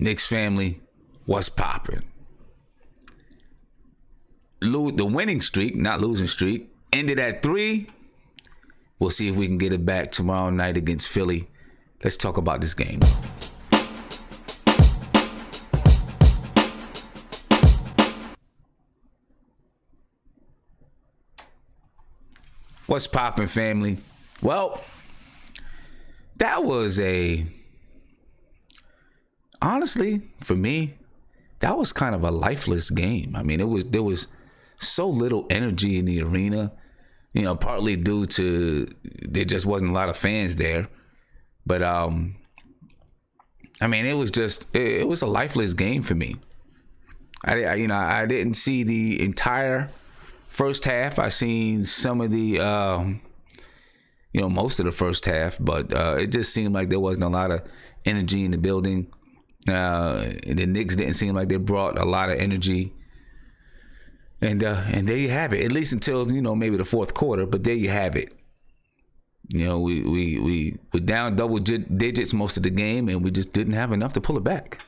Knicks family, what's poppin'? The winning streak, not losing streak, ended at 3. We'll see if we can get it back tomorrow night against Philly. Let's talk about this game. What's poppin', family? Well, that was honestly, for me, that was kind of a lifeless game. I mean, there was so little energy in the arena, partly due to there just wasn't a lot of fans there. But I mean, it was a lifeless game for me. I didn't see the entire first half. I seen some of the most of the first half, but it just seemed like there wasn't a lot of energy in the building. The Knicks didn't seem like they brought a lot of energy, and there you have it. At least until maybe the fourth quarter, but there you have it. We were down double digits most of the game, and we just didn't have enough to pull it back.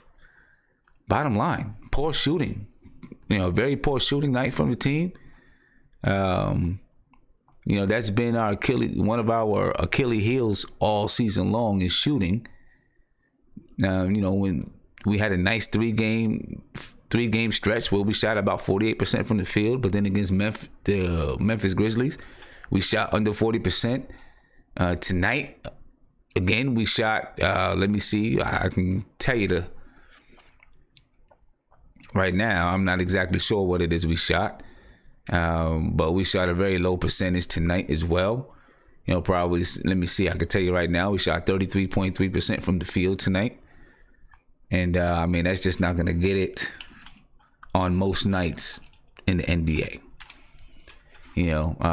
Bottom line, poor shooting. Very poor shooting night from the team. That's been one of our Achilles heels all season long is shooting. When we had a nice three game stretch where we shot about 48% from the field, but then against the Memphis Grizzlies, we shot under 40%. Tonight, again, we shot, let me see, I can tell you right now, I'm not exactly sure what it is we shot, but we shot a very low percentage tonight as well. Probably, let me see, I can tell you right now, we shot 33.3% from the field tonight. And, I mean, that's just not going to get it on most nights in the NBA.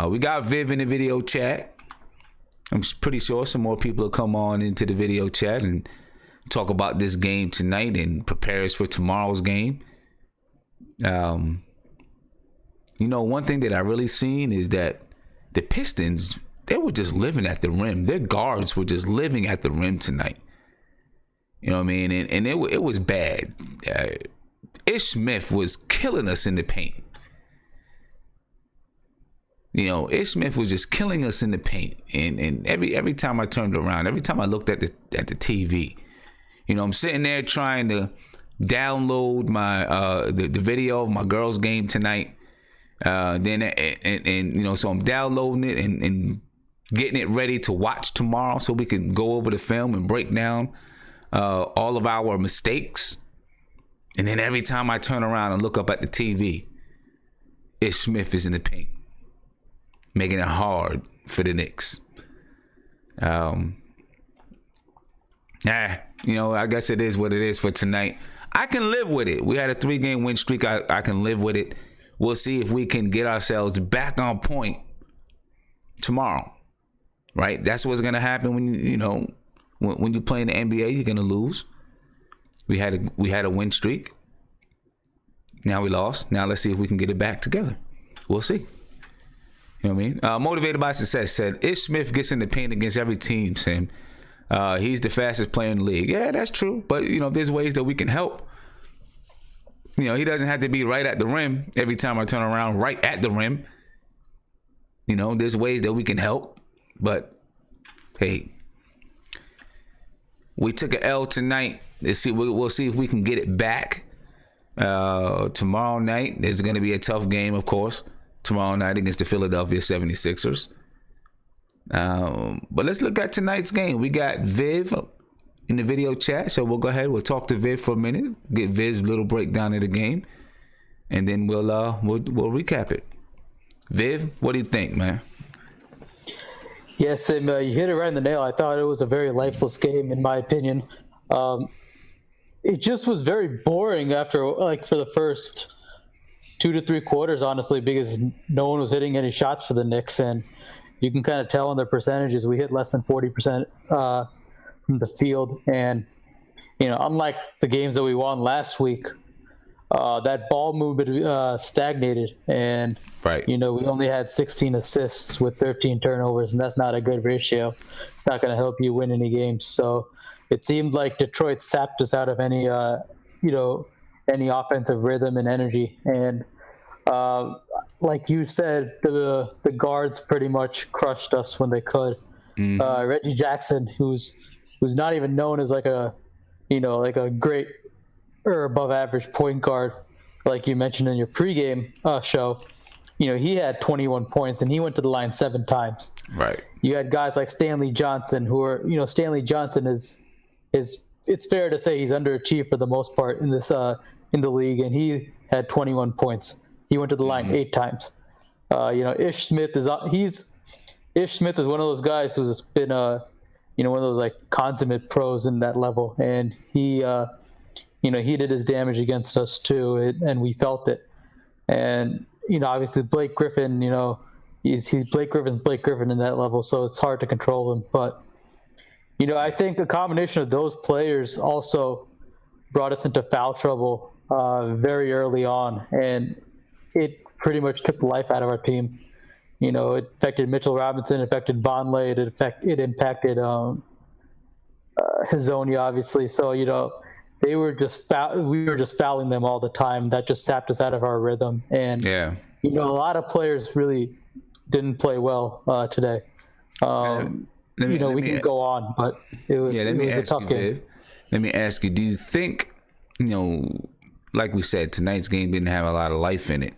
We got Viv in the video chat. I'm pretty sure some more people will come on into the video chat and talk about this game tonight and prepare us for tomorrow's game. One thing that I really seen is that the Pistons, they were just living at the rim. Their guards were just living at the rim tonight. You know what I mean? And it was bad. Ish Smith was killing us in the paint. Ish Smith was just killing us in the paint. And every time I turned around, every time I looked at the TV, I'm sitting there trying to download my the video of my girls' game tonight. So I'm downloading it and getting it ready to watch tomorrow so we can go over the film and break down all of our mistakes. And then every time I turn around and look up at the TV, Ish Smith is in the paint, making it hard for the Knicks. I guess it is what it is for tonight. I can live with it. We had a 3-game win streak. I can live with it. We'll see if we can get ourselves back on point tomorrow. Right? That's what's going to happen when when you play in the NBA, you're going to lose. We had a win streak. Now we lost. Now let's see if we can get it back together. We'll see. You know what I mean? Motivated by Success said, Ish Smith gets in the paint against every team, Sam. He's the fastest player in the league. Yeah, that's true. But, there's ways that we can help. He doesn't have to be right at the rim every time I turn around, right at the rim. There's ways that we can help. But, hey, we took an L tonight. We'll see if we can get it back tomorrow night. There's going to be a tough game, of course, tomorrow night against the Philadelphia 76ers. But let's look at tonight's game. We got Viv in the video chat, so we'll go ahead. We'll talk to Viv for a minute, get Viv's little breakdown of the game, and then we'll recap it. Viv, what do you think, man? Yes, Sim, you hit it right in the nail. I thought it was a very lifeless game, in my opinion. It just was very boring after, for the first 2 to 3 quarters, honestly, because no one was hitting any shots for the Knicks, and you can kind of tell in their percentages. We hit less than 40% from the field, and unlike the games that we won last week, that ball movement stagnated, and right. We only had 16 assists with 13 turnovers, and that's not a good ratio. It's not going to help you win any games. So it seemed like Detroit sapped us out of any any offensive rhythm and energy. And like you said, the guards pretty much crushed us when they could. Reggie Jackson, who's not even known as like a great or above average point guard, like you mentioned in your pregame show. He had 21 points and he went to the line 7 times. Right. You had guys like Stanley Johnson, who are Stanley Johnson is it's fair to say he's underachieved for the most part in this in the league, and he had 21 points. He went to the line 8 times. Ish Smith is one of those guys who's been one of those like consummate pros in that level, and he he did his damage against us too, and we felt it. And obviously Blake Griffin, he's Blake Griffin in that level, so it's hard to control him. But I think a combination of those players also brought us into foul trouble very early on, and it pretty much took the life out of our team. It affected Mitchell Robinson, affected Vonleh, it impacted Hazonia, obviously. So we were just fouling them all the time. That just sapped us out of our rhythm. And a lot of players really didn't play well today. We can go on, but it was a tough game. Let me ask you: do you think, like we said, tonight's game didn't have a lot of life in it?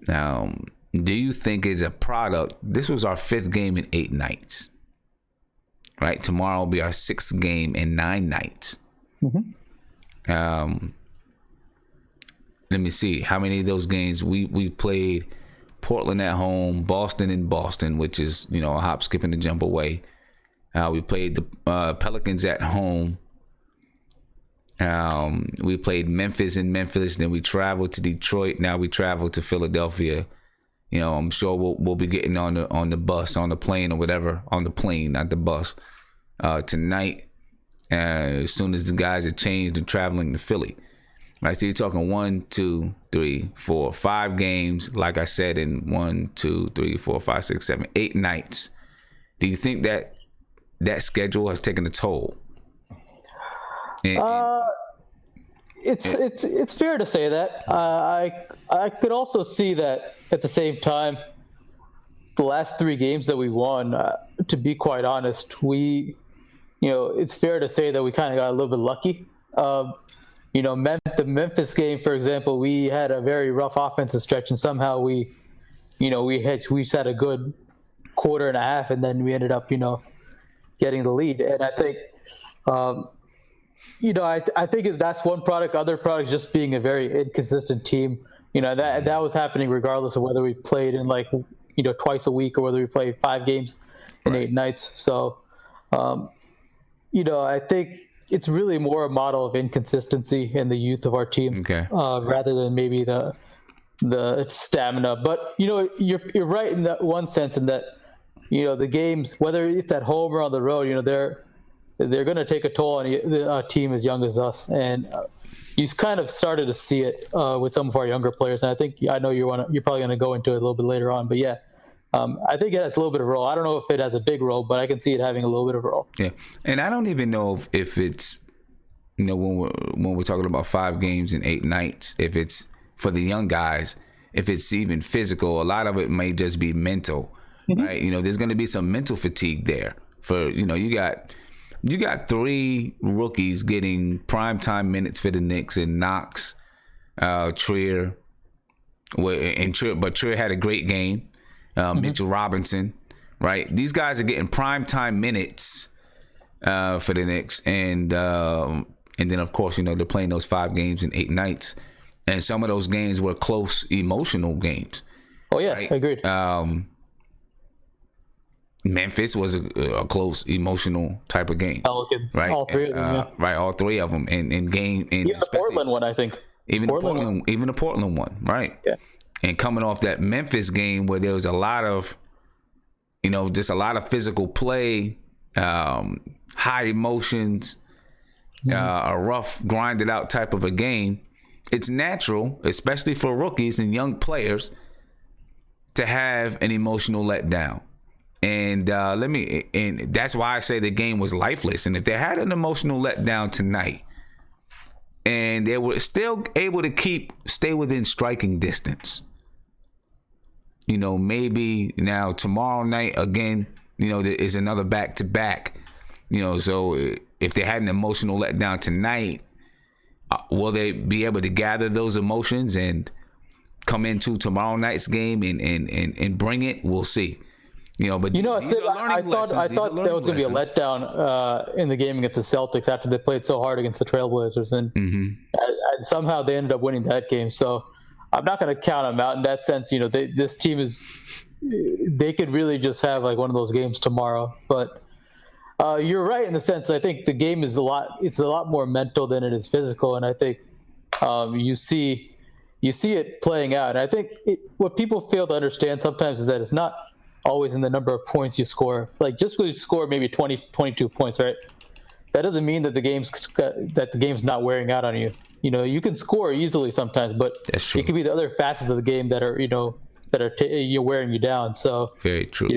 Now, do you think it's a product? This was our 5th game in 8 nights, right? Tomorrow will be our 6th game in 9 nights. Let me see how many of those games we played. Portland at home, Boston in Boston, which is a hop, skip, and a jump away. We played the Pelicans at home. We played Memphis in Memphis. Then we traveled to Detroit. Now we travel to Philadelphia. I'm sure we'll be getting on the bus, on the plane, or whatever. On the plane, not the bus. Tonight, as soon as the guys are changed and traveling to Philly. Right, so you're talking 1, 2, 3, 4, 5 games. Like I said, in 1, 2, 3, 4, 5, 6, 7, 8 nights. Do you think that schedule has taken a toll? It's fair to say that. I could also see that at the same time. The last 3 games that we won, to be quite honest, it's fair to say that we kind of got a little bit lucky. The Memphis game, for example, we had a very rough offensive stretch, and somehow we had a good quarter and a half, and then we ended up, getting the lead. And I think, I think that's one product. Other products just being a very inconsistent team. That was happening regardless of whether we played in twice a week or whether we played 5 games in 8 nights. So, I think it's really more a model of inconsistency in the youth of our team, rather than maybe the stamina. But you're right in that one sense, in that the games, whether it's at home or on the road, they're going to take a toll on a team as young as us, and you kind of started to see it with some of our younger players. And I know you're probably going to go into it a little bit later on, but yeah. I think it has a little bit of a role. I don't know if it has a big role, but I can see it having a little bit of a role. Yeah, and I don't even know if it's, when we're talking about 5 games in 8 nights, if it's for the young guys, if it's even physical. A lot of it may just be mental, right? There's going to be some mental fatigue there. For you got 3 rookies getting primetime minutes for the Knicks, and Knox, Trier, but Trier had a great game. Mitchell Robinson, right? These guys are getting primetime minutes for the Knicks, and then of course they're playing those 5 games in 8 nights, and some of those games were close, emotional games. Oh yeah, right? Agreed. Memphis was a close, emotional type of game. Pelicans, right? All 3 of them, yeah. Right, all 3 of them in game. Even the Portland one, I think. Even the Portland one, right? Yeah. And coming off that Memphis game where there was a lot of, just a lot of physical play, high emotions, a rough, grinded out type of a game, it's natural, especially for rookies and young players, to have an emotional letdown. And and that's why I say the game was lifeless. And if they had an emotional letdown tonight, and they were still able to stay within striking distance, maybe now tomorrow night again, there is another back-to-back, so if they had an emotional letdown tonight, will they be able to gather those emotions and come into tomorrow night's game and bring it? We'll see. But these are learning lessons. I thought there was going to be a letdown in the game against the Celtics after they played so hard against the Trailblazers, and somehow they ended up winning that game. So I'm not going to count them out in that sense. This team they could really just have like one of those games tomorrow. But you're right in the sense I think the game is a lot more mental than it is physical, and I think you see it playing out. And I think what people fail to understand sometimes is that it's not always in the number of points you score. Like just because you score maybe 20, 22 points, right? That doesn't mean that the game's not wearing out on you. You can score easily sometimes, but it could be the other facets of the game that are you're wearing you down. So very true.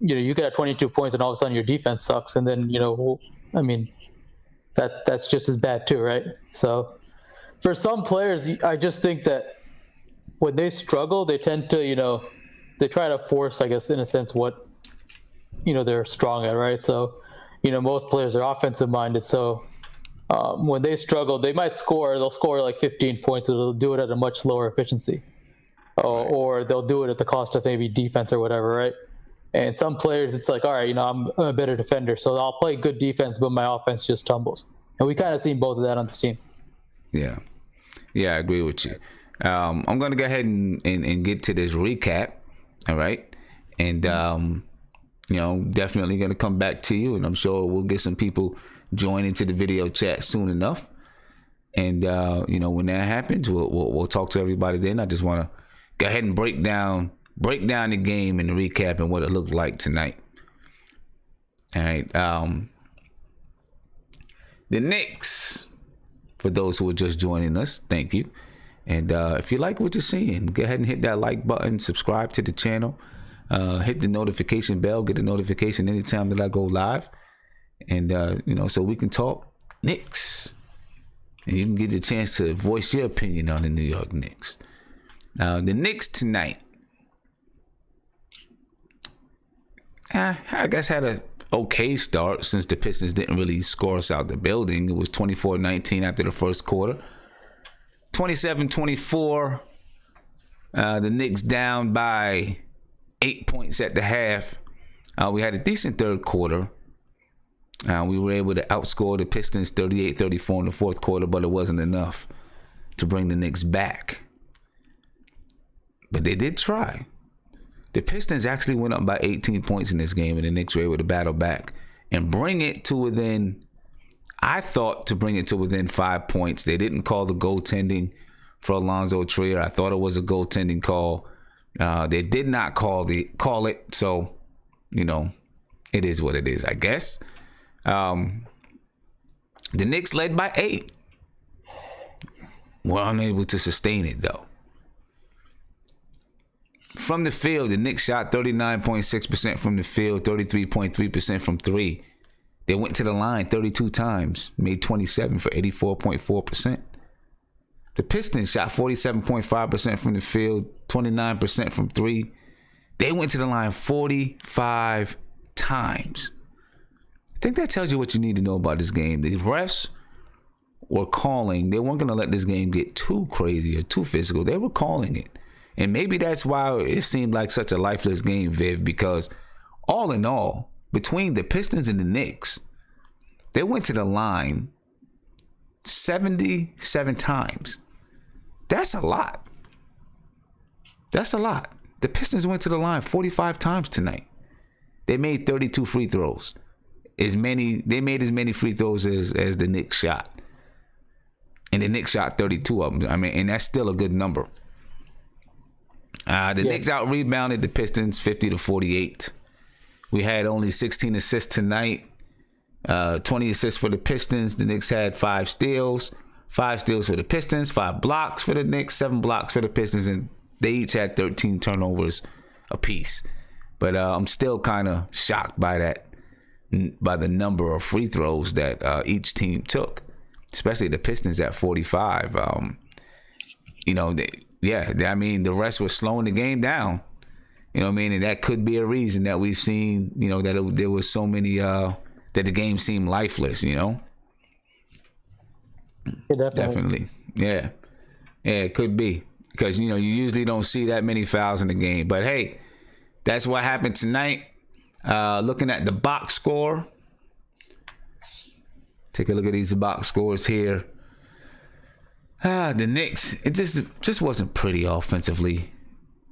You could have 22 points and all of a sudden your defense sucks, and then that's just as bad too, right? So for some players, I just think that when they struggle, they tend to they try to force, I guess, in a sense, what they're strong at, right? So most players are offensive minded, so when they struggle, they might they'll score like 15 points, or they'll do it at a much lower efficiency, or they'll do it at the cost of maybe defense or whatever, right? And some players, it's like, all right, I'm a better defender, so I'll play good defense, but my offense just tumbles. And we kind of seen both of that on this team. Yeah, I agree with you. I'm going to go ahead and get to this recap, all right? And, definitely going to come back to you, and I'm sure we'll get some people join into the video chat soon enough. And, when that happens, we'll talk to everybody then. I just want to go ahead and break down the game and the recap and what it looked like tonight. All right. The Knicks, for those who are just joining us, thank you. And if you like what you're seeing, go ahead and hit that like button, subscribe to the channel, hit the notification bell, get a notification anytime that I go live. And, so we can talk Knicks. And you can get a chance to voice your opinion on the New York Knicks. The Knicks tonight, I guess had a okay start since the Pistons didn't really score us out the building. It was 24-19 after the first quarter. 27-24. The Knicks down by 8 points at the half. We had a decent third quarter. We were able to outscore the Pistons 38-34 in the fourth quarter, but it wasn't enough to bring the Knicks back. But they did try. The Pistons actually went up by 18 points in this game, and the Knicks were able to battle back and bring it to within, I thought, to bring it to within 5 points. They didn't call the goaltending for Alonzo Trier. I thought it was a goaltending call. They did not call it, so, it is what it is, I guess. The Knicks led by 8. Were unable to sustain it, though. From the field, the Knicks shot 39.6% from the field, 33.3% from three. They went to the line 32 times, made 27 for 84.4%. The Pistons shot 47.5% from the field, 29% from three. They went to the line 45 times. I think that tells you what you need to know about this game. The refs were calling. They weren't going to let this game get too crazy or too physical. They were calling it. And maybe that's why it seemed like such a lifeless game, Viv, because all in all, between the Pistons and the Knicks, they went to the line 77 times. That's a lot. That's a lot. The Pistons went to the line 45 times tonight. They made 32 free throws. They made as many free throws as the Knicks shot. And the Knicks shot 32 of them. And that's still a good number. The Knicks out-rebounded the Pistons 50-48. We had only 16 assists tonight. 20 assists for the Pistons. The Knicks had 5 steals. 5 steals for the Pistons. 5 blocks for the Knicks. 7 blocks for the Pistons. And they each had 13 turnovers apiece. But I'm still kind of shocked by the number of free throws that each team took, especially the Pistons at 45. I mean, the rest was slowing the game down. You know what I mean? And that could be a reason that we've seen, there was so many, that the game seemed lifeless, Yeah, Definitely. Yeah, it could be. Because, you usually don't see that many fouls in the game. But, hey, that's what happened tonight. Looking at the box score. Take a look at these box scores here. The Knicks, it just wasn't pretty offensively.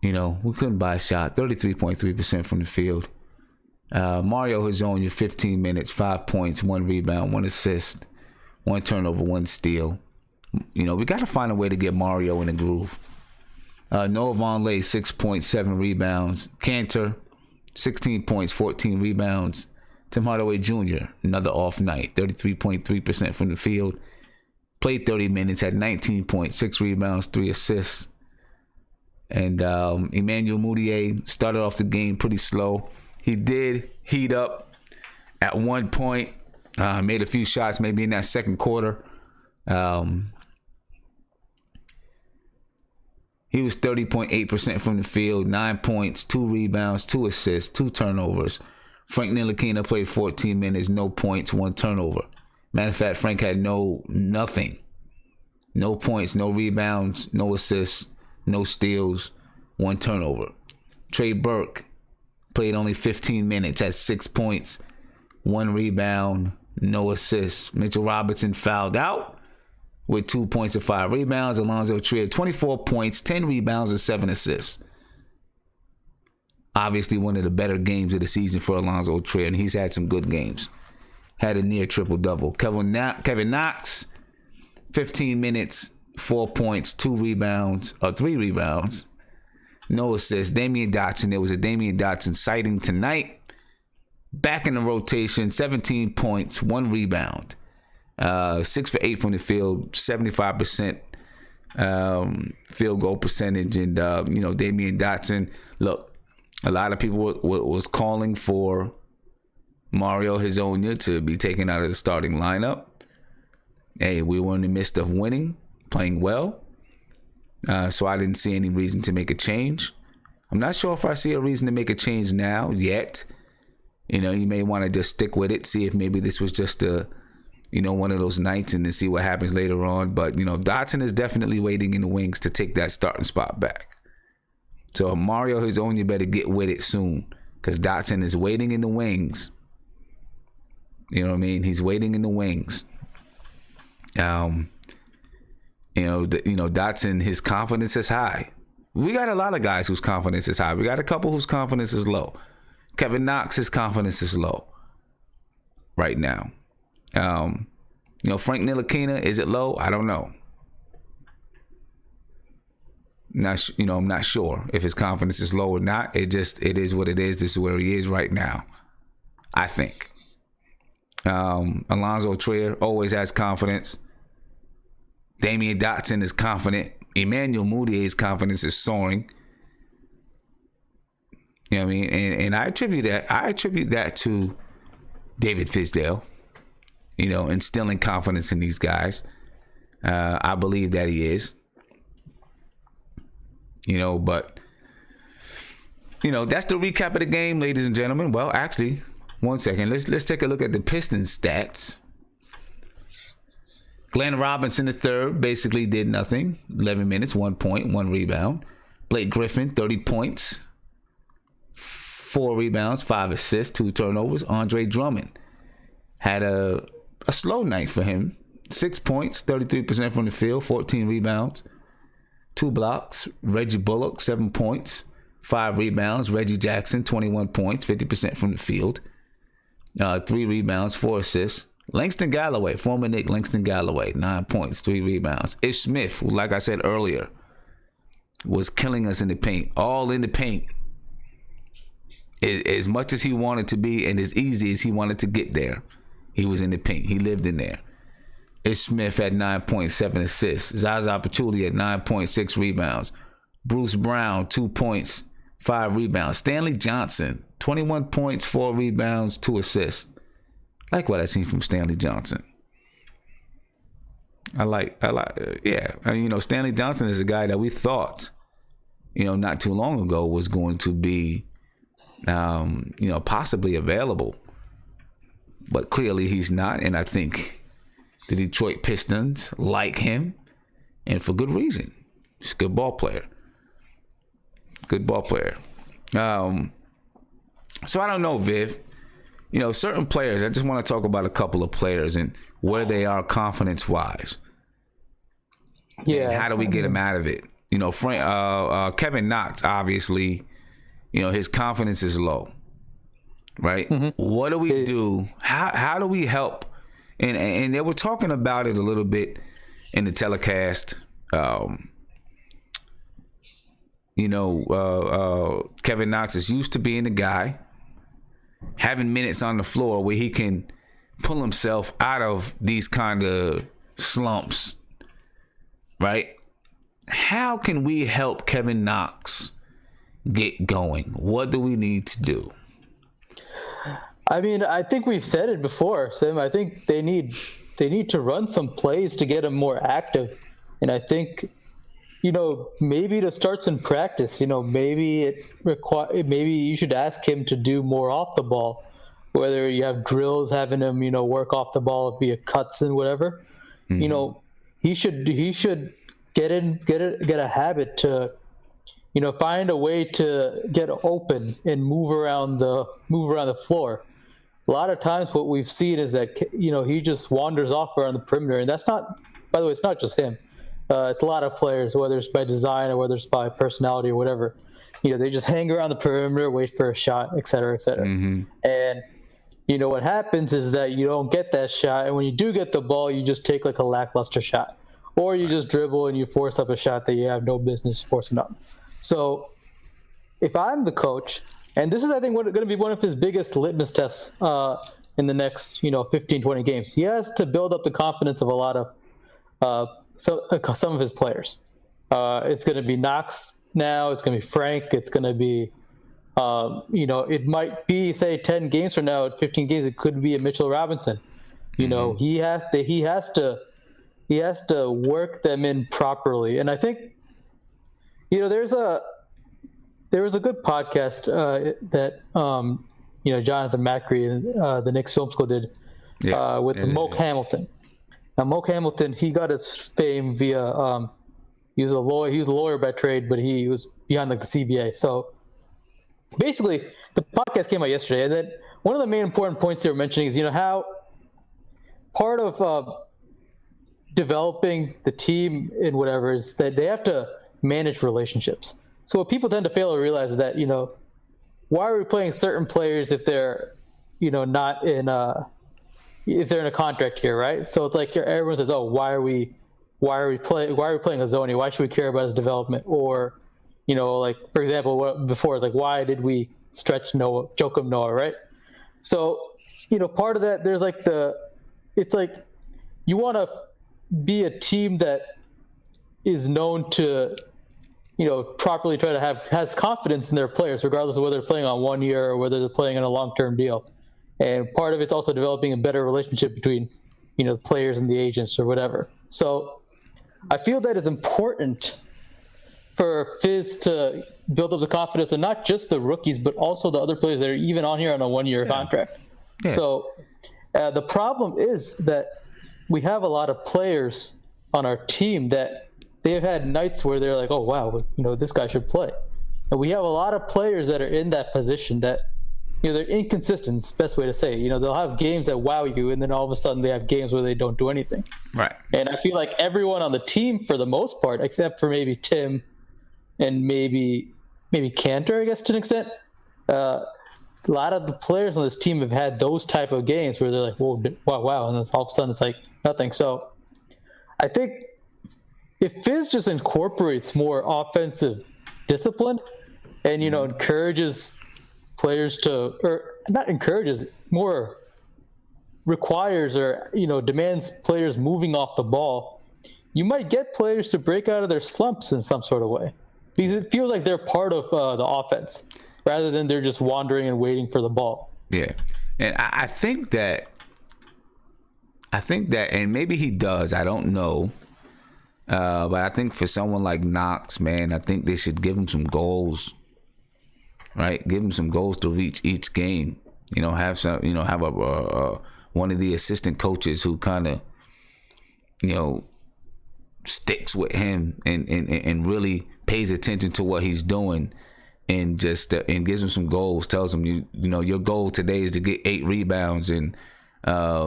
We couldn't buy a shot. 33.3% from the field. Mario Hezonja, 15 minutes, 5 points, 1 rebound, 1 assist, 1 turnover, 1 steal. We got to find a way to get Mario in the groove. Noah Vonleh, 6 points, 7 rebounds. Kanter, 16 points, 14 rebounds. Tim Hardaway Jr., another off night, 33.3% from the field. Played 30 minutes, had 19 points, 6 rebounds, 3 assists. And Emmanuel Mudiay started off the game pretty slow. He did heat up at one point, made a few shots maybe in that second quarter. He was 30.8% from the field, 9 points, 2 rebounds, 2 assists, 2 turnovers. Frank Ntilikina played 14 minutes, no points, 1 turnover. Matter of fact, Frank had nothing. No points, no rebounds, no assists, no steals, 1 turnover. Trey Burke played only 15 minutes, had 6 points, 1 rebound, no assists. Mitchell Robinson fouled out with 2 points and 5 rebounds. Alonzo Trier, 24 points, 10 rebounds, and 7 assists. Obviously one of the better games of the season for Alonzo Trier, and he's had some good games. Had a near triple-double. Kevin Knox, 15 minutes, 4 points, 3 rebounds, no assists. Damian Dotson, there was a Damian Dotson sighting tonight. Back in the rotation, 17 points, 1 rebound. 6 for 8 from the field, 75% field goal percentage. And, Damian Dotson, look, a lot of people was calling for Mario Hezonja to be taken out of the starting lineup. Hey, we were in the midst of winning, playing well. So I didn't see any reason to make a change. I'm not sure if I see a reason to make a change now yet. You may want to just stick with it, see if maybe this was just one of those nights and then see what happens later on. But, Dotson is definitely waiting in the wings to take that starting spot back. So Mario Hezonja better get with it soon, because Dotson is waiting in the wings. You know what I mean? He's waiting in the wings. Dotson, his confidence is high. We got a lot of guys whose confidence is high. We got a couple whose confidence is low. Kevin Knox, his confidence is low right now. Frank Ntilikina, is it low? I don't know. I'm not sure if his confidence is low or not. It is what it is. This is where he is right now, I think. Alonzo Trier always has confidence. Damian Dotson is confident. Emmanuel Mudiay's confidence is soaring. You know what I mean? And I attribute that to David Fizdale, instilling confidence in these guys. I believe that he is. But that's the recap of the game, ladies and gentlemen. Well, actually, one second. Let's take a look at the Pistons stats. Glenn Robinson III basically did nothing. 11 minutes, 1 point, 1 rebound. Blake Griffin, 30 points, 4 rebounds, 5 assists, 2 turnovers. Andre Drummond had a slow night for him. 6 points, 33% from the field, 14 rebounds, 2 blocks. Reggie Bullock, 7 points, 5 rebounds. Reggie Jackson, 21 points, 50% from the field, 3 rebounds, 4 assists. Langston Galloway, former Knick Langston Galloway, 9 points, 3 rebounds. Ish Smith, who, like I said earlier, was killing us in the paint, all in the paint. As much as he wanted to be and as easy as he wanted to get there, he was in the paint. He lived in there. Ish Smith had 9.7 assists. Zaza Pachulia had 9.6 rebounds. Bruce Brown, 2 points, 5 rebounds. Stanley Johnson, 21 points, 4 rebounds, 2 assists. I like what I seen from Stanley Johnson. Stanley Johnson is a guy that we thought, not too long ago was going to be, possibly available. But clearly he's not, and I think the Detroit Pistons like him, and for good reason. He's a good ball player. So I don't know, Viv. Certain players, I just want to talk about a couple of players and where they are confidence-wise. Yeah. And how do we get them out of it? Kevin Knox, obviously, his confidence is low, right? Mm-hmm. What do we do? How do we help? And they were talking about it a little bit in the telecast. Kevin Knox is used to being the guy, having minutes on the floor where he can pull himself out of these kind of slumps, right? How can we help Kevin Knox get going? What do we need to do? I mean, I think we've said it before, Sim. I think they need to run some plays to get him more active. And I think, maybe to start some practice, maybe maybe you should ask him to do more off the ball, whether you have drills having him, work off the ball via cuts and whatever. Mm-hmm. He should get a habit to, find a way to get open and move around the floor. A lot of times what we've seen is that, he just wanders off around the perimeter, and that's not, by the way, it's not just him. It's a lot of players, whether it's by design or whether it's by personality or whatever. They just hang around the perimeter, wait for a shot, et cetera, et cetera. Mm-hmm. And, what happens is that you don't get that shot. And when you do get the ball, you just take like a lackluster shot. Or you just dribble and you force up a shot that you have no business forcing up. So if I'm the coach, and this is, I think, going to be one of his biggest litmus tests in the next, 15, 20 games. He has to build up the confidence of a lot of some of his players. It's going to be Knox now. It's going to be Frank. It's going to be, it might be, say, 10 games from now, 15 games. It could be a Mitchell Robinson. Mm-hmm. He has to work them in properly. And I think, there was a good podcast that Jonathan Macri, the Knicks Film School, did with Moke Hamilton. Now, Moke Hamilton, he got his fame via he was a lawyer by trade, but he was behind the CBA. So basically, the podcast came out yesterday, and then one of the main important points they were mentioning is how part of developing the team and whatever is that they have to manage relationships. So what people tend to fail to realize is that, why are we playing certain players if they're, not in if they're in a contract here, right? So it's like everyone says, "Oh, why are we playing Azoni? Why should we care about his development?" Or, like for example, before it's like, why did we stretch Joakim Noah, right? So, part of that, there's like it's like you want to be a team that is known to, properly try to has confidence in their players, regardless of whether they're playing on 1 year or whether they're playing on a long-term deal. And part of it's also developing a better relationship between, the players and the agents or whatever. So I feel that it's important for Fizz to build up the confidence of not just the rookies, but also the other players that are even on here on a 1 year contract. Yeah. So the problem is that we have a lot of players on our team that they've had nights where they're like, oh, wow, this guy should play. And we have a lot of players that are in that position that, they're inconsistent. It's the best way to say it. They'll have games that wow you, and then all of a sudden they have games where they don't do anything. Right. And I feel like everyone on the team, for the most part, except for maybe Tim and maybe Kanter, I guess, to an extent, a lot of the players on this team have had those type of games where they're like, whoa, wow, and then all of a sudden it's like nothing. So I think if Fizz just incorporates more offensive discipline and, encourages players to, or not encourages, more requires or, demands players moving off the ball, you might get players to break out of their slumps in some sort of way. because it feels like they're part of the offense rather than they're just wandering and waiting for the ball. Yeah, and I think that, and maybe he does. I don't know. But I think for someone like Knox, man, I think they should give him some goals, right? Give him some goals to reach each game. Have some, have a one of the assistant coaches who kind of, sticks with him and really pays attention to what he's doing, and just and gives him some goals. Tells him your goal today is to get 8 rebounds and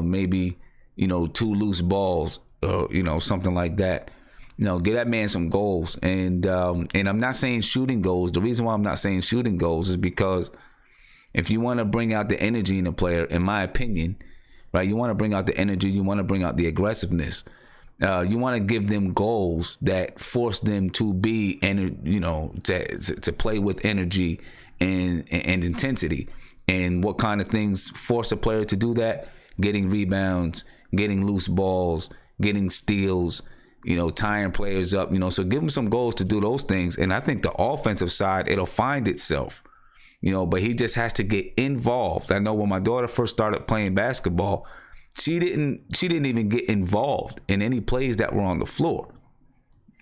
maybe 2 loose balls, or something like that. Give that man some goals. And I'm not saying shooting goals. The reason why I'm not saying shooting goals is because if you want to bring out the energy in a player, in my opinion, right, you want to bring out the energy, you want to bring out the aggressiveness. You want to give them goals that force them to be, to play with energy and intensity. And what kind of things force a player to do that? Getting rebounds, getting loose balls, getting steals, tying players up, so give him some goals to do those things. And I think the offensive side, it'll find itself, but he just has to get involved. I know when my daughter first started playing basketball, she didn't even get involved in any plays that were on the floor,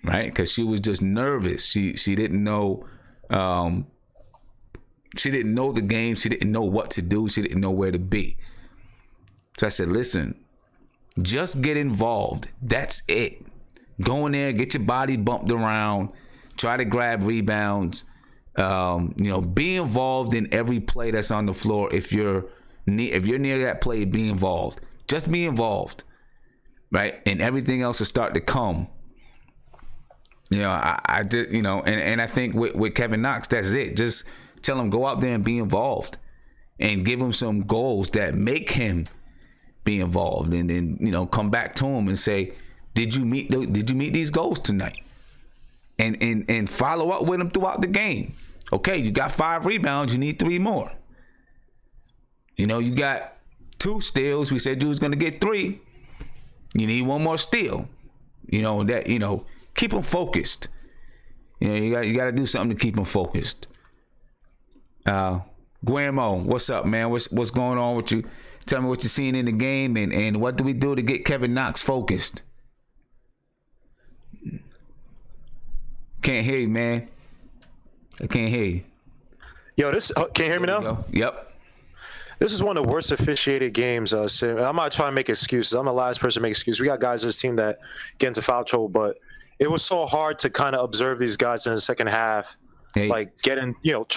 right? Because she was just nervous. She didn't know, she didn't know the game. She didn't know what to do. She didn't know where to be. So I said, listen, just get involved. That's it. Go in there, get your body bumped around, try to grab rebounds, be involved in every play that's on the floor. If you're near that play, be involved. Just be involved, right? And everything else will start to come. I did, and I think with Kevin Knox, that's it. Just tell him, go out there and be involved, and give him some goals that make him be involved, and then come back to him and say, Did you meet these goals tonight? And follow up with them throughout the game. Okay, you got 5 rebounds, you need 3 more. You got 2 steals. We said you was gonna get 3. You need 1 more steal. Keep them focused. You got to do something to keep them focused. Guillermo, what's up, man? What's going on with you? Tell me what you're seeing in the game, and what do we do to get Kevin Knox focused? Can't hear you, man. I can't hear you. Yo, can you hear me now? Yep. This is one of the worst officiated games. I'm not trying to make excuses. I'm the last person to make excuses. We got guys in this team that get into foul trouble, but it was so hard to kind of observe these guys in the second half. Hey. Like try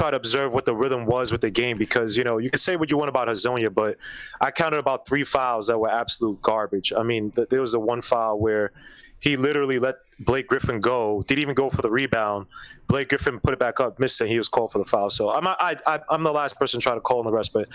to observe what the rhythm was with the game, because, you can say what you want about Hezonja, but I counted about 3 fouls that were absolute garbage. I mean, there was the one foul where he literally let Blake Griffin go, didn't even go for the rebound. Blake Griffin put it back up, missed it, and he was called for the foul. So I'm the last person trying to call on the rest, but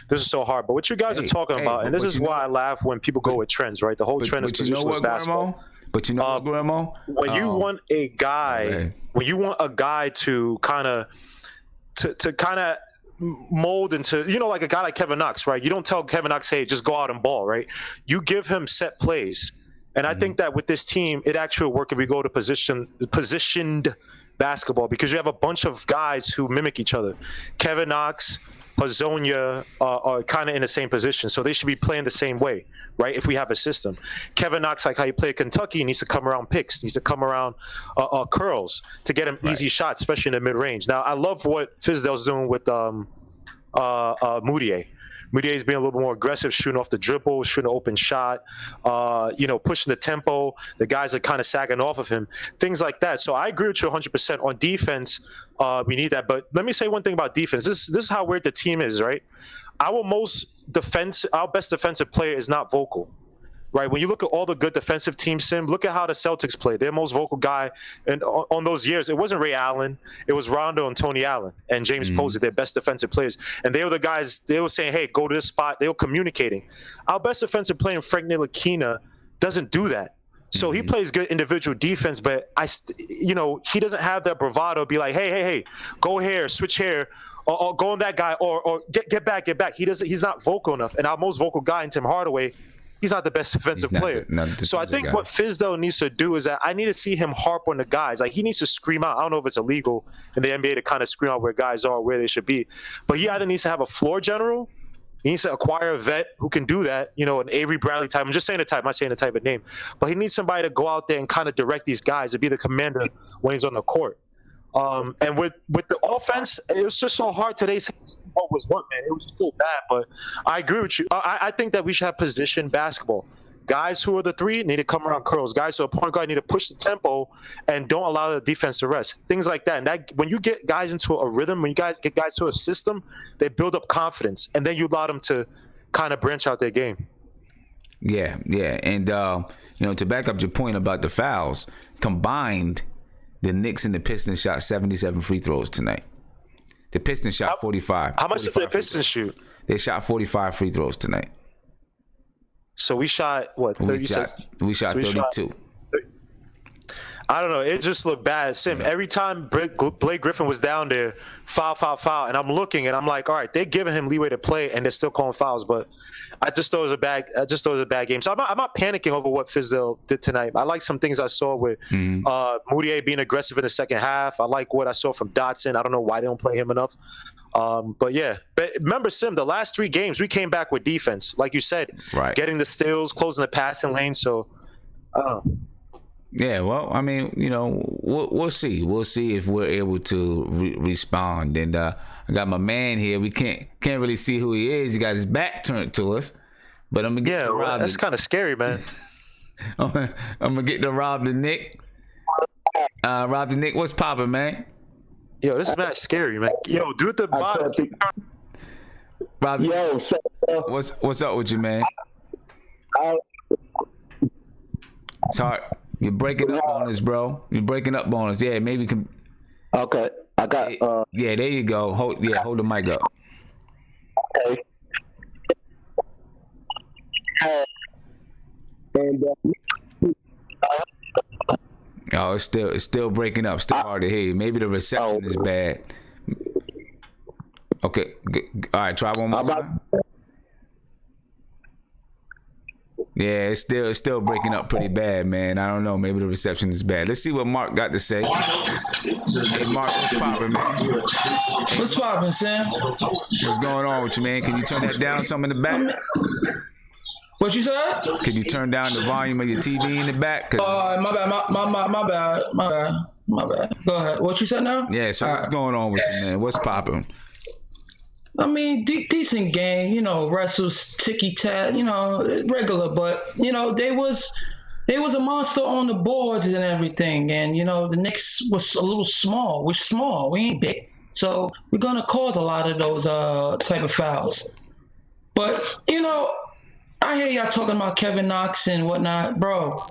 this is so hard. But what you guys are talking about, and this is why I laugh when people go with trends, right? The whole trend is positionless basketball. But Guillermo? When you want a guy, to kind of mold into, like a guy like Kevin Knox, right? You don't tell Kevin Knox, hey, just go out and ball, right? You give him set plays. And I think that with this team, it actually work if we go to positioned basketball, because you have a bunch of guys who mimic each other. Kevin Knox, Hezonja are kind of in the same position, so they should be playing the same way, right? If we have a system. Kevin Knox, like how you play at Kentucky, needs to come around picks, needs to come around curls to get him easy shots, especially in the mid-range. Now, I love what Fizdale's doing with Moutier. Moutier's being a little bit more aggressive, shooting off the dribble, shooting an open shot, pushing the tempo. The guys are kind of sagging off of him, things like that. So I agree with you 100%. On defense, we need that. But let me say one thing about defense. This is how weird the team is, right? Our best defensive player is not vocal. Right, when you look at all the good defensive teams, Sim, look at how the Celtics play. Their most vocal guy, and on those years, it wasn't Ray Allen, it was Rondo and Tony Allen and James Posey, their best defensive players. And they were the guys, they were saying, hey, go to this spot. They were communicating. Our best defensive player, Frank Ntilikina, doesn't do that. So he plays good individual defense, but he doesn't have that bravado. Be like, hey, go here, switch here, or go on that guy, or get back. He's not vocal enough. And our most vocal guy in Tim Hardaway he's not the best defensive player. So I think what Fizdale needs to do is that I need to see him harp on the guys. Like, he needs to scream out. I don't know if it's illegal in the NBA to kind of scream out where guys are, where they should be. But he either needs to have a floor general, he needs to acquire a vet who can do that, you know, an Avery Bradley type. I'm just saying the type, I'm not saying the type of name. But he needs somebody to go out there and kind of direct these guys, to be the commander when he's on the court. And with the offense, it was just so hard today. What was what, man? It was so bad. But I agree with you. I think that we should have position basketball. Guys who are the three need to come around curls. Guys who are point guard need to push the tempo and don't allow the defense to rest. Things like that. And that, when you get guys into a rhythm, when you guys get guys to a system, they build up confidence, and then you allow them to kind of branch out their game. Yeah. And you know, to back up your point about the fouls, combined, the Knicks and the Pistons shot 77 free throws tonight. The Pistons shot 45. How much did the Pistons shoot? They shot 45 free throws tonight. So we shot, what, 30? We shot 32. I don't know. It just looked bad. Sim, every time Blake Griffin was down there, foul. And I'm looking, and I'm like, all right, they're giving him leeway to play, and they're still calling fouls. But I just thought it was a bad game. So I'm not panicking over what Fizdale did tonight. I like some things I saw with Moutier being aggressive in the second half. I like what I saw from Dotson. I don't know why they don't play him enough. But yeah, but remember, Sim, the last 3 games, we came back with defense. Like you said, right, getting the steals, closing the passing lane. So, I don't know. Yeah, well, I mean, you know, we'll see. We'll see if we're able to respond. And I got my man here. We can't really see who he is. He got his back turned to us. But I'm gonna get to Rob. That's kind of scary, man. I'm gonna get to Rob the Nick. Rob the Nick, what's poppin', man? Yo, this is not scary, man. Yo, do it the bottom. Rob, yo, what's up with you, man? It's hard. You're breaking up on us, bro. You're breaking up on us. Yeah, maybe. Okay, I got. Yeah, there you go. Hold the mic up. Okay. And oh, it's still breaking up. Still hard to hear you. Maybe the reception is bad. Okay. All right. Try one more time. Yeah, it's still breaking up pretty bad, man. I don't know. Maybe the reception is bad. Let's see what Mark got to say. Hey, Mark, what's poppin', man? What's poppin', Sam? What's going on with you, man? Can you turn that down some in the back? What you said? Can you turn down the volume of your TV in the back? My bad. Go ahead. What you said now? Yeah, so what's going on with you, man? What's poppin'? I mean, decent game, you know, wrestles, ticky-tack, you know, regular, but, you know, they was a monster on the boards and everything, and, you know, the Knicks was a little small. We're small. We ain't big. So we're going to cause a lot of those type of fouls. But, you know, I hear y'all talking about Kevin Knox and whatnot. Bro,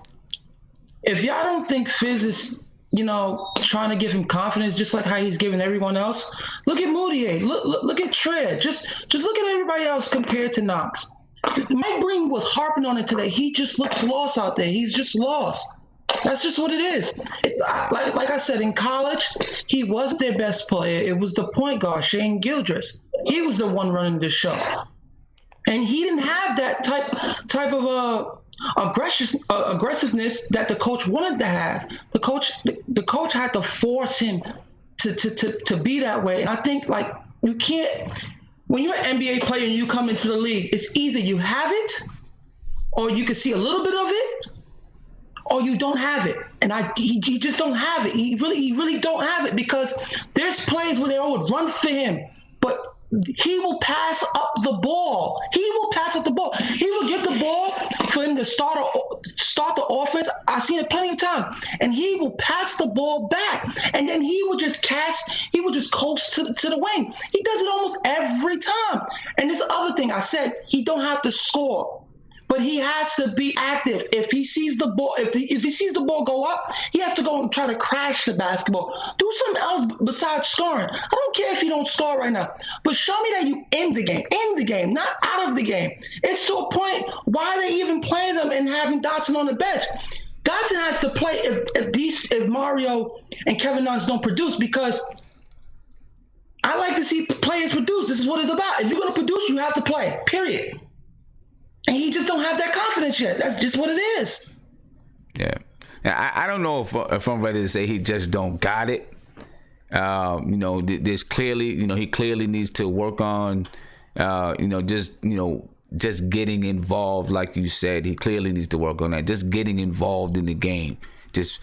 if y'all don't think Fizz is, you know, trying to give him confidence just like how he's giving everyone else, look at Moutier, look at Tread, just look at everybody else compared to Knox. Mike Breen was harping on it today. He just looks lost out there. He's just lost. That's just what it is. Like I said, in college, he wasn't their best player. It was the point guard, Shane Gilgeous. He was the one running the show. And he didn't have that type of aggressiveness that the coach wanted to have. The coach had to force him to be that way. And I think, like, you can't, when you're an NBA player and you come into the league, it's either you have it or you can see a little bit of it or you don't have it. And he just don't have it. He really don't have it, because there's plays where they would run for him, but he will pass up the ball. He will get the ball for him to start the offense. I've seen it plenty of times. And he will pass the ball back. And then he will just coast to the wing. He does it almost every time. And this other thing I said, he don't have to score, but he has to be active. If he sees the ball, if he sees the ball go up, he has to go and try to crash the basketball. Do something else besides scoring. I don't care if you don't score right now, but show me that you end the game, not out of the game. It's to a point, why are they even playing them and having Dotson on the bench? Dotson has to play if Mario and Kevin Knox don't produce, because I like to see players produce. This is what it's about. If you're going to produce, you have to play, period. And he just don't have that confidence yet. That's just what it is. Yeah. I don't know if I'm ready to say he just don't got it. There's clearly, he clearly needs to work on, just getting involved, like you said. He clearly needs to work on that. Just getting involved in the game. The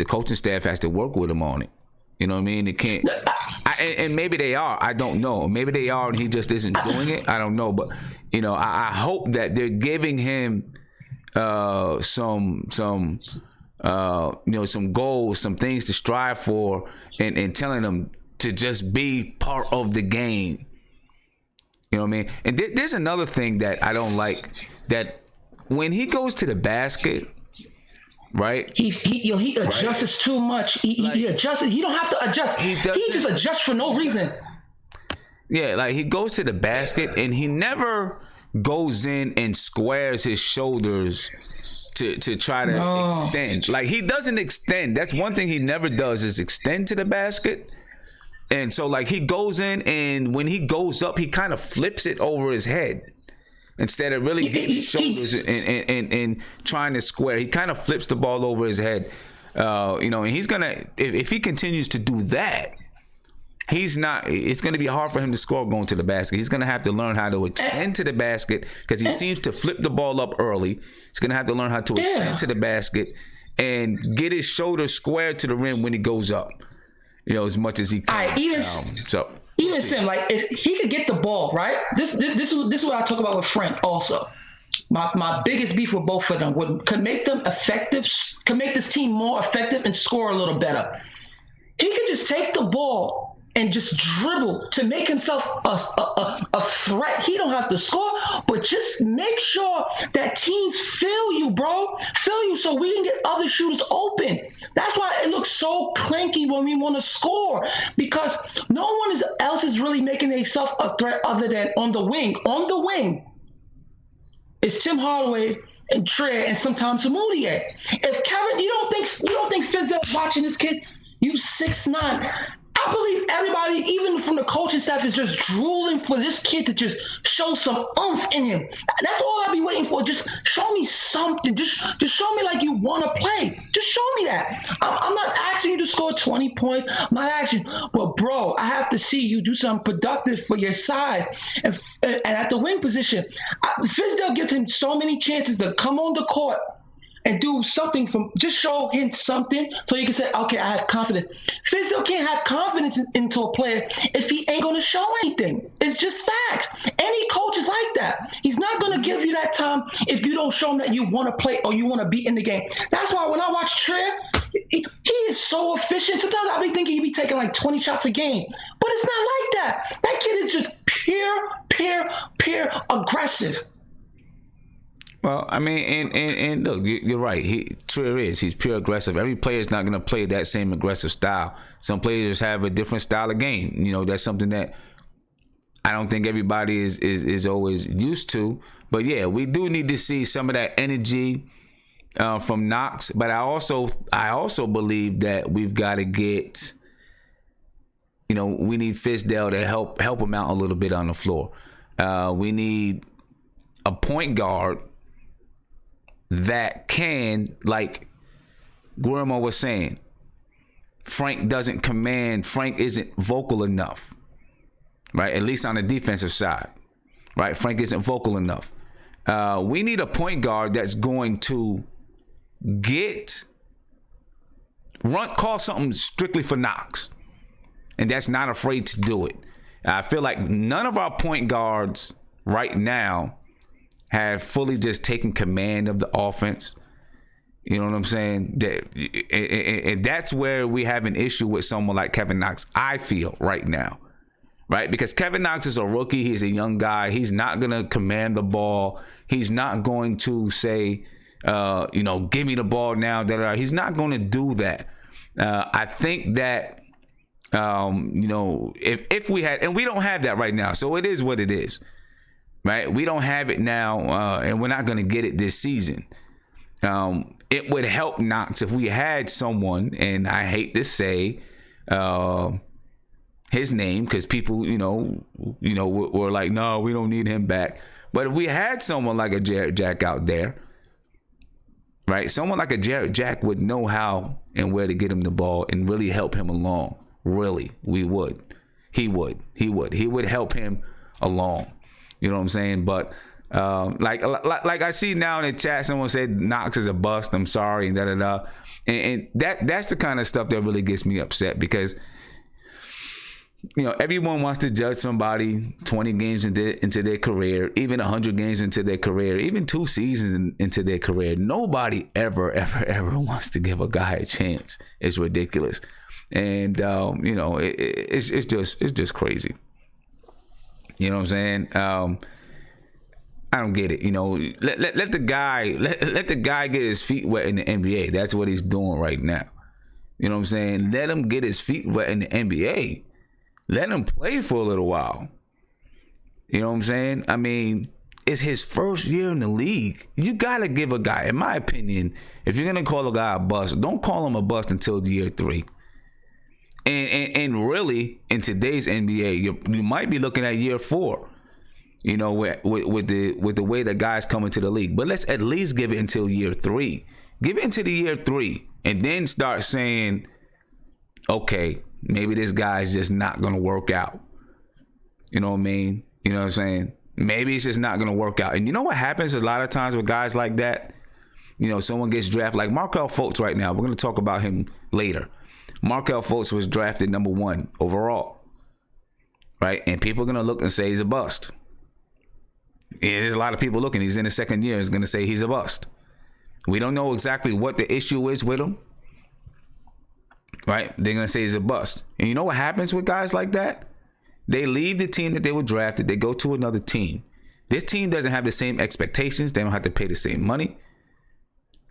coaching staff has to work with him on it. You know what I mean? It can't. And maybe they are. I don't know. Maybe they are, and he just isn't doing it. I don't know. But I hope that they're giving him some goals, some things to strive for, and telling him to just be part of the game. You know what I mean? And there's another thing that I don't like, that when he goes to the basket, right? He adjusts too much. He adjusts. He don't have to adjust. He just adjusts for no reason. Yeah, like he goes to the basket and he never goes in and squares his shoulders to try to extend. Like, he doesn't extend. That's one thing he never does, is extend to the basket. And so, like, he goes in, and when he goes up, he kind of flips it over his head instead of really getting his shoulders and trying to square. He kind of flips the ball over his head, and he's gonna, if he continues to do that, it's going to be hard for him to score going to the basket. He's going to have to learn how to extend to the basket, because he seems to flip the ball up early. He's going to have to learn how to extend to the basket and get his shoulders squared to the rim when he goes up, as much as he can. All right, even Sim, like, if he could get the ball, right? This is what I talk about with Frank also. My biggest beef with both of them could make them effective, could make this team more effective and score a little better. He could just take the ball and just dribble to make himself a threat. He don't have to score, but just make sure that teams feel you, bro. Feel you, so we can get other shooters open. That's why it looks so clanky when we want to score, because no one else is really making themselves a threat other than on the wing. On the wing, it's Tim Hardaway and Trey and sometimes Moutier. If Kevin, you don't think Fizdale's watching this kid? You 6'9". I believe everybody, even from the coaching staff, is just drooling for this kid to just show some oomph in him. That's all I be waiting for. Just show me something. Just show me like you want to play. Just show me that. I'm not asking you to score 20 points. I'm not asking, but bro, I have to see you do something productive for your size. And at the wing position, Fizdale gives him so many chances to come on the court and do something, just show him something so you can say, okay, I have confidence. Fizdale can't have confidence into a player if he ain't going to show anything. It's just facts. Any coach is like that. He's not going to give you that time if you don't show him that you want to play or you want to be in the game. That's why when I watch Trey, he is so efficient. Sometimes I be thinking he be taking like 20 shots a game, but it's not like that. That kid is just pure aggressive. Well, I mean, and look, you're right. He's pure aggressive. Every player is not going to play that same aggressive style. Some players have a different style of game. That's something that I don't think everybody is always used to. But yeah, we do need to see some of that energy from Knox. But I also believe that we've got to get, we need Fizdale to help him out a little bit on the floor. We need a point guard that can, like Guillermo was saying, Frank isn't vocal enough, right? At least on the defensive side, right? Frank isn't vocal enough. We need a point guard that's going to call something strictly for Knox, and that's not afraid to do it. I feel like none of our point guards right now have fully just taken command of the offense. You know what I'm saying? And that's where we have an issue with someone like Kevin Knox, I feel, right now. Right? Because Kevin Knox is a rookie. He's a young guy. He's not going to command the ball. He's not going to say, give me the ball now. He's not going to do that. I think that, if we had, and we don't have that right now. So it is what it is. Right, we don't have it now, and we're not going to get it this season. It would help Knox if we had someone, and I hate to say, his name because people, were like, no, we don't need him back. But if we had someone like a Jarrett Jack out there, right? Someone like a Jarrett Jack would know how and where to get him the ball and really help him along. Really, we would. He would. He would help him along. You know what I'm saying? But like I see now in the chat, someone said Knox is a bust. I'm sorry, and da. And that's the kind of stuff that really gets me upset because everyone wants to judge somebody 20 games into their career, even 100 games into their career, even 2 seasons into their career. Nobody ever wants to give a guy a chance. It's ridiculous, and it's just crazy. You know what I'm saying? I don't get it. Let the guy get his feet wet in the NBA. That's what he's doing right now. You know what I'm saying? Let him get his feet wet in the NBA. Let him play for a little while. You know what I'm saying? I mean, it's his first year in the league. You gotta give a guy, in my opinion, if you're gonna call a guy a bust, don't call him a bust until year 3. And really, in today's NBA, you might be looking at year 4. With the way that guys come into the league. But let's at least give it until year 3. Give it into the year 3 and then start saying, okay, maybe this guy's just not going to work out. You know what I mean? You know what I'm saying? Maybe it's just not going to work out. And you know what happens a lot of times with guys like that? Someone gets drafted, like Markelle Fultz right now. We're going to talk about him later. Markelle Fultz was drafted number 1 overall. Right? And people are going to look and say he's a bust. Yeah, there's a lot of people looking. He's in his second year. Is going to say he's a bust. We don't know exactly what the issue is with him. Right? They're going to say he's a bust. And you know what happens with guys like that? They leave the team that they were drafted. They go to another team. This team doesn't have the same expectations. They don't have to pay the same money.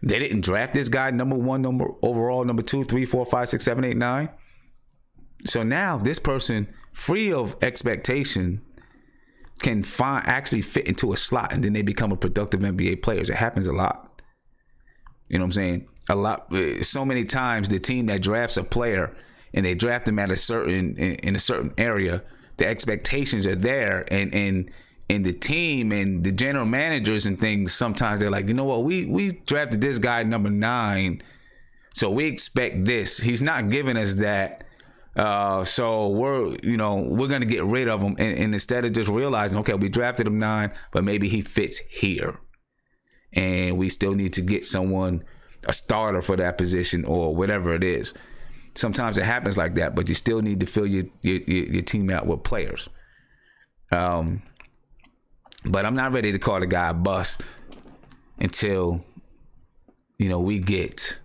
They didn't draft this guy number 1, number overall, number 2, 3, 4, 5, 6, 7, 8, 9. So now this person, free of expectation, can actually fit into a slot, and then they become a productive NBA player. It happens a lot. You know what I'm saying? A lot. So many times the team that drafts a player and they draft him at in a certain area, the expectations are there, and the team and the general managers and things, sometimes they're like, you know what, we drafted this guy number 9, so we expect this. He's not giving us that. So we're going to get rid of him. And instead of just realizing, okay, we drafted him 9, but maybe he fits here. And we still need to get someone, a starter for that position or whatever it is. Sometimes it happens like that, but you still need to fill your team out with players. But I'm not ready to call the guy a bust until, we get,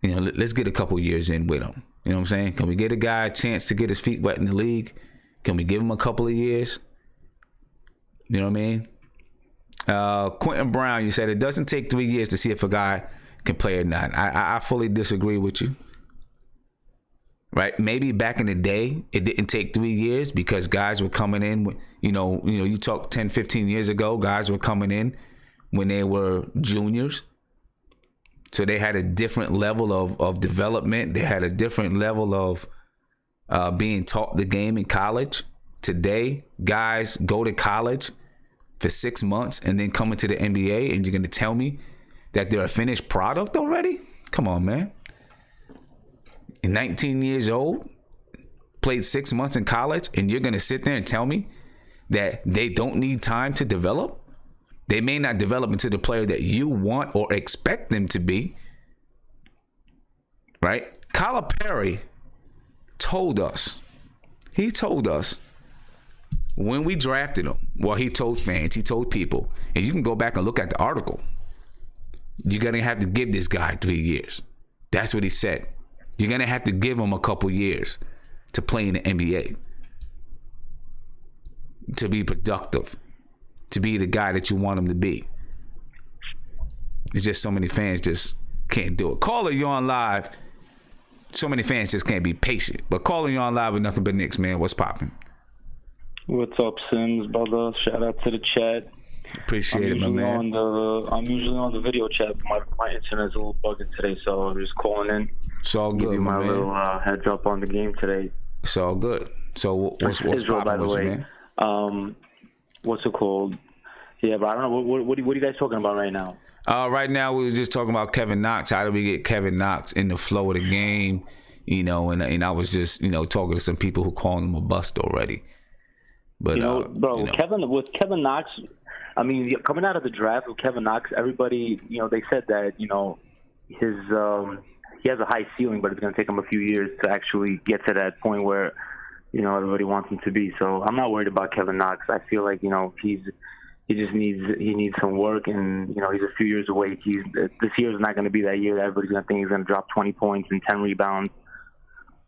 let's get a couple years in with him. You know what I'm saying? Can we get a guy a chance to get his feet wet in the league? Can we give him a couple of years? You know what I mean? Quentin Brown, you said it doesn't take 3 years to see if a guy can play or not. I fully disagree with you. Right? Maybe back in the day, it didn't take 3 years because guys were coming in. You talk 10, 15 years ago, guys were coming in when they were juniors. So they had a different level of development. They had a different level of being taught the game in college. Today, guys go to college for 6 months and then come into the NBA, and you're going to tell me that they're a finished product already? Come on, man. 19 years old, played 6 months in college, and you're going to sit there and tell me that they don't need time to develop? They may not develop into the player that you want or expect them to be. Right? Calipari told us when we drafted him, well, he told fans, he told people, and you can go back and look at the article, you're going to have to give this guy 3 years. That's what he said. You're going to have to give him a couple years to play in the NBA, to be productive, to be the guy that you want him to be. It's just so many fans just can't do it. Caller, you're on live. So many fans just can't be patient. But calling you on live with nothing but Knicks, man. What's popping? What's up, Sims, brother? Shout out to the chat. Appreciate it, my man. I'm usually on the video chat, but my internet's a little bugging today, so I'm just calling in. It's all good, give you my my man. little heads up on the game today. It's all good. So what's Israel, by popping the with you, way. man? What's it called? Yeah, but I don't know. What are you guys talking about right now? Right now we were just talking about Kevin Knox. How do we get Kevin Knox in the flow of the game? You know, and I was just, you know, talking to some people who call him a bust already. But bro, Kevin Knox, I mean, coming out of the draft with Kevin Knox, everybody, you know, they said that, you know, he has a high ceiling, but it's going to take him a few years to actually get to that point where, you know, everybody wants him to be. So I'm not worried about Kevin Knox. I feel like, you know, he needs some work, and, you know, he's a few years away. This year is not going to be that year that everybody's going to think he's going to drop 20 points and 10 rebounds.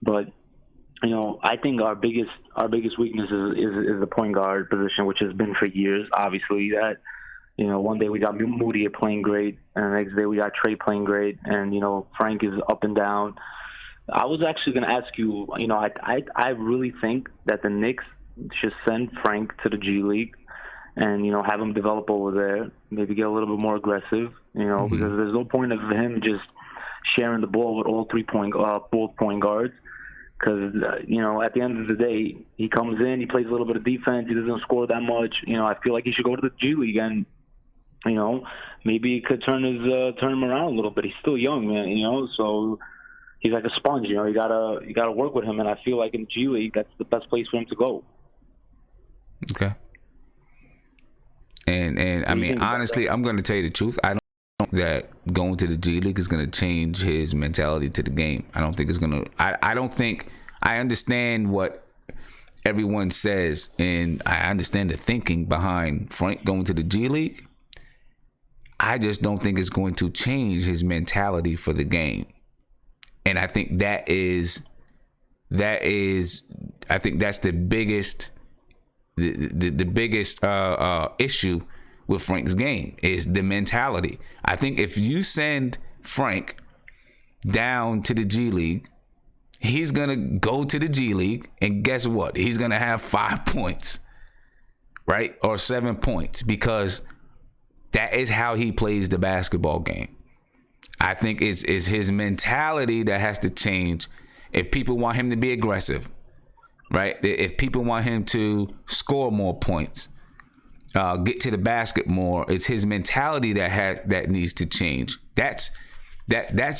But, you know, I think our biggest weakness is the point guard position, which has been for years. Obviously, that, you know, one day we got Moody playing great, and the next day we got Trey playing great, and, you know, Frank is up and down. I was actually going to ask you, you know, I really think that the Knicks should send Frank to the G League and, you know, have him develop over there, maybe get a little bit more aggressive, you know, because there's no point of him just sharing the ball with both point guards. Because, you know, at the end of the day, he comes in, he plays a little bit of defense, he doesn't score that much. You know, I feel like he should go to the G League and, you know, maybe he could turn him around a little bit. He's still young, man, you know, so he's like a sponge, you know. You gotta work with him, and I feel like in G League, that's the best place for him to go. Okay. And I mean, honestly, I'm going to tell you the truth. I don't think that going to the G League is going to change his mentality to the game. I don't think it's going to. I don't think. I understand what everyone says, and I understand the thinking behind Frank going to the G League. I just don't think it's going to change his mentality for the game. And I think that is I think that's the biggest the biggest issue with Frank's game is the mentality. I think if you send Frank down to the G League, he's gonna go to the G League, and guess what? He's gonna have 5 points, right? Or 7 points, because that is how he plays the basketball game. I think it's his mentality that has to change. If people want him to be aggressive, right? If people want him to score more points, get to the basket more, it's his mentality that needs to change. That's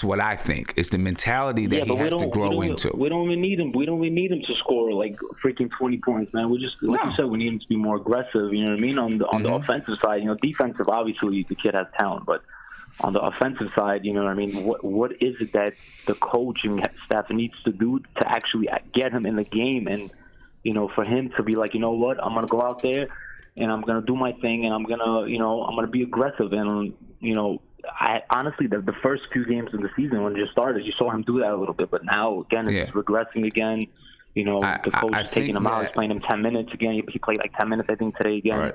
what I think. It's the mentality that he has to grow into. We don't even need him. We don't even need him to score like freaking 20 points, man. We just, like you said, we need him to be more aggressive. You know what I mean? On the offensive side, you know, defensive, obviously the kid has talent, but on the offensive side, you know what I mean? What is it that the coaching staff needs to do to actually get him in the game, and, you know, for him to be like, you know what, I'm gonna go out there and I'm gonna do my thing, and I'm gonna be aggressive. And, you know, I honestly, the first few games of the season when it just started, you saw him do that a little bit, but now again it's regressing again. You know, the coach is taking him out. He's playing him 10 minutes again. He played like 10 minutes, I think, today again.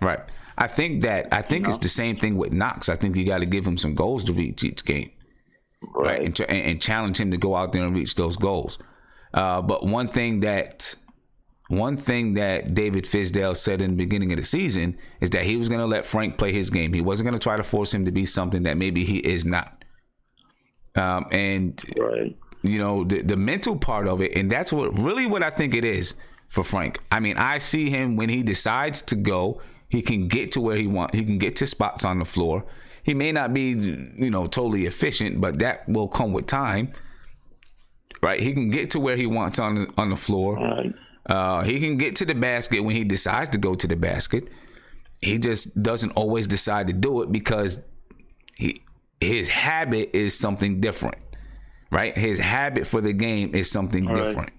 Right. I think it's the same thing with Knox. I think you got to give him some goals to reach each game, right? And challenge him to go out there and reach those goals. But one thing that David Fizdale said in the beginning of the season is that he was going to let Frank play his game. He wasn't going to try to force him to be something that maybe he is not. You know, the mental part of it, and that's what I think it is for Frank. I mean, I see him when he decides to go. He can get to where he wants. He can get to spots on the floor. He may not be, you know, totally efficient, but that will come with time, right? He can get to where he wants on the floor. He can get to the basket when he decides to go to the basket. He just doesn't always decide to do it because his habit is something different, right? His habit for the game is something different,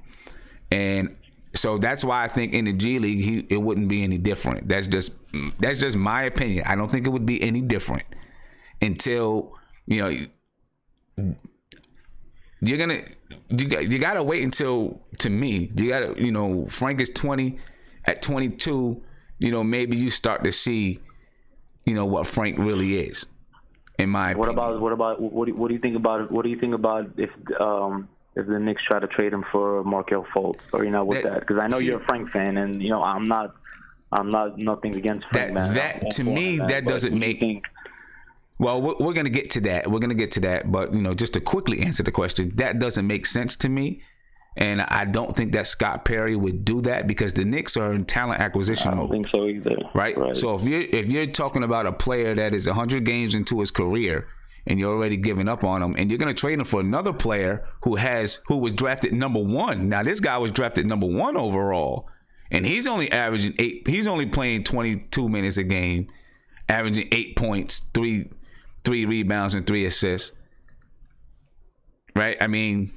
and so that's why I think in the G League it wouldn't be any different. That's just my opinion. I don't think it would be any different until, you know, you gotta wait until, to me, you gotta, you know, Frank is 20. At 22, you know, maybe you start to see, you know, what Frank really is. In my opinion. What do you think about it? What do you think about if the Knicks try to trade him for Markelle Fultz, or you're not with that? Because I know you're a Frank fan, and, you know, I'm not nothing against Frank, man. That to me, that doesn't make. Well, we're going to get to that. But, you know, just to quickly answer the question, that doesn't make sense to me, And I don't think that Scott Perry would do that because the Knicks are in talent acquisition mode. I don't think so either. Right? So if you're talking about a player that is 100 games into his career and you're already giving up on him, and you're going to trade him for another player who was drafted number 1. Now this guy was drafted number 1 overall, and he's only averaging 8. He's only playing 22 minutes a game, averaging 8 points, 3 rebounds, and 3 assists. Right? I mean,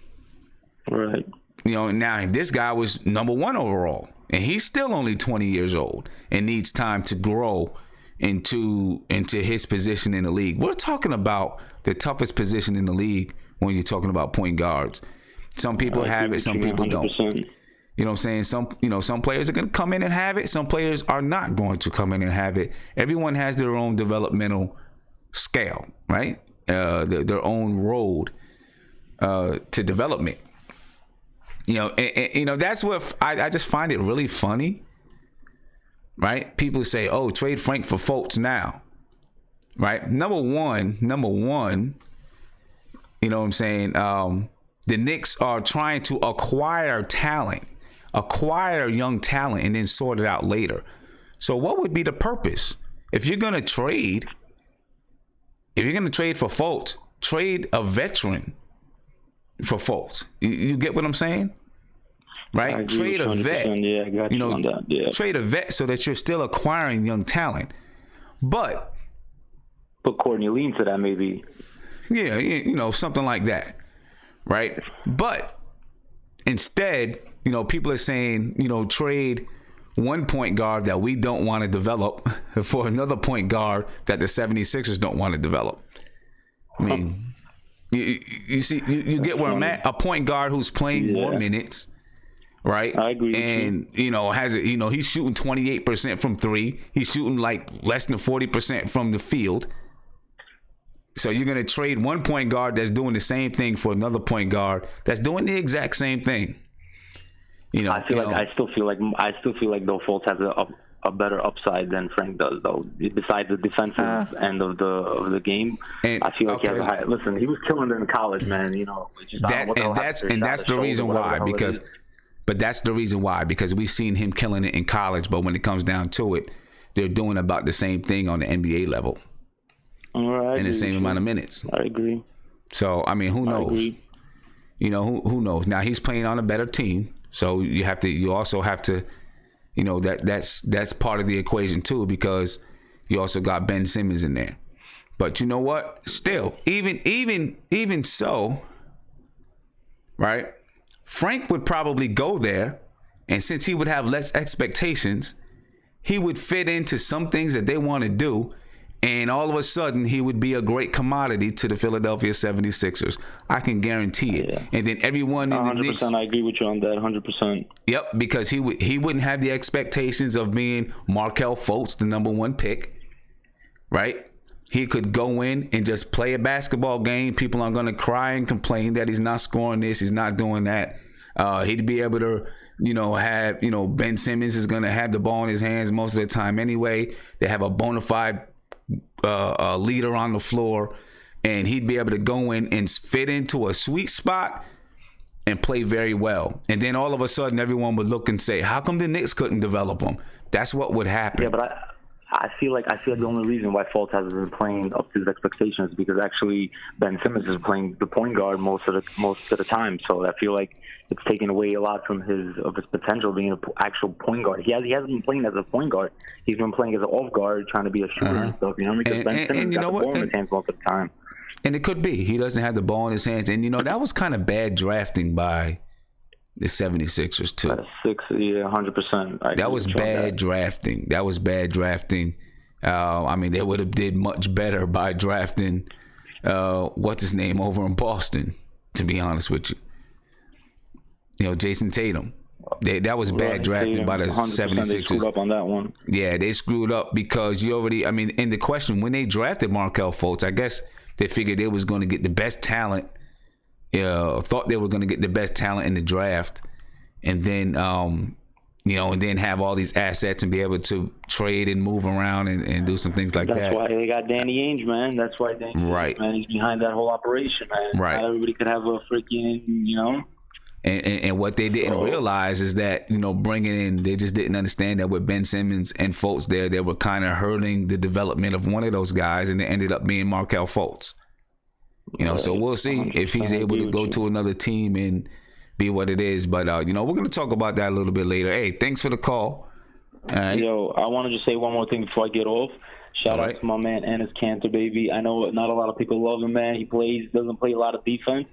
right. Now this guy was number 1 overall, and he's still only 20 years old and needs time to grow into his position in the league. We're talking about the toughest position in the league when you're talking about point guards. Some people have it, some people 100%. Don't. You know what I'm saying? Some players are going to come in and have it. Some players are not going to come in and have it. Everyone has their own developmental scale, right? Their own road to development. That's what I just find it really funny, right? People say, "Oh, trade Frank for Fultz now," right? Number one, you know what I'm saying? The Knicks are trying to acquire young talent, and then sort it out later. So, what would be the purpose if you're gonna trade? If you're gonna trade for Fultz, trade a veteran for Fultz. You get what I'm saying? Right? Trade a vet. Yeah, I got you on that. Yeah. Trade a vet so that you're still acquiring young talent. But put Courtney Lee into that maybe. Yeah, something like that. Right? But instead, people are saying, trade one point guard that we don't want to develop for another point guard that the 76ers don't want to develop. I mean, you see, you get where I'm at. A point guard who's playing more minutes, right? I agree. And he's shooting 28% from 3. He's shooting like less than 40% from the field. So you're gonna trade one point guard that's doing the same thing for another point guard that's doing the exact same thing. I still feel like though Fultz has a better upside than Frank does, though. Besides the defensive end of the game, I feel like he has a high. Listen, he was killing it in college, man. That's the reason why. That's the reason why, because we've seen him killing it in college, but when it comes down to it, they're doing about the same thing on the NBA level, in the same amount of minutes. I agree. So I mean, who knows? Who knows? Now he's playing on a better team, so you also have to. That's part of the equation too, because you also got Ben Simmons in there. But you know what? Still, even so, right? Frank would probably go there, and since he would have less expectations, he would fit into some things that they want to do, and all of a sudden he would be a great commodity to the Philadelphia 76ers. I can guarantee it. Yeah. And then everyone in the Knicks, 100%, I agree with you on that. 100%. Yep, because he wouldn't have the expectations of being Markelle Fultz, the number 1 pick, right? He could go in and just play a basketball game. People aren't going to cry and complain that he's not scoring this, he's not doing that. He'd be able to, have, Ben Simmons is going to have the ball in his hands most of the time anyway. They have a bona fide leader on the floor, and he'd be able to go in and fit into a sweet spot and play very well. And then all of a sudden, everyone would look and say, "How come the Knicks couldn't develop him?" That's what would happen. Yeah, but I feel like the only reason why Fultz hasn't been playing up to his expectations is because actually Ben Simmons is playing the point guard most of the time. So I feel like it's taken away a lot from his potential being an actual point guard. He hasn't been playing as a point guard. He's been playing as an off guard, trying to be a shooter and stuff. Because Ben Simmons got the ball in his hands most of the time. And it could be he doesn't have the ball in his hands. And that was kind of bad drafting by the 76ers too. 100%. That was bad drafting. That was bad drafting. I mean, they would have did much better by drafting what's his name over in Boston, to be honest with you. Jason Tatum. That was bad drafting by the 76ers. They screwed up on that one. Yeah, they screwed up because in the question, when they drafted Markelle Fultz, I guess they figured they was going to get the best talent. Thought they were going to get the best talent in the draft, and then and then have all these assets and be able to trade and move around and do some things like that. That's why they got Danny Ainge, man. That's why Danny Ainge, man, he's behind that whole operation, man. Right. Not everybody could have a freaking, And what they didn't realize is that, bringing in, they just didn't understand that with Ben Simmons and Fultz there, they were kind of hurting the development of one of those guys, and it ended up being Markelle Fultz. So we'll see if he's able to go to another team and be what it is. But, we're going to talk about that a little bit later. Hey, thanks for the call. All right. Yo, I want to just say one more thing before I get off. Shout out to my man, Enes Kanter, baby. I know not a lot of people love him, man. He doesn't play a lot of defense,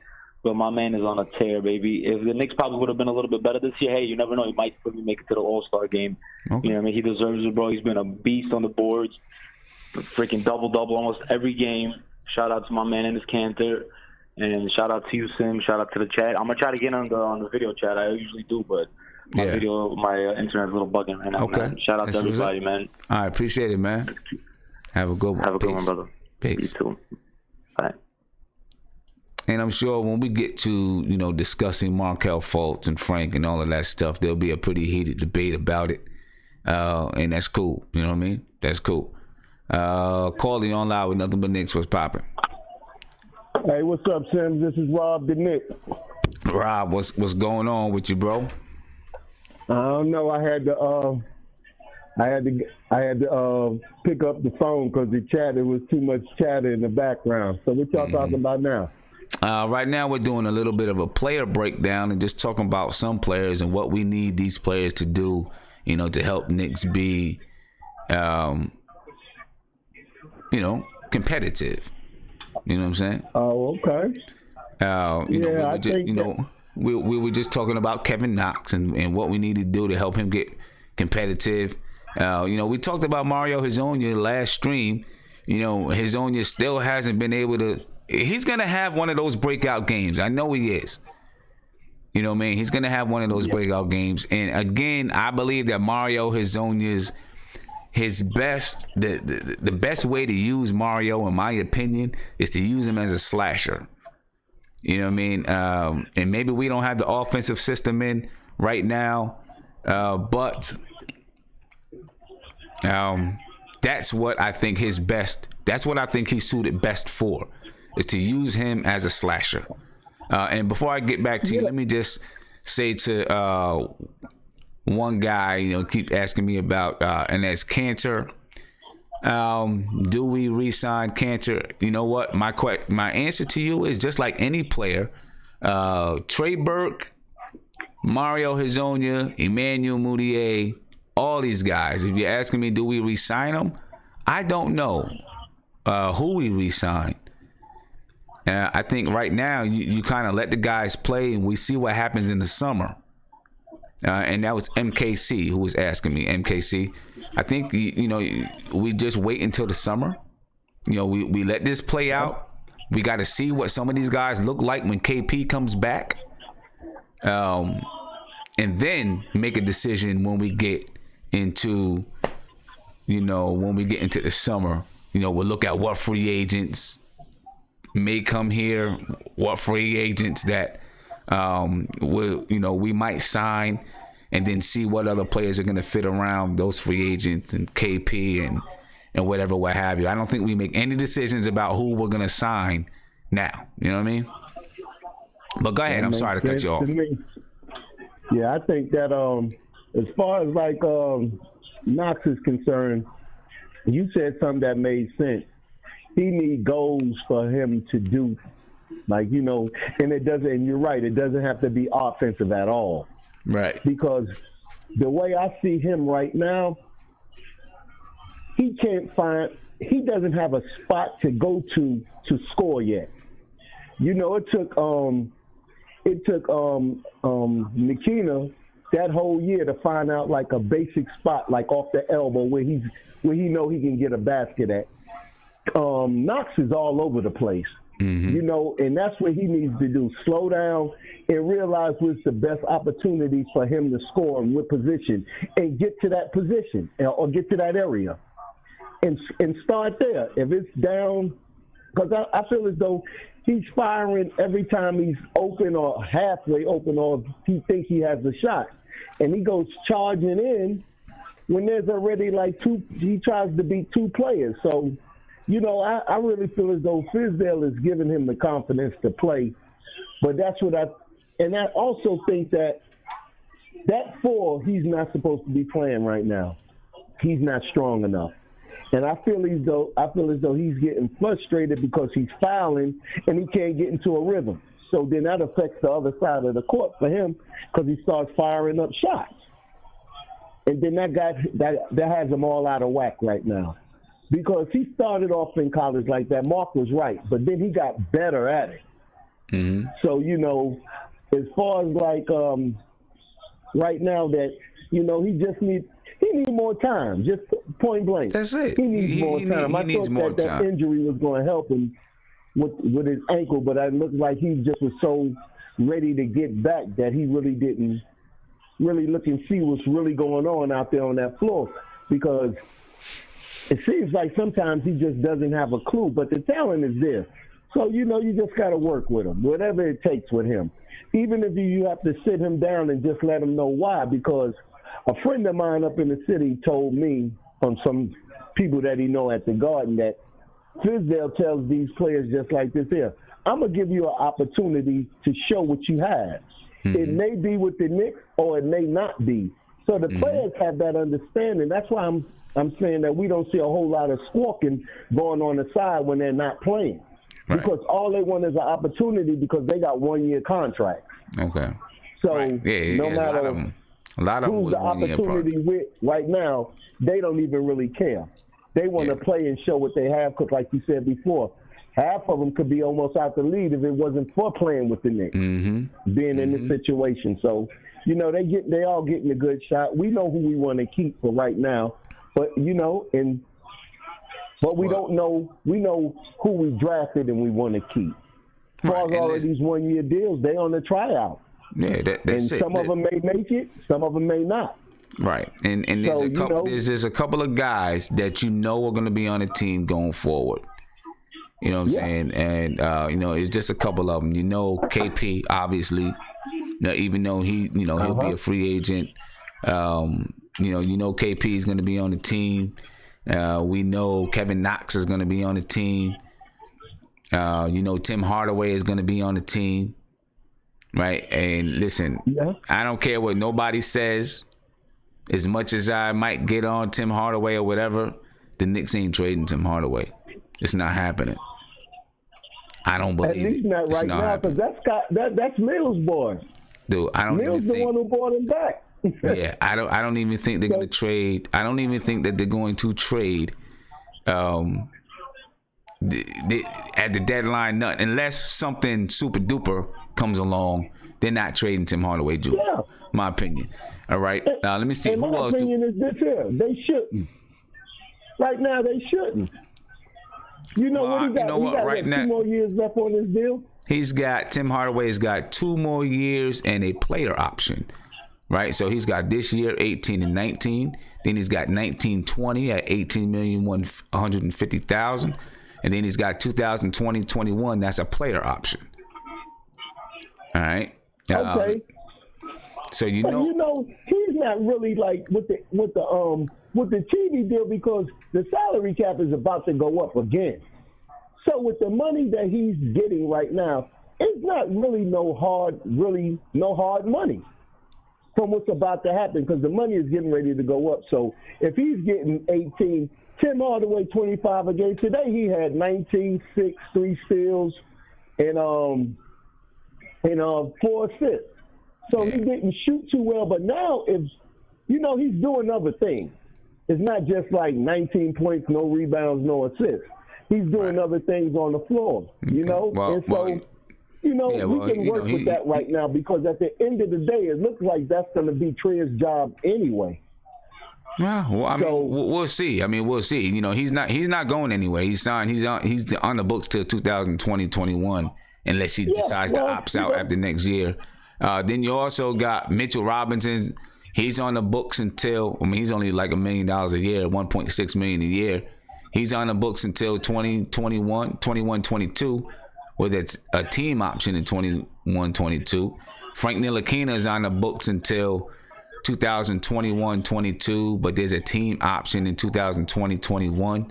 but my man is on a tear, baby. If the Knicks probably would have been a little bit better this year, hey, you never know. He might make it to the All-Star game. Okay. You know what I mean? He deserves it, bro. He's been a beast on the boards. Freaking double-double almost every game. Shout out to my man, Enes Kanter. And shout out to you, Sim. Shout out to the chat. I'm going to try to get on the video chat. I usually do, but my internet's a little bugging right now, man. Shout out to everybody, man. All right, appreciate it, man. Have a good one. Have a good one, brother. Peace. You too. Bye. And I'm sure when we get to, discussing Markelle Fultz and Frank and all of that stuff, there'll be a pretty heated debate about it. And that's cool. You know what I mean? That's cool. Calling on live with nothing but Knicks. What's popping? Hey, what's up, Sims? This is Rob the Knick. Rob, what's going on with you, bro? I don't know. I had to pick up the phone because there was too much chatter in the background. So what y'all talking about now? Right now we're doing a little bit of a player breakdown and just talking about some players and what we need these players to do, to help Knicks be, competitive. You know what I'm saying? Oh, okay. We were just talking about Kevin Knox and what we need to do to help him get competitive. We talked about Mario Hezonja last stream. Hezonja still hasn't been able to. He's gonna have one of those breakout games. I know he is. You know what I mean? He's gonna have one of those breakout games. And again, I believe that Mario Hezonja's the best way to use Mario, in my opinion, is to use him as a slasher. You know what I mean? And maybe we don't have the offensive system in right now, but that's what I think that's what I think he's suited best for, is to use him as a slasher. And before I get back to you, let me just say to one guy, keep asking me about Enes Kanter. Do we re-sign Kanter? You know what? My answer to you is just like any player. Trey Burke, Mario Hezonja, Emmanuel Mudiay, all these guys. If you're asking me, do we re-sign them? I don't know who we re-sign. I think right now you kind of let the guys play and we see what happens in the summer. And that was MKC who was asking me. MKC, I think we just wait until the summer. We let this play out. We got to see what some of these guys look like when KP comes back, and then make a decision when we get into the summer. We'll look at what free agents may come here, what free agents that we might sign, and then see what other players are going to fit around those free agents and KP and whatever, what have you. I don't think we make any decisions about who we're going to sign now. You know what I mean? But go ahead. I'm sorry to cut you off. Yeah, I think that as far as like Knox is concerned, you said something that made sense. He needs goals for him to do, and it doesn't. And you're right, it doesn't have to be offensive at all. Right. Because the way I see him right now, he doesn't have a spot to go to score yet. It took Ntilikina that whole year to find out like a basic spot, like off the elbow where he know he can get a basket at. Knox is all over the place. Mm-hmm. And that's what he needs to do. Slow down and realize what's the best opportunity for him to score and what position, and get to that position or get to that area and start there. If it's down, because I feel as though he's firing every time he's open or halfway open, or he thinks he has a shot, and he goes charging in when there's already like he tries to beat two players. So, I really feel as though Fizdale is giving him the confidence to play, but that's what And I also think that 4, he's not supposed to be playing right now. He's not strong enough. And I feel as though he's getting frustrated because he's fouling and he can't get into a rhythm. So then that affects the other side of the court for him because he starts firing up shots. And then that has him all out of whack right now. Because he started off in college like that. Mark was right, but then he got better at it. Mm-hmm. So, as far as like right now that, he needs more time, just point blank. That's it. He needs more time. I thought that injury was going to help him with his ankle, but it looked like he just was so ready to get back that he really didn't really look and see what's really going on out there on that floor, because it seems like sometimes he just doesn't have a clue, but the talent is there. So, you just got to work with him, whatever it takes with him. Even if you have to sit him down and just let him know why, because a friend of mine up in the city told me from some people that he know at the Garden that Fizdale tells these players just like this here, I'm going to give you an opportunity to show what you have. Mm-hmm. It may be with the Knicks or it may not be. So the players have that understanding. That's why I'm saying that we don't see a whole lot of squawking going on the side when they're not playing. Right. Because all they want is an opportunity because they got 1-year contracts. Okay. So no matter a lot of who's the opportunity with right now, they don't even really care. They want to play and show what they have because, like you said before, half of them could be almost out the lead if it wasn't for playing with the Knicks, being in this situation. So, they all getting a good shot. We know who we want to keep for right now, but but we don't know. We know who we drafted and we want to keep. As far as all of these 1-year deals, they on the tryout. Yeah, that's it. Some of them may make it, some of them may not. Right, and there's there's a couple of guys that are going to be on the team going forward. You know what I'm saying? And it's just a couple of them. KP obviously. Even though he'll be a free agent. KP is going to be on the team. We know Kevin Knox is going to be on the team. Tim Hardaway is going to be on the team. Right? And listen, I don't care what nobody says. As much as I might get on Tim Hardaway or whatever, the Knicks ain't trading Tim Hardaway. It's not happening. I don't believe it. At least not right now, because that's Mills' boy. Dude, I don't Mills even think. the one who brought him back. Yeah, I don't even think they're gonna trade. I don't even think that they're going to trade at the deadline, unless something super duper comes along. They're not trading Tim Hardaway Jr. Yeah. My opinion. All right. Let me see and who my else. Opinion is this here. They shouldn't. Right now, they shouldn't. What he got? He got right now, 2 more years left on his deal. Tim Hardaway's got 2 more years and a player option. Right, so he's got this year 18 and 19. Then he's got 19-20 at $18,150,000, and then he's got 2020-21. That's a player option. All right. Okay. So he's not really like with the TV deal because the salary cap is about to go up again. So with the money that he's getting right now, it's not really no hard money from what's about to happen because the money is getting ready to go up. So if he's getting 18, Tim Hardaway 25 a game. Today he had 19, 6, 3 steals, and 4 assists. So he didn't shoot too well. But now he's doing other things. It's not just like 19 points, no rebounds, no assists. He's doing other things on the floor, we can work with that right now because at the end of the day, it looks like that's going to be Trey's job anyway. Yeah, we'll see. We'll see. He's not going anywhere. He's on the books till 2020-21 unless he decides to opt out after next year. Then you also got Mitchell Robinson. He's on the books until he's only like $1 million a year, $1.6 million a year. He's on the books until 21-22. With a team option in 21-22. Frank Ntilikina is on the books until 2021-22, but there's a team option in 2020-21.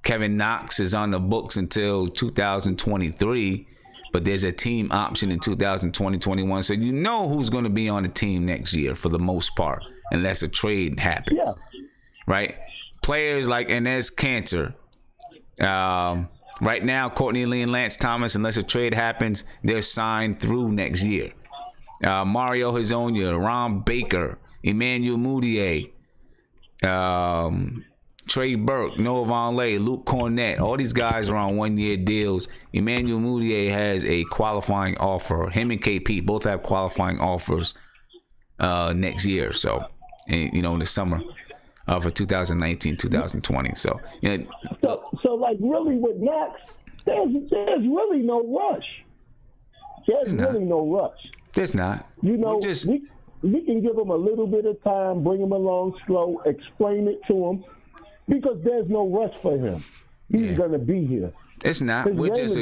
Kevin Knox is on the books until 2023, but there's a team option in 2020-21, so you know who's going to be on the team next year for the most part, unless a trade happens. Yeah. Right? Players like Enes Kanter, right now, Courtney Lee and Lance Thomas, unless a trade happens, they're signed through next year. Mario Hezonja, Ron Baker, Emmanuel Mudiay, Trey Burke, Noah Vonleh, Luke Cornett, all these guys are on one-year deals. Emmanuel Mudiay has a qualifying offer. Him and KP both have qualifying offers next year. So, in the summer for 2019, 2020. So, So like really with Knox, there's really no rush. There's really no rush. There's not. We can give him a little bit of time, bring him along slow, explain it to him, because there's no rush for him. He's going to be here. It's not. His game is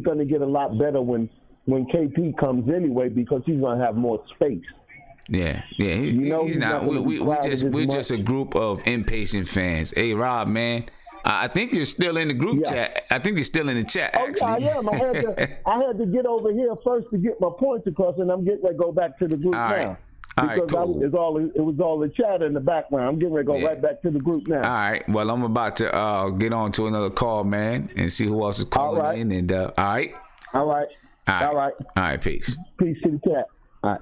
going to get a lot better when KP comes anyway, because he's going to have more space. Yeah. He's not. We're just a group of impatient fans. Hey, Rob, man. I think you're still in the group chat. I think you're still in the chat, actually. I am. I had to get over here first to get my points across, and I'm getting ready to go back to the group now. All right, cool. It was all the chat in the background. I'm getting ready to go right back to the group now. All right. Well, I'm about to get on to another call, man, and see who else is calling in. And all right. All right. All right. Peace. Peace to the chat. All right.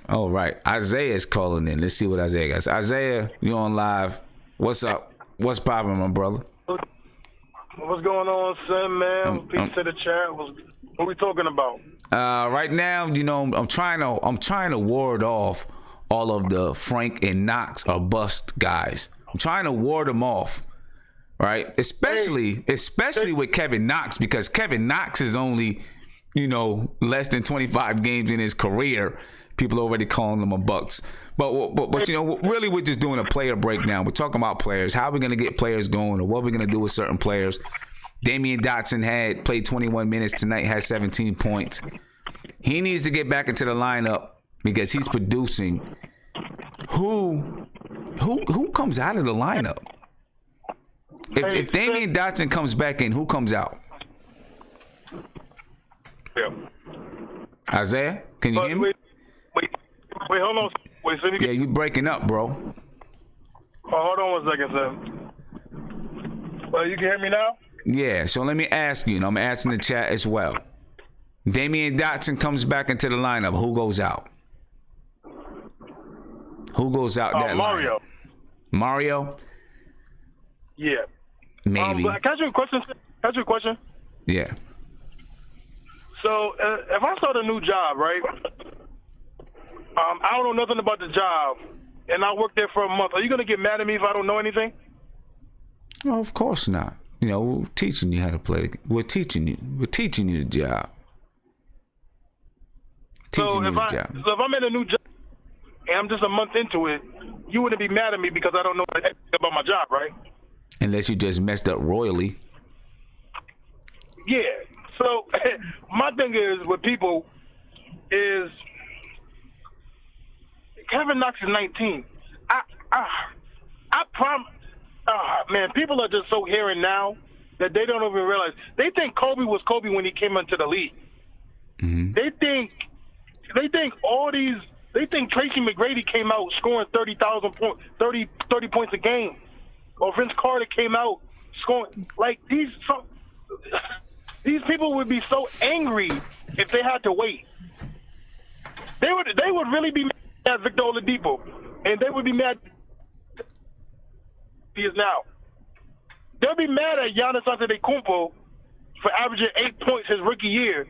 All right. Isaiah is calling in. Let's see what Isaiah got. Isaiah, you on live. What's up? What's poppin', my brother? What's going on, Sim, man? Peace to the chat. What are we talking about? Right now, I'm trying to ward off all of the Frank and Knox or bust guys. I'm trying to ward them off. Right? Especially with Kevin Knox, because Kevin Knox is only, less than 25 games in his career. People already calling them a Bucks. But really we're just doing a player breakdown. We're talking about players. How are we going to get players going, or what we're going to do with certain players. Damian Dotson played 21 minutes tonight, had 17 points. He needs to get back into the lineup because he's producing. Who comes out of the lineup? If Damian Dotson comes back in, who comes out? Yeah. Isaiah, can you hear me? Wait, hold on. So you breaking up, bro. Hold on 1 second, sir. Well, you can hear me now? Yeah, so let me ask you, and I'm asking the chat as well. Damian Dotson comes back into the lineup. Who goes out? Who goes out that Mario. lineup? Mario? Yeah. Maybe. Can I ask you a question? Yeah. So, if I start a new job, right? I don't know nothing about the job, and I work there for a month. Are you going to get mad at me if I don't know anything? Well, of course not. We're teaching you how to play. We're teaching you the job. So if I'm in a new job and I'm just a month into it, you wouldn't be mad at me because I don't know anything about my job, right? Unless you just messed up royally. Yeah. So my thing is with people is Kevin Knox is 19. I promise. Man, people are just so here and now that they don't even realize. They think Kobe was Kobe when he came into the league. Mm-hmm. They think Tracy McGrady came out scoring 30 points a game, or Vince Carter came out scoring like these. These people would be so angry if they had to wait. They would really be mad at Victor Oladipo, and they would be mad. He is now. They'll be mad at Giannis Antetokounmpo for averaging 8 points his rookie year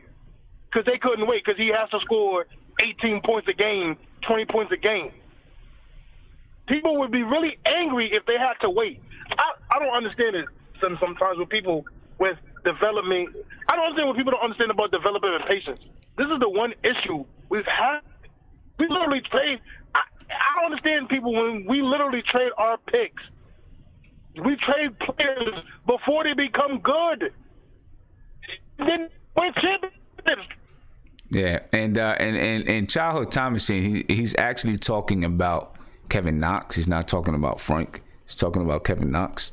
because they couldn't wait because he has to score 18 points a game, 20 points a game. People would be really angry if they had to wait. I don't understand it sometimes with people with development. I don't understand what people don't understand about development and patience. This is the one issue we've had. We literally trade. I don't understand people when we literally trade our picks. We trade players before they become good. Then win championships. Yeah, and Childhood Time Machine, he's actually talking about Kevin Knox. He's not talking about Frank. He's talking about Kevin Knox.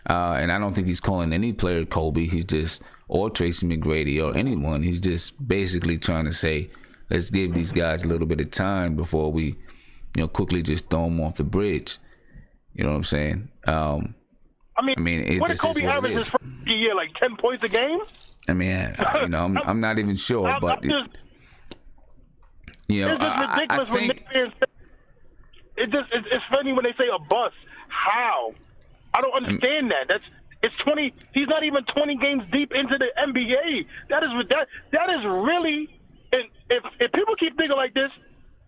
And I don't think he's calling any player Kobe. He's just, or Tracy McGrady or anyone. He's just basically trying to say, let's give these guys a little bit of time before we, quickly just throw them off the bridge. You know what I'm saying? I mean, it what just did Kobe is what average it his is. first year? Like 10 points a game? I mean, I'm not even sure, but it's just I ridiculous when think. it's funny when they say a bust. How? I don't understand that. It's 20. He's not even 20 games deep into the NBA. That is really. And if people keep thinking like this,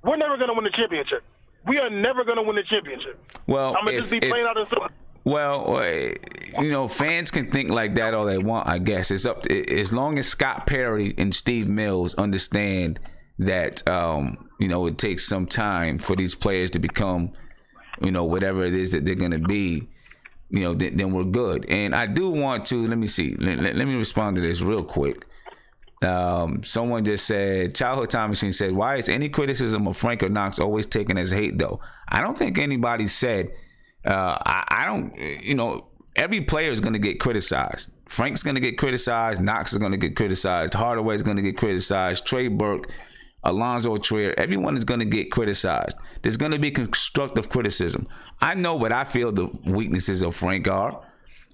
we're never going to win the championship. We are never going to win the championship. Well, I'm gonna just be playing out of some. Well, fans can think like that all they want. I guess it's up to, as long as Scott Perry and Steve Mills understand that it takes some time for these players to become whatever it is that they're going to be. Then we're good. And I do want to, let me see. Let me respond to this real quick. Someone just said, Childhood Time Machine said, why is any criticism of Frank or Knox always taken as hate, though? I don't think anybody said, I don't, every player is going to get criticized. Frank's going to get criticized. Knox is going to get criticized. Hardaway is going to get criticized. Trey Burke, Alonzo Trier, everyone is going to get criticized. There's going to be constructive criticism. I know what I feel the weaknesses of Frank are. All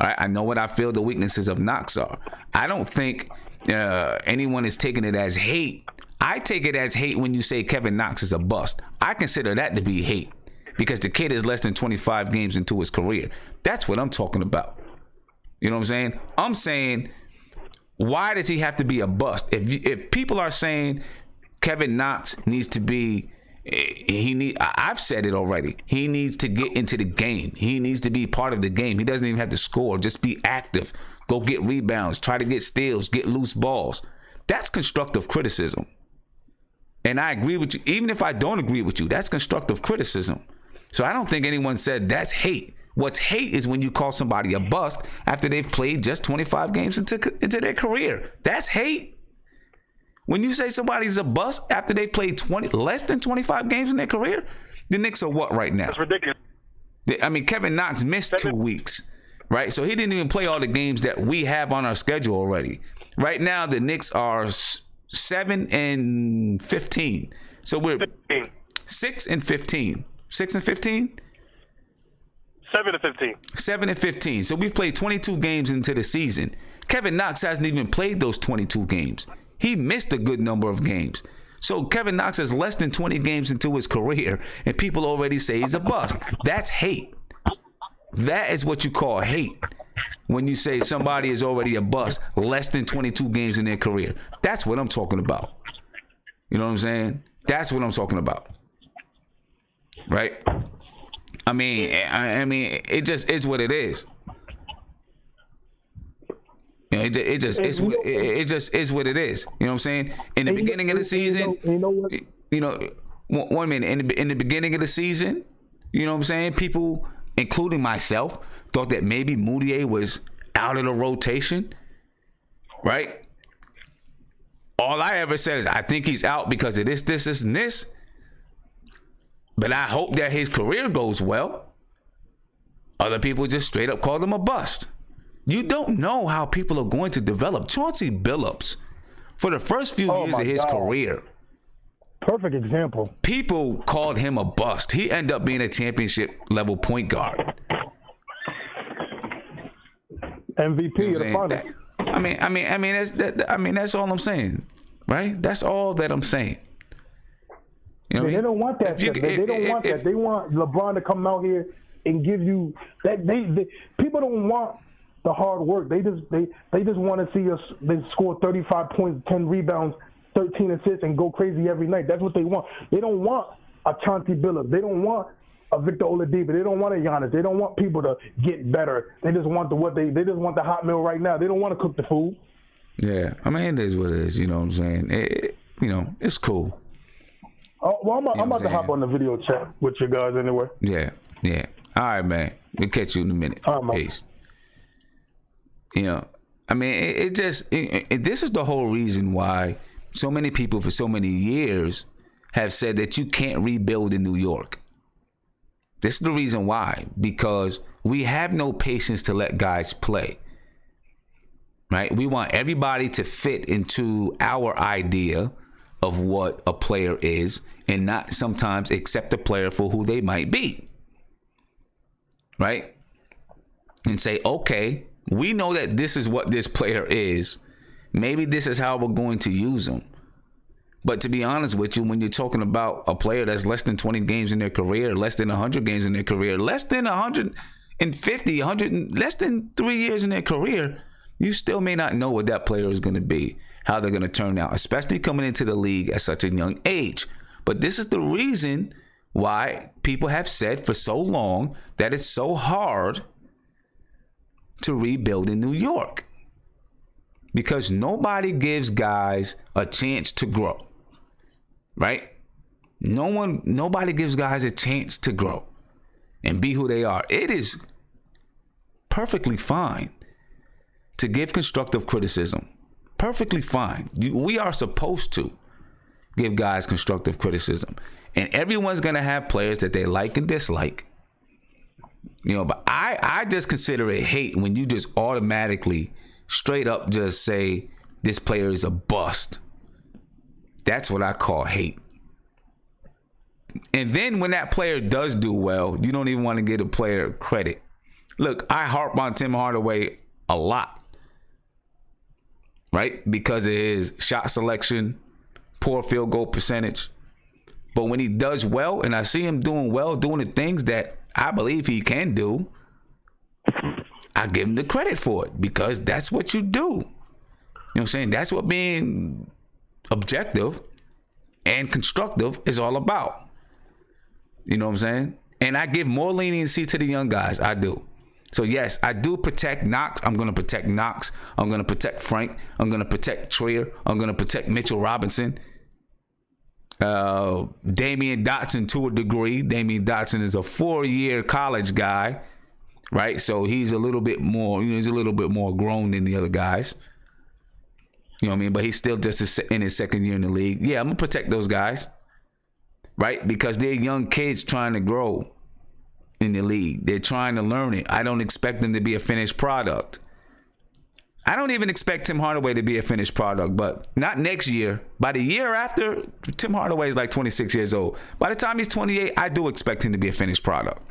right? I know what I feel the weaknesses of Knox are. I don't think anyone is taking it as hate. I take it as hate when you say Kevin Knox is a bust. I consider that to be hate because the kid is less than 25 games into his career. That's what I'm talking about. You know what I'm saying? I'm saying, why does he have to be a bust? If people are saying Kevin Knox needs to be, I've said it already. He needs to get into the game. He needs to be part of the game. He doesn't even have to score. Just be active. Go get rebounds. Try to get steals. Get loose balls. That's constructive criticism. And I agree with you. Even if I don't agree with you, that's constructive criticism. So I don't think anyone said that's hate. What's hate is when you call somebody a bust after they've played just 25 games into their career. That's hate. When you say somebody's a bust after they played less than 25 games in their career, the Knicks are what right now? That's ridiculous. I mean, Kevin Knox missed 2 weeks, right? So he didn't even play all the games that we have on our schedule already. Right now, the Knicks are 7-15. So we're 6-15. 6-15? 7-15. 7-15. So we played 22 games into the season. Kevin Knox hasn't even played those 22 games. He missed a good number of games. So Kevin Knox is less than 20 games into his career, and people already say he's a bust. That's hate. That is what you call hate. When you say somebody is already a bust, less than 22 games in their career. That's what I'm talking about. You know what I'm saying? That's what I'm talking about. Right? I mean, it just is what it is. It just is what it is. You know what I'm saying? In the beginning of the season, one minute in the beginning of the season, you know what I'm saying? People, including myself, thought that maybe Moutier was out of the rotation, right? All I ever said is I think he's out because of this, and this. But I hope that his career goes well. Other people just straight up called him a bust. You don't know how people are going to develop. Chauncey Billups, for the first few years of his career, perfect example. People called him a bust. He ended up being a championship level point guard. MVP of the finals. That's all I'm saying, right? That's all that I'm saying. You know they don't want that. They don't want that. They want LeBron to come out here and give you that. People don't want the hard work. They just want to see us. They score 35 points, 10 rebounds, 13 assists, and go crazy every night. That's what they want. They don't want a Chauncey Billups. They don't want a Victor Oladipo. They don't want a Giannis. They don't want people to get better. They just want they just want the hot meal right now. They don't want to cook the food. Yeah, I mean, it is what it is. You know what I'm saying? It's cool. Oh, well, I'm about to hop on the video chat with you guys anyway. Yeah. All right, man. We'll catch you in a minute. All right, peace. This is the whole reason why so many people for so many years have said that you can't rebuild in New York. This is the reason why, because we have no patience to let guys play. Right? We want everybody to fit into our idea of what a player is and not sometimes accept a player for who they might be. Right? And say, okay, we know that this is what this player is. Maybe this is how we're going to use him. But to be honest with you, when you're talking about a player that's less than 20 games in their career, less than 100 games in their career, less than 150, 100, less than 3 years in their career, you still may not know what that player is going to be, how they're going to turn out, especially coming into the league at such a young age. But this is the reason why people have said for so long that it's so hard to rebuild in New York. Because nobody gives guys a chance to grow. Right? Nobody gives guys a chance to grow and be who they are. It is perfectly fine to give constructive criticism. Perfectly fine. We are supposed to give guys constructive criticism. And everyone's going to have players that they like and dislike. But I just consider it hate when you just automatically straight up just say this player is a bust. That's what I call hate. And then when that player does do well, you don't even want to give a player credit. Look, I harp on Tim Hardaway a lot. Right? Because of his shot selection, poor field goal percentage. But when he does well, and I see him doing well, doing the things that I believe he can do, I give him the credit for it because that's what you do. You know what I'm saying? That's what being objective and constructive is all about. You know what I'm saying? And I give more leniency to the young guys. I do. So yes, I do protect Knox. I'm going to protect Knox. I'm going to protect Frank. I'm going to protect Trier. I'm going to protect Mitchell Robinson. Damian Dotson to a degree. Damian Dotson is a 4-year college guy, right? So he's a little bit more, he's a little bit more grown than the other guys. You know what I mean? But he's still just in his second year in the league. Yeah, I'm going to protect those guys, right? Because they're young kids trying to grow in the league. They're trying to learn it. I don't expect them to be a finished product. I don't even expect Tim Hardaway to be a finished product, but not next year. By the year after, Tim Hardaway is like 26 years old. By the time he's 28, I do expect him to be a finished product.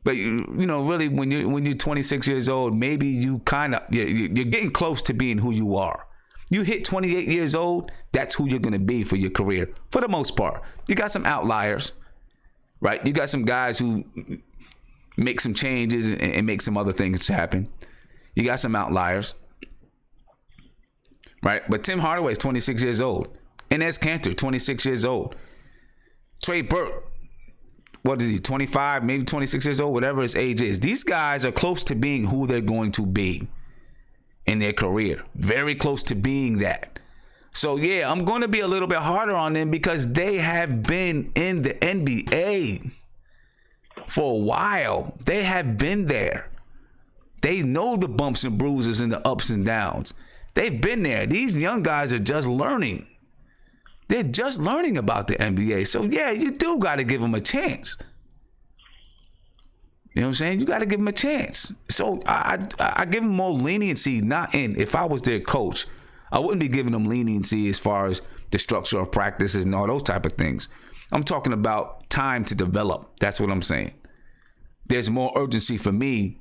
But really, when you're 26 years old, maybe you you're getting close to being who you are. You hit 28 years old, that's who you're gonna be for your career, for the most part. You got some outliers, right? You got some guys who make some changes and make some other things happen. You got some outliers, right? But Tim Hardaway is 26 years old. Enes Kanter, 26 years old. Trey Burke, what is he, 25, maybe 26 years old, whatever his age is. These guys are close to being who they're going to be in their career. Very close to being that. So, yeah, I'm going to be a little bit harder on them because they have been in the NBA for a while. They have been there. They know the bumps and bruises and the ups and downs. They've been there. These young guys are just learning. They're just learning about the NBA. So, yeah, you do got to give them a chance. You know what I'm saying? You got to give them a chance. So, I give them more leniency. If I was their coach, I wouldn't be giving them leniency as far as the structure of practices and all those type of things. I'm talking about time to develop. That's what I'm saying. There's more urgency for me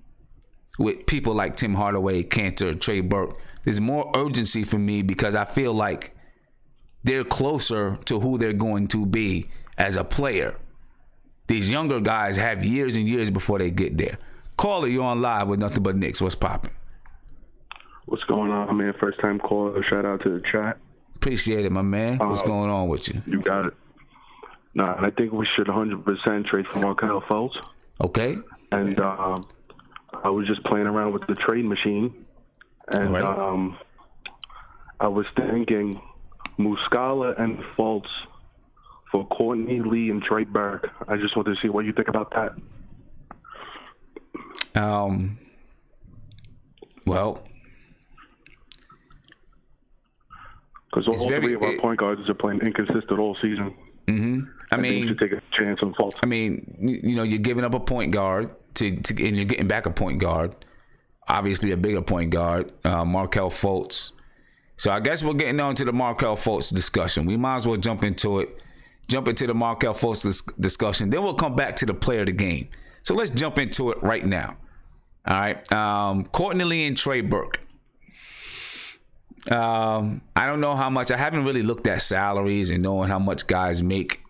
with people like Tim Hardaway, Kanter, Trey Burke. There's more urgency for me because I feel like they're closer to who they're going to be as a player. These younger guys have years and years before they get there. Caller, you're on live with Nothing But Knicks. What's popping? What's going on, man? First time caller. Shout out to the chat. Appreciate it, my man. What's going on with you? You got it. Nah, I think we should 100% trade for Markelle Fultz. Okay. And I was just playing around with the trade machine, and right. I was thinking Muscala and Fultz for Courtney Lee and Trey Burke. I just wanted to see what you think about that. Well, because all three of our point guards are playing inconsistent all season. Mm-hmm. I mean, you should take a chance on Fultz. I mean, you're giving up a point guard and you're getting back a point guard, obviously a bigger point guard, Markelle Fultz. So I guess we're getting on to the Markelle Fultz discussion. We might as well jump into the Markelle Fultz discussion. Then we'll come back to the player of the game. So let's jump into it right now. All right. Courtney Lee and Trey Burke. I don't know how much. I haven't really looked at salaries and knowing how much guys make.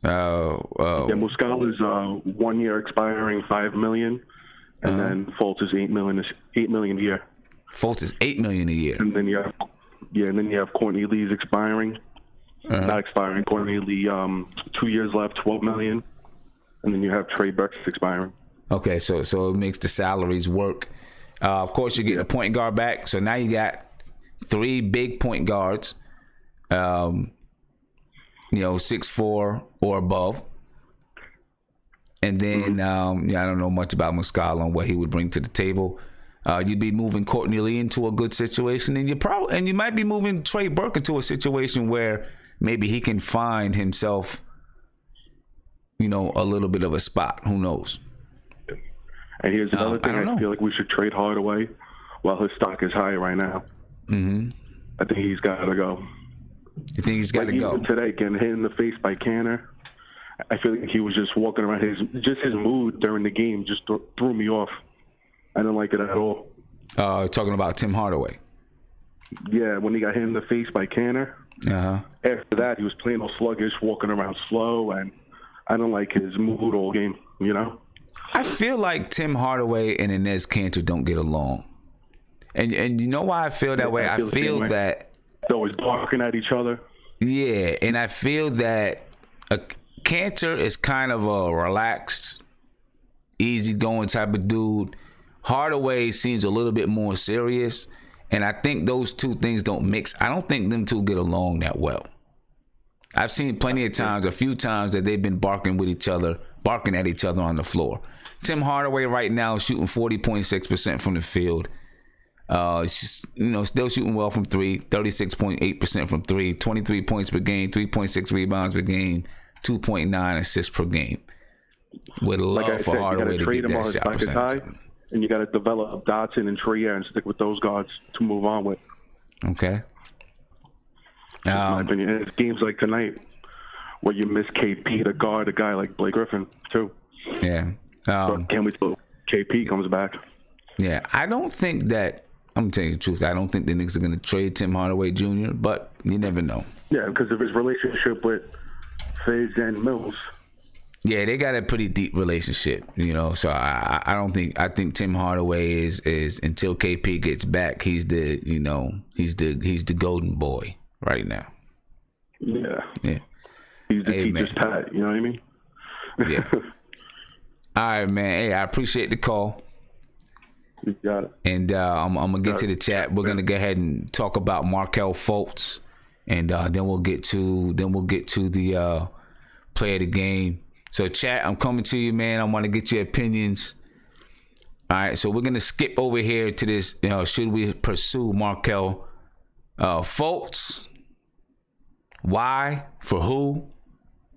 Muscala's 1 year expiring $5 million, and then Fultz is $8 million a year. Fultz is $8 million a year. And then you have Courtney Lee's expiring. Not expiring. Courtney Lee, 2 years left, $12 million, and then you have Trey Burke's expiring. Okay, so it makes the salaries work. Of course, you get a point guard back, so now you got 3 big point guards. 6'4" or above. And then I don't know much about Muscala and what he would bring to the table. You'd be moving Courtney Lee into a good situation, and you might be moving Trey Burke into a situation where maybe he can find himself, a little bit of a spot. Who knows? And here's another thing. I feel like we should trade Hardaway while his stock is high right now. Mm-hmm. I think he's got to go. You think he's got to go? Today, getting hit in the face by Kanter, I feel like he was just walking around. His mood during the game just threw me off. I didn't like it at all. Talking about Tim Hardaway. Yeah, when he got hit in the face by Kanter. After that, he was playing all sluggish, walking around slow, and I don't like his mood all game, I feel like Tim Hardaway and Enes Kanter don't get along. And you know why I feel that way? I feel that they're always barking at each other. Yeah, and I feel that Kanter is kind of a relaxed, easygoing type of dude. Hardaway seems a little bit more serious, and I think those two things don't mix. I don't think them two get along that well. I've seen plenty of times, a few times, that they've been barking at each other on the floor. Tim Hardaway right now is shooting 40.6% from the field. Still shooting well from 3, 36.8% from 3, 23 points per game, 3.6 rebounds per game, 2.9 assists per game. With love for Hardaway to get that shot percentage. And you got to develop Dotson and Trier and stick with those guards to move on with. Okay. In my opinion, and it's games like tonight where you miss KP to guard a guy like Blake Griffin too. Yeah. But can we till KP comes back? Yeah, I don't think that. I'm gonna tell you the truth. I don't think the Knicks are gonna trade Tim Hardaway Jr., but you never know. Yeah, because of his relationship with Fizz and Mills. Yeah, they got a pretty deep relationship, So I don't think. I think Tim Hardaway is until KP gets back, he's the golden boy right now. Yeah. Yeah. He's the teacher's pet. You know what I mean? Yeah. All right, man. Hey, I appreciate the call. You got it. And I'm gonna get to the chat. We're gonna go ahead and talk about Markelle Fultz, and then we'll get to the play of the game. So, chat, I'm coming to you, man. I want to get your opinions. All right, so we're gonna skip over here to this. Should we pursue Markelle Fultz? Why? For who?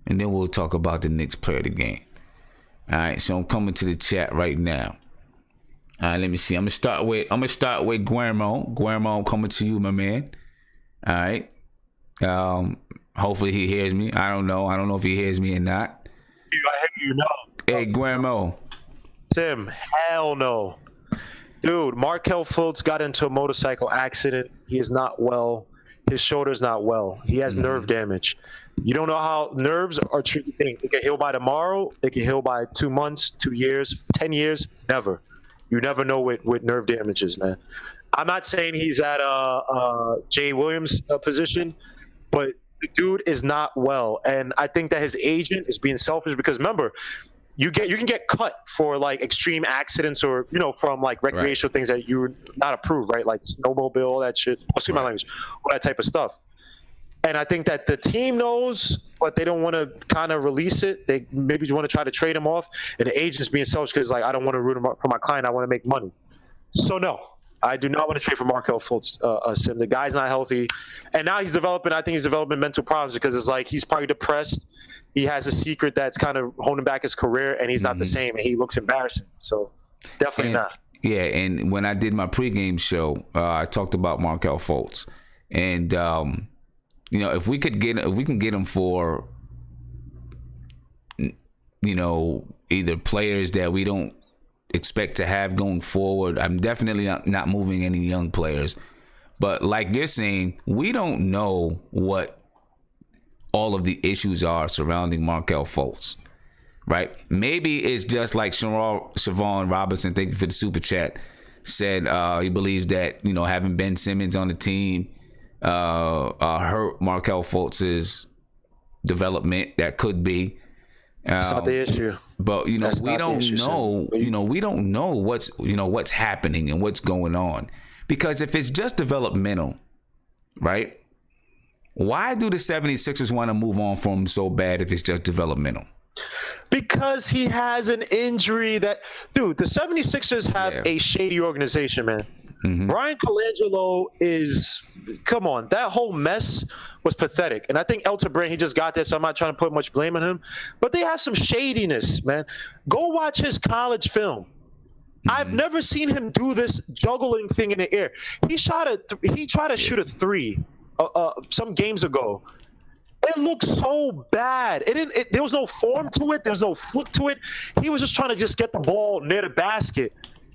And then we'll talk about the Knicks player of the game. All right, so I'm coming to the chat right now. All right, let me see. I'm gonna start with Guillermo. Guillermo, I'm coming to you, my man. All right. Hopefully he hears me. I don't know. I don't know if he hears me or not. Hey, Guillermo. Tim, hell no. Dude, Markelle Fultz got into a motorcycle accident. He is not well. His shoulder's not well. He has nerve damage. You don't know how nerves are tricky thing. It can heal by tomorrow. It can heal by 2 months, 2 years, 10 years. Never. You never know with nerve damages, man. I'm not saying he's at Jay Williams' position, but the dude is not well. And I think that his agent is being selfish because, remember, you can get cut for like extreme accidents or from like recreational things that you're not approved, right? Like snowmobile, all that shit. Excuse my language, all that type of stuff. And I think that the team knows, but they don't want to kind of release it. They maybe want to try to trade him off, and the agent's being selfish because like I don't want to root him up for my client. I want to make money. So no, I do not want to trade for Markelle Fultz, Sim. The guy's not healthy. And now he's developing, I think he's developing mental problems because it's like he's probably depressed. He has a secret that's kind of holding back his career, and he's not the same, and he looks embarrassing. So definitely not. Yeah, and when I did my pregame show, I talked about Markelle Fultz. And, if we can get him for, either players that we don't expect to have going forward. I'm definitely not moving any young players. But like you're saying, we don't know what all of the issues are surrounding Markelle Fultz, right? Maybe it's just like Siobhan Robinson, thank you for the super chat, said he believes that, having Ben Simmons on the team hurt Markelle Fultz's development. That could be. That's not the issue. But we don't know. We don't know what's happening and what's going on, because if it's just developmental, right? Why do the 76ers want to move on from him so bad if it's just developmental? Because he has an injury the 76ers have a shady organization, man. Mm-hmm. Brian Colangelo come on, that whole mess was pathetic. And I think Elton Brand, he just got there, so I'm not trying to put much blame on him. But they have some shadiness, man. Go watch his college film. Mm-hmm. I've never seen him do this juggling thing in the air. He tried to shoot a three some games ago. It looked so bad. There was no form to it. There's no flick to it. He was just trying to just get the ball near the basket.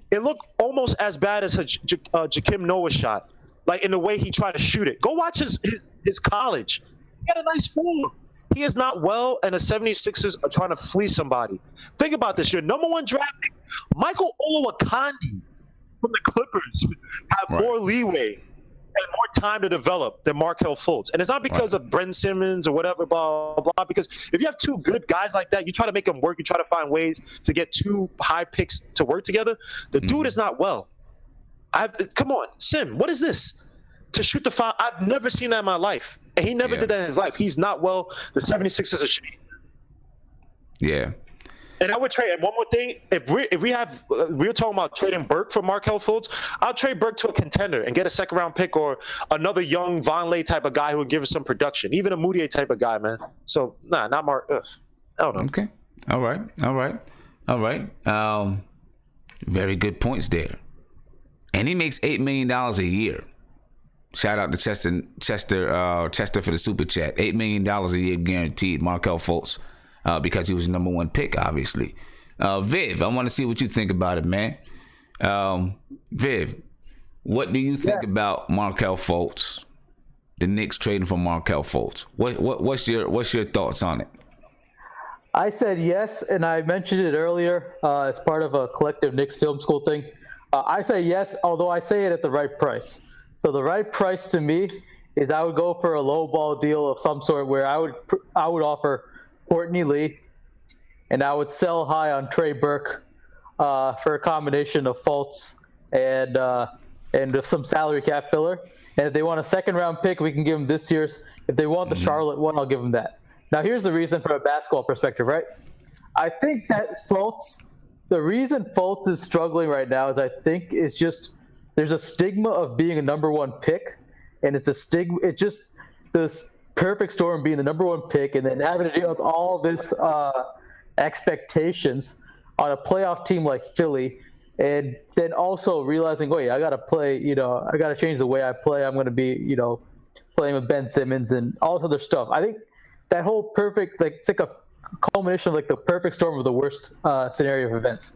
It looked almost as bad as Joakim Noah shot, like in the way he tried to shoot it. Go watch his college. He had a nice form. He is not well, and the 76ers are trying to fleece somebody. Think about this. Your number one draft pick, Michael Olowokandi from the Clippers, have more leeway and more time to develop than Markelle Fultz. And it's not because of Ben Simmons or whatever, blah, blah, blah. Because if you have two good guys like that, you try to make them work. You try to find ways to get two high picks to work together. The dude is not well. Come on, Sim, what is this? To shoot the foul? I've never seen that in my life. And he never did that in his life. He's not well. The 76ers are shitty. Yeah. And I would trade. And one more thing, if we were talking about trading Burke for Markelle Fultz, I'll trade Burke to a contender and get a second round pick or another young Vonleh type of guy who would give us some production, even a Moutier type of guy, man. So not Mark. I don't know. Okay. All right. Very good points there. And he makes $8 million a year. Shout out to Chester for the super chat. $8 million a year guaranteed. Markelle Fultz. Because he was the number one pick, obviously. Viv, I want to see what you think about it, man. Viv, what do you think about Markelle Fultz? The Knicks trading for Markelle Fultz. What's your thoughts on it? I said yes, and I mentioned it earlier as part of a collective Knicks film school thing. I say yes, although I say it at the right price. So the right price to me is I would go for a low ball deal of some sort where I would offer Courtney Lee, and I would sell high on Trey Burke for a combination of Fultz and some salary cap filler. And if they want a second round pick, we can give them this year's. If they want the Charlotte one, I'll give them that. Now, here's the reason from a basketball perspective, right? I think that the reason Fultz is struggling right now is I think it's just there's a stigma of being a number one pick, and it's a stigma. It just this perfect storm being the number one pick and then having to deal with all this expectations on a playoff team like Philly, and then also realizing, wait, I got to play, I got to change the way I play. I'm going to be, playing with Ben Simmons and all this other stuff. I think that whole perfect, it's like a culmination of the perfect storm of the worst scenario of events.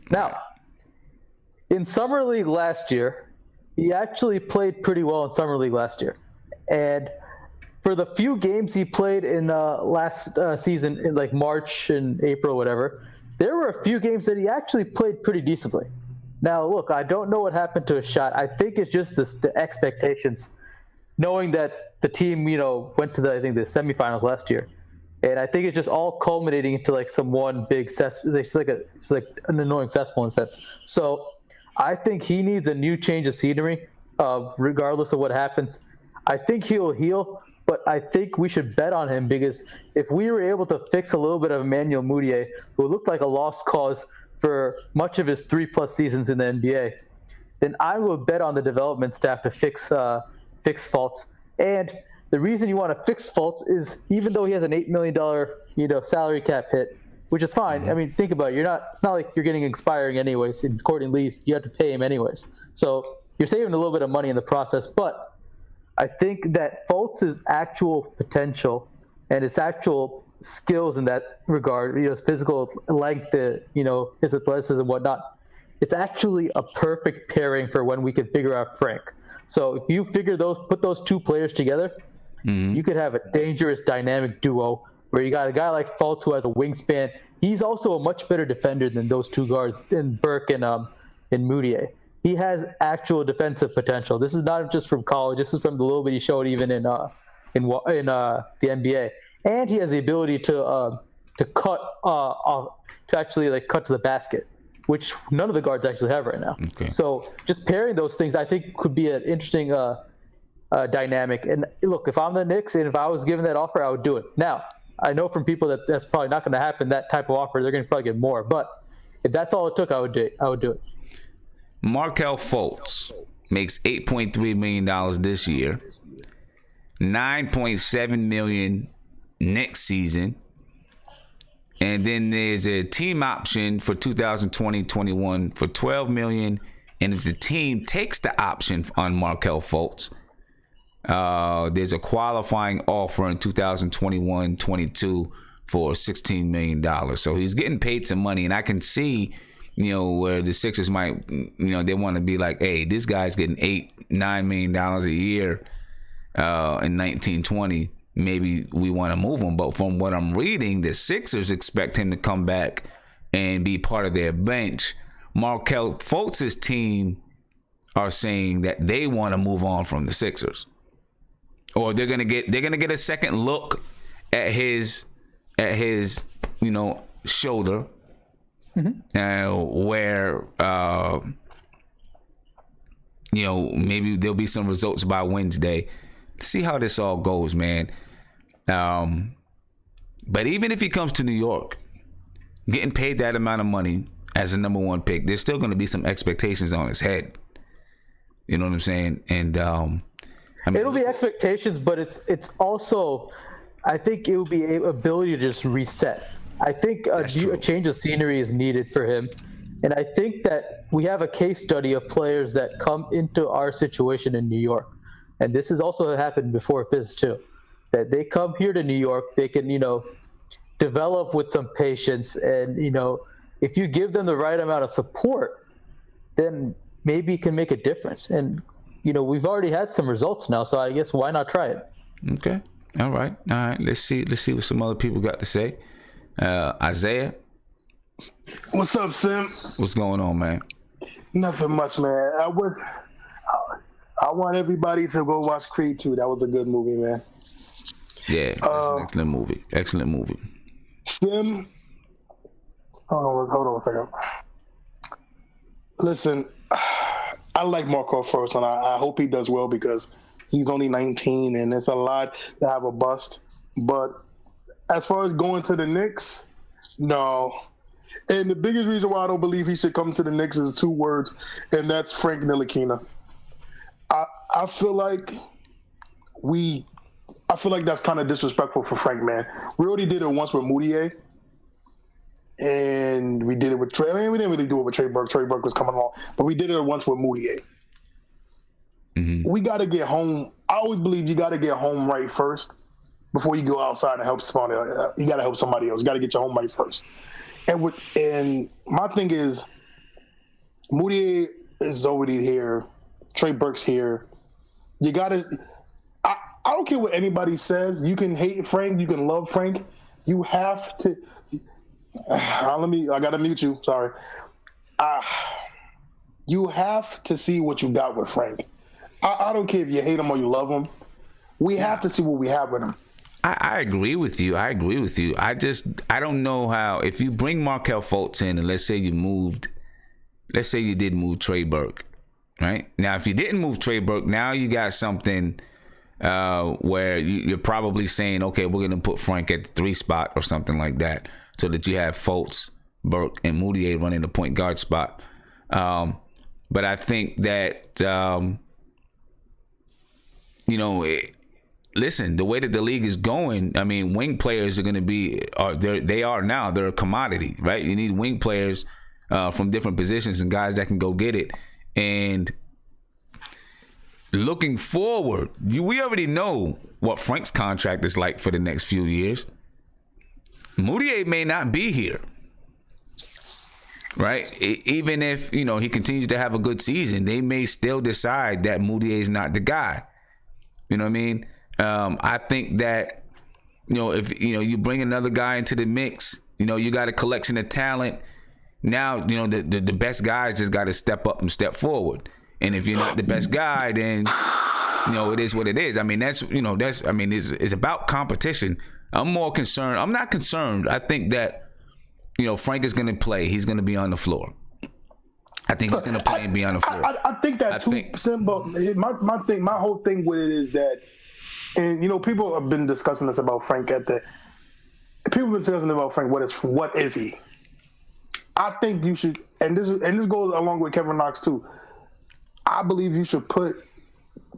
Now, in Summer League last year, he actually played pretty well in Summer League last year. And for the few games he played in last season in March and April, whatever, there were a few games that he actually played pretty decently. Now, look, I don't know what happened to his shot. I think it's just the expectations, knowing that the team, went to the semifinals last year. And I think it's just all culminating into some one big it's like an annoying cesspool in a sense. So I think he needs a new change of scenery, regardless of what happens. I think he'll heal. But I think we should bet on him because if we were able to fix a little bit of Emmanuel Mudiay, who looked like a lost cause for much of his 3+ seasons in the NBA, then I will bet on the development staff to fix Fultz. And the reason you want to fix Fultz is even though he has an $8 million salary cap hit, which is fine. Mm-hmm. I mean, think about it. It's not like you're getting expiring anyways. In Courtney Lee's, you have to pay him anyways. So you're saving a little bit of money in the process. But I think that Fultz's actual potential and his actual skills in that regard, his physical length, his athleticism and whatnot, it's actually a perfect pairing for when we can figure out Frank. So if you put those two players together, you could have a dangerous dynamic duo where you got a guy like Fultz who has a wingspan. He's also a much better defender than those two guards in Burke and Moutier. He has actual defensive potential. This is not just from college. This is from the little bit he showed even in the NBA. And he has the ability to cut to actually cut to the basket, which none of the guards actually have right now. Okay. So just pairing those things, I think, could be an interesting dynamic. And look, if I'm the Knicks and if I was given that offer, I would do it. Now, I know from people that that's probably not going to happen. That type of offer, they're going to probably get more. But if that's all it took, I would do it. Markelle Fultz makes $8.3 million this year, $9.7 million next season, and then there's a team option for 2020-21 for $12 million. And if the team takes the option on Markelle Fultz, there's a qualifying offer in 2021-22 for $16 million. So he's getting paid some money, and I can see, where the Sixers might, they want to be like, hey, this guy's getting $8-9 million a year in 1920. Maybe we want to move him. But from what I'm reading, the Sixers expect him to come back and be part of their bench. Markelle Fultz's team are saying that they want to move on from the Sixers, or they're gonna get a second look at his shoulder, where maybe there'll be some results by Wednesday. See how this all goes, man. But even if he comes to New York, getting paid that amount of money as a number one pick, there's still going to be some expectations on his head. You know what I'm saying? And it'll be expectations, but it's also, I think it will be an ability to just reset. I think a change of scenery is needed for him. And I think that we have a case study of players that come into our situation in New York. And this has also happened before Fizz too, that they come here to New York, they can, develop with some patience. And, if you give them the right amount of support, then maybe it can make a difference. And, we've already had some results now, so I guess why not try it? Okay. All right. Let's see what some other people got to say. Isaiah. What's up, Sim? What's going on, man? Nothing much, man. I want everybody to go watch Creed 2. That was a good movie, man. Yeah, that's an excellent movie. Excellent movie. Sim, hold on a second. Listen, I like Markelle Fultz, and I hope he does well because he's only 19, and it's a lot to have a bust. But as far as going to the Knicks, no. And the biggest reason why I don't believe he should come to the Knicks is 2 words, and that's Frank Ntilikina. I feel like that's kind of disrespectful for Frank, man. We already did it once with Moutier, and we did it with Trey. I mean, we didn't really do it with Trey Burke. Trey Burke was coming along, but we did it once with Moutier. Mm-hmm. We got to get home. I always believe you got to get home right first before you go outside and help somebody. You got to help somebody else. You got to get your home right first. And my thing is, Moutier is already here. Trey Burke's here. You got to. I don't care what anybody says. You can hate Frank. You can love Frank. You have to. I got to mute you. Sorry. You have to see what you got with Frank. I don't care if you hate him or you love him. We have to see what we have with him. I agree with you. I don't know how, if you bring Markelle Fultz in, and let's say you did move Trey Burke, right? Now, if you didn't move Trey Burke, now you got something where you're probably saying, okay, we're going to put Frank at the 3 spot or something like that, so that you have Fultz, Burke, and Moutier running the point guard spot. But I think that, listen, the way that the league is going, I mean, wing players are going to be, they're a commodity, right? You need wing players from different positions and guys that can go get it. And looking forward, we already know what Frank's contract is like for the next few years. Moutier may not be here, right? Even if, he continues to have a good season, they may still decide that Moutier is not the guy. You know what I mean? I think that, if, you bring another guy into the mix, you got a collection of talent. Now, the best guys just got to step up and step forward. And if you're not the best guy, then, it is what it is. I mean, it's about competition. I'm more concerned. I'm not concerned. I think that, Frank is going to play. He's going to be on the floor. I think he's going to play and be on the floor. I think that 2%, but my whole thing with it is that, and people have been discussing this about Frank what is he? I think you should, and this goes along with Kevin Knox too. I believe you should put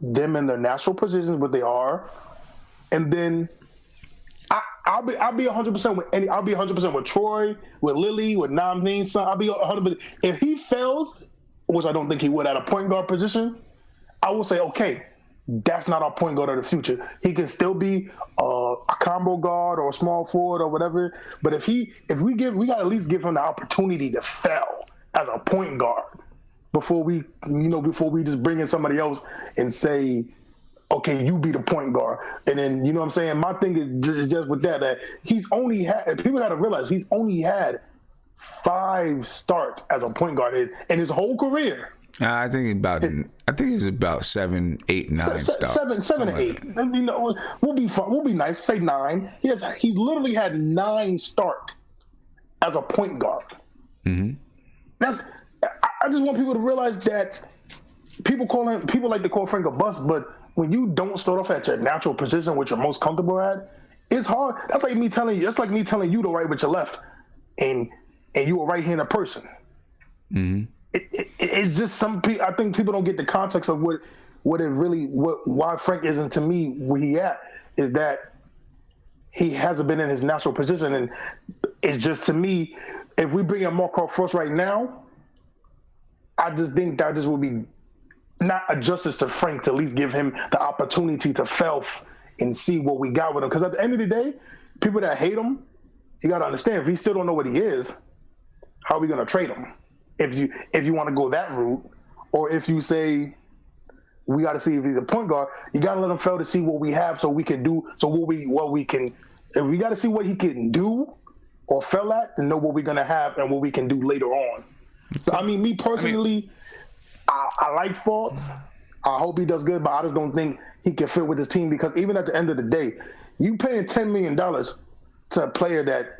them in their natural positions, what they are, and then I'll be 100% with any. I'll be 100% with Troy, with Lily, with Namdeen. Son. I'll be 100%. If he fails, which I don't think he would at a point guard position, I will say, okay, that's not our point guard of the future. He can still be a combo guard or a small forward or whatever. But we got to at least give him the opportunity to fail as a point guard before we just bring in somebody else and say, okay, you be the point guard. And then, you know what I'm saying? My thing is just with that he's only had, people got to realize he's only had 5 starts as a point guard in his whole career. I think it's about 7, 8, 9 starts. 7 to 8. We'll be fun. We'll be nice. Say 9. He's literally had 9 starts as a point guard. Mm-hmm. I just want people to realize that people like to call Frank a bust, but when you don't start off at your natural position, which you're most comfortable at, it's hard. That's like me telling you to write with your left, and you a right-handed person. Mm-hmm. It's just some people. I think people don't get the context of why Frank isn't, to me, where he at, is that he hasn't been in his natural position, and it's just, to me, if we bring in Markelle Fultz right now, I just think that just would be not a justice to Frank to at least give him the opportunity to fail and see what we got with him. Because at the end of the day, people that hate him, you got to understand, if he still don't know what he is, how are we going to trade him? If you want to go that route, or if you say we got to see if he's a point guard, you got to let him fail to see what we have, so we can do. So what we can, if we got to see what he can do or fail at, to know what we're gonna have and what we can do later on. So I mean, me personally, I like Fultz. I hope he does good, but I just don't think he can fit with this team, because even at the end of the day, you paying $10 million to a player that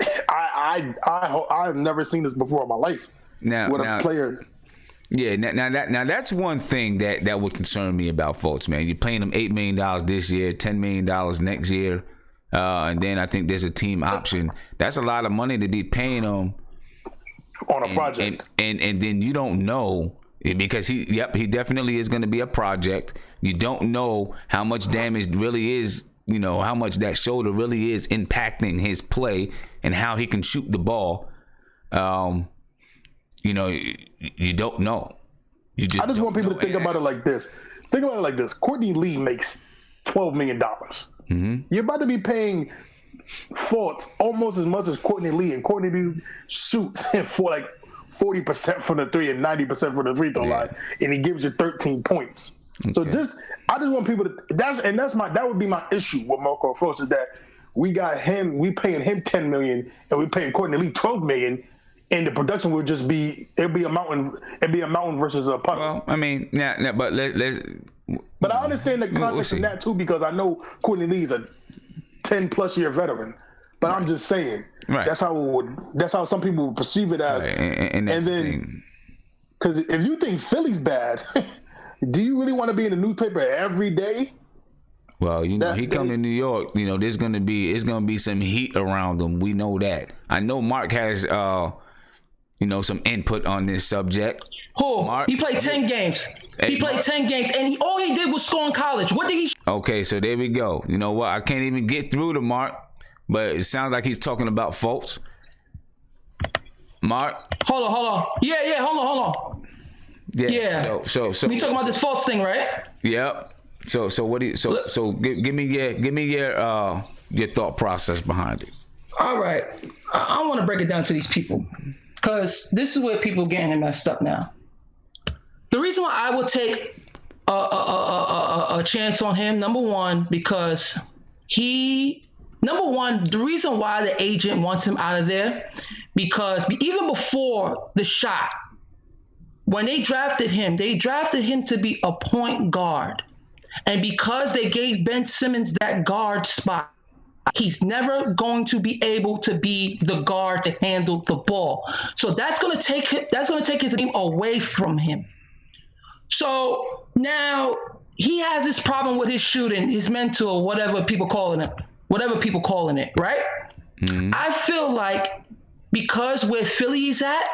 I've never seen this before in my life. A player. Yeah, now that's one thing that would concern me about Fultz, man. You're paying him $8 million this year, $10 million next year, and then I think there's a team option. That's a lot of money to be paying him on a project, and then you don't know, because he definitely is going to be a project. You don't know how much damage really is, how much that shoulder really is impacting his play and how he can shoot the ball. You don't know. I just want people to think about it like this. Think about it like this. Courtney Lee makes $12 million. Mm-hmm. You're about to be paying Fultz almost as much as Courtney Lee, and Courtney Lee shoots for like 40% from the 3 and 90% from the free throw line, and he gives you 13 points. Okay. So I just want people to, that would be my issue with Markelle Fultz, is that we paying him $10 million and we paying Courtney Lee $12 million. And the production would just be, it'd be a mountain versus a puddle. Well, I mean, but let's. But I understand the context in that too, because I know Courtney Lee's a 10+ year veteran. But I'm just saying, that's how some people would perceive it as. Right. And then, because if you think Philly's bad, do you really want to be in the newspaper every day? Well, he come to New York. It's gonna be some heat around him. We know that. I know Mark has. some input on this subject. Who? Mark, He played 10 games. Hey, He played Mark. 10 games, and all he did was score in college. What did he? Okay, so there we go. You know what? I can't even get through to Mark, but it sounds like he's talking about Fultz. Mark? Hold on. Yeah, hold on. Yeah. So We talking about this Fultz thing, right? Yep. So what do you give me your thought process behind it. All right. I want to break it down to these people because this is where people getting it messed up now. The reason why I would take a chance on him, number one, because the reason why the agent wants him out of there, because even before the shot, when they drafted him to be a point guard. And because they gave Ben Simmons that guard spot, he's never going to be able to be the guard to handle the ball. So that's going to take his team away from him. So now he has this problem with his shooting, his mental, whatever people calling it, right? Mm-hmm. I feel like because where Philly is at,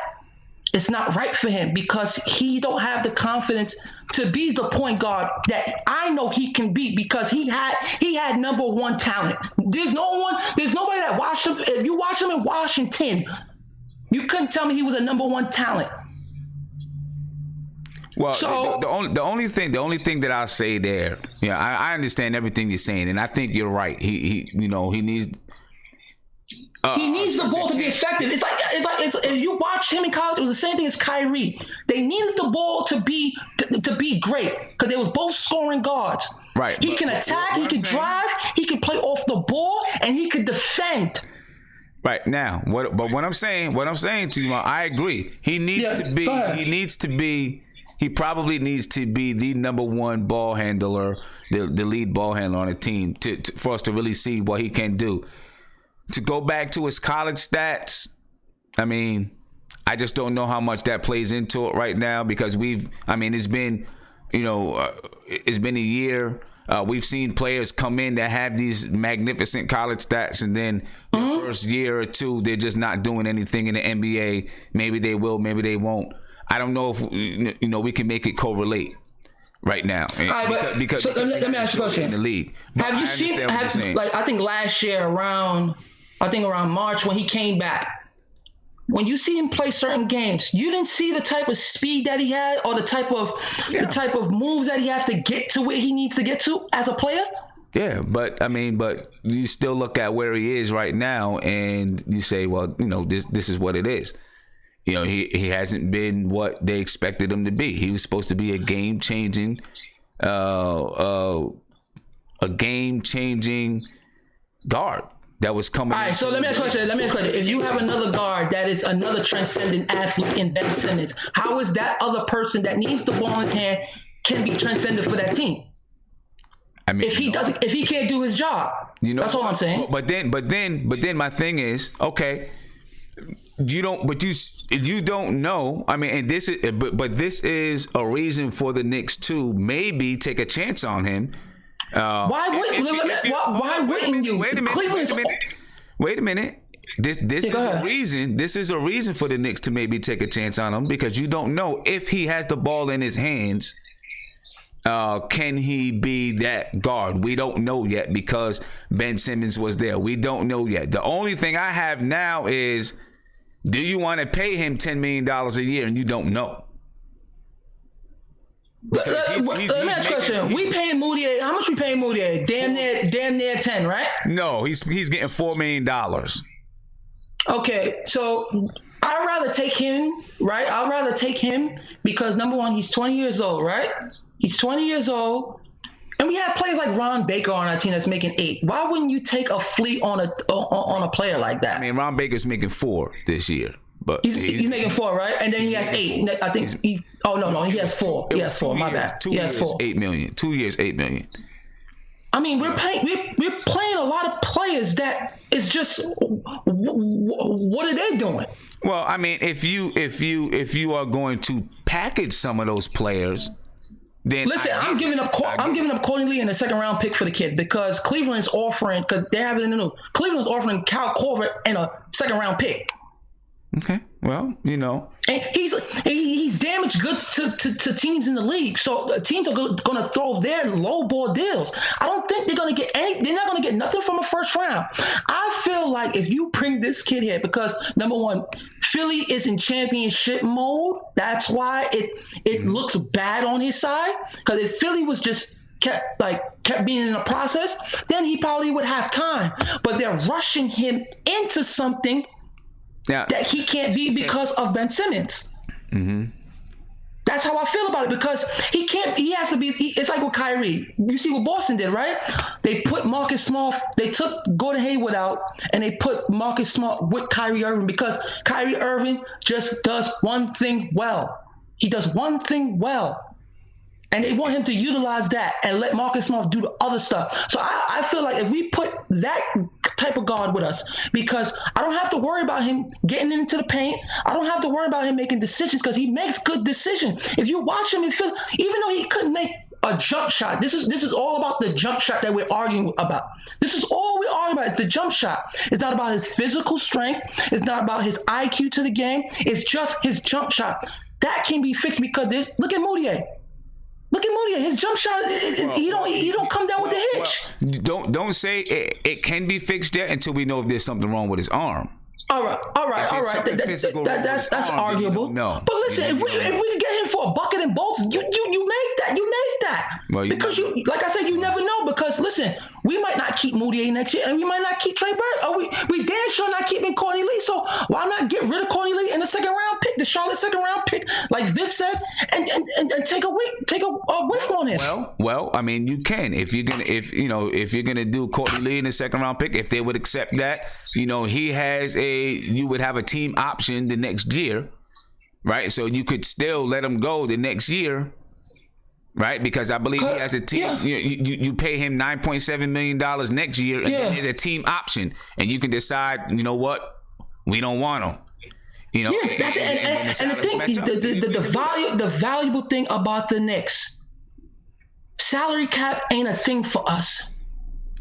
it's not right for him because he don't have the confidence to be the point guard that I know he can be because he had number one talent. There's nobody that watched him. If you watch him in Washington, you couldn't tell me he was a number one talent. Well, so, the only thing that I'll say there, I understand everything you're saying, and I think you're right. He needs. He needs the ball to be effective. It's like if you watch him in college, it was the same thing as Kyrie. They needed the ball to be great because they was both scoring guards. Right. He can attack, he can drive, he can play off the ball, and he can defend. Right now, what I'm saying to you, I agree. He probably needs to be the number one ball handler, the lead ball handler on a team for us to really see what he can do. To go back to his college stats, I mean, I just don't know how much that plays into it right now because it's been a year. We've seen players come in that have these magnificent college stats, and then the first year or two, they're just not doing anything in the NBA. Maybe they will, maybe they won't. I don't know if we can make it correlate right now. Right, because let me ask you a question. In the league, have you seen? I think last year around March when he came back, when you see him play certain games, you didn't see the type of speed that he had or the type of moves that he has to get to where he needs to get to as a player. Yeah, but you still look at where he is right now, and you say, well, this is what it is. He hasn't been what they expected him to be. He was supposed to be a game-changing guard that was coming. All right, so let me ask you a question. If you have another guard that is another transcendent athlete in Ben Simmons, how is that other person that needs the ball in his hand can be transcendent for that team? I mean, if he can't do his job, that's all I'm saying. But then my thing is, okay, you don't know. I mean, and this is a reason for the Knicks to maybe take a chance on him. Why wouldn't you? Wait a minute. This is a reason. This is a reason for the Knicks to maybe take a chance on him because you don't know if he has the ball in his hands. Can he be that guard? We don't know yet because Ben Simmons was there. We don't know yet. The only thing I have now is, do you want to pay him $10 million a year and you don't know? Let me ask you a question. We paying Moutier. How much we paying Moutier? Damn near 10, right? No, he's getting $4 million. Okay, so I'd rather take him, right? I'd rather take him because number one, he's 20 years old, right? He's 20 years old. And we have players like Ron Baker on our team that's making 8. Why wouldn't you take a fleet on a player like that? I mean, Ron Baker's making 4 this year. But he's making 4, right? And then he has 8. I think he has 4. He has 4. My bad. He has 4. 8 million. 2 years, 8 million. I mean, we're playing a lot of players that is just what are they doing? Well, I mean, if you are going to package some of those players, then listen, I'm giving up Courtney in the second round pick for the kid because Cleveland's offering, because they have it in the news. Cleveland's offering Cal Corver in a second round pick. Okay. Well, you know. And he's damaged goods to teams in the league. So teams are going to throw their low ball deals. I don't think they're going to get they're not going to get nothing from a first round. I feel like if you bring this kid here, because number one, Philly is in championship mode. That's why it looks bad on his side. Because if Philly was just kept being in the process, then he probably would have time. But they're rushing him into something that he can't be because of Ben Simmons. Mm-hmm. That's how I feel about it, because he has to be. It's like with Kyrie. You see what Boston did, right? They put Marcus Smart. They took Gordon Hayward out, and they put Marcus Smart with Kyrie Irving, because Kyrie Irving just does one thing well. He does one thing well. And they want him to utilize that and let Marcus Smart do the other stuff. So I feel like if we put that type of guard with us, because I don't have to worry about him getting into the paint. I don't have to worry about him making decisions, because he makes good decisions. If you watch him in Philly, even though he couldn't make a jump shot, this is all about the jump shot that we're arguing about. This is all we argue about, is the jump shot. It's not about his physical strength. It's not about his IQ to the game. It's just his jump shot. That can be fixed, because look at Moutier. Look at Moutier. His jump shot, he don't come down with the hitch. Don't say it can be fixed yet until we know if there's something wrong with his arm. All right. That's arguable. No. But listen, if we can get him for a bucket and bolts, you make that. Well, because like I said, you never know. Because listen, we might not keep Moutier next year, and we might not keep Trey Burke. We damn sure not keeping Courtney Lee. So why not get rid of Courtney Lee in the second round pick, the Charlotte second round pick, like Viv said, and take a whiff on him. Well, I mean, you can if you're gonna do Courtney Lee in the second round pick, if they would accept that, he has you would have a team option the next year, right? So you could still let him go the next year. Right, because I believe he has a team. Yeah. You pay him $9.7 million next year, and then there's a team option, and you can decide. You know what? We don't want him. That's it. And the thing, the valuable thing about the Knicks, salary cap ain't a thing for us.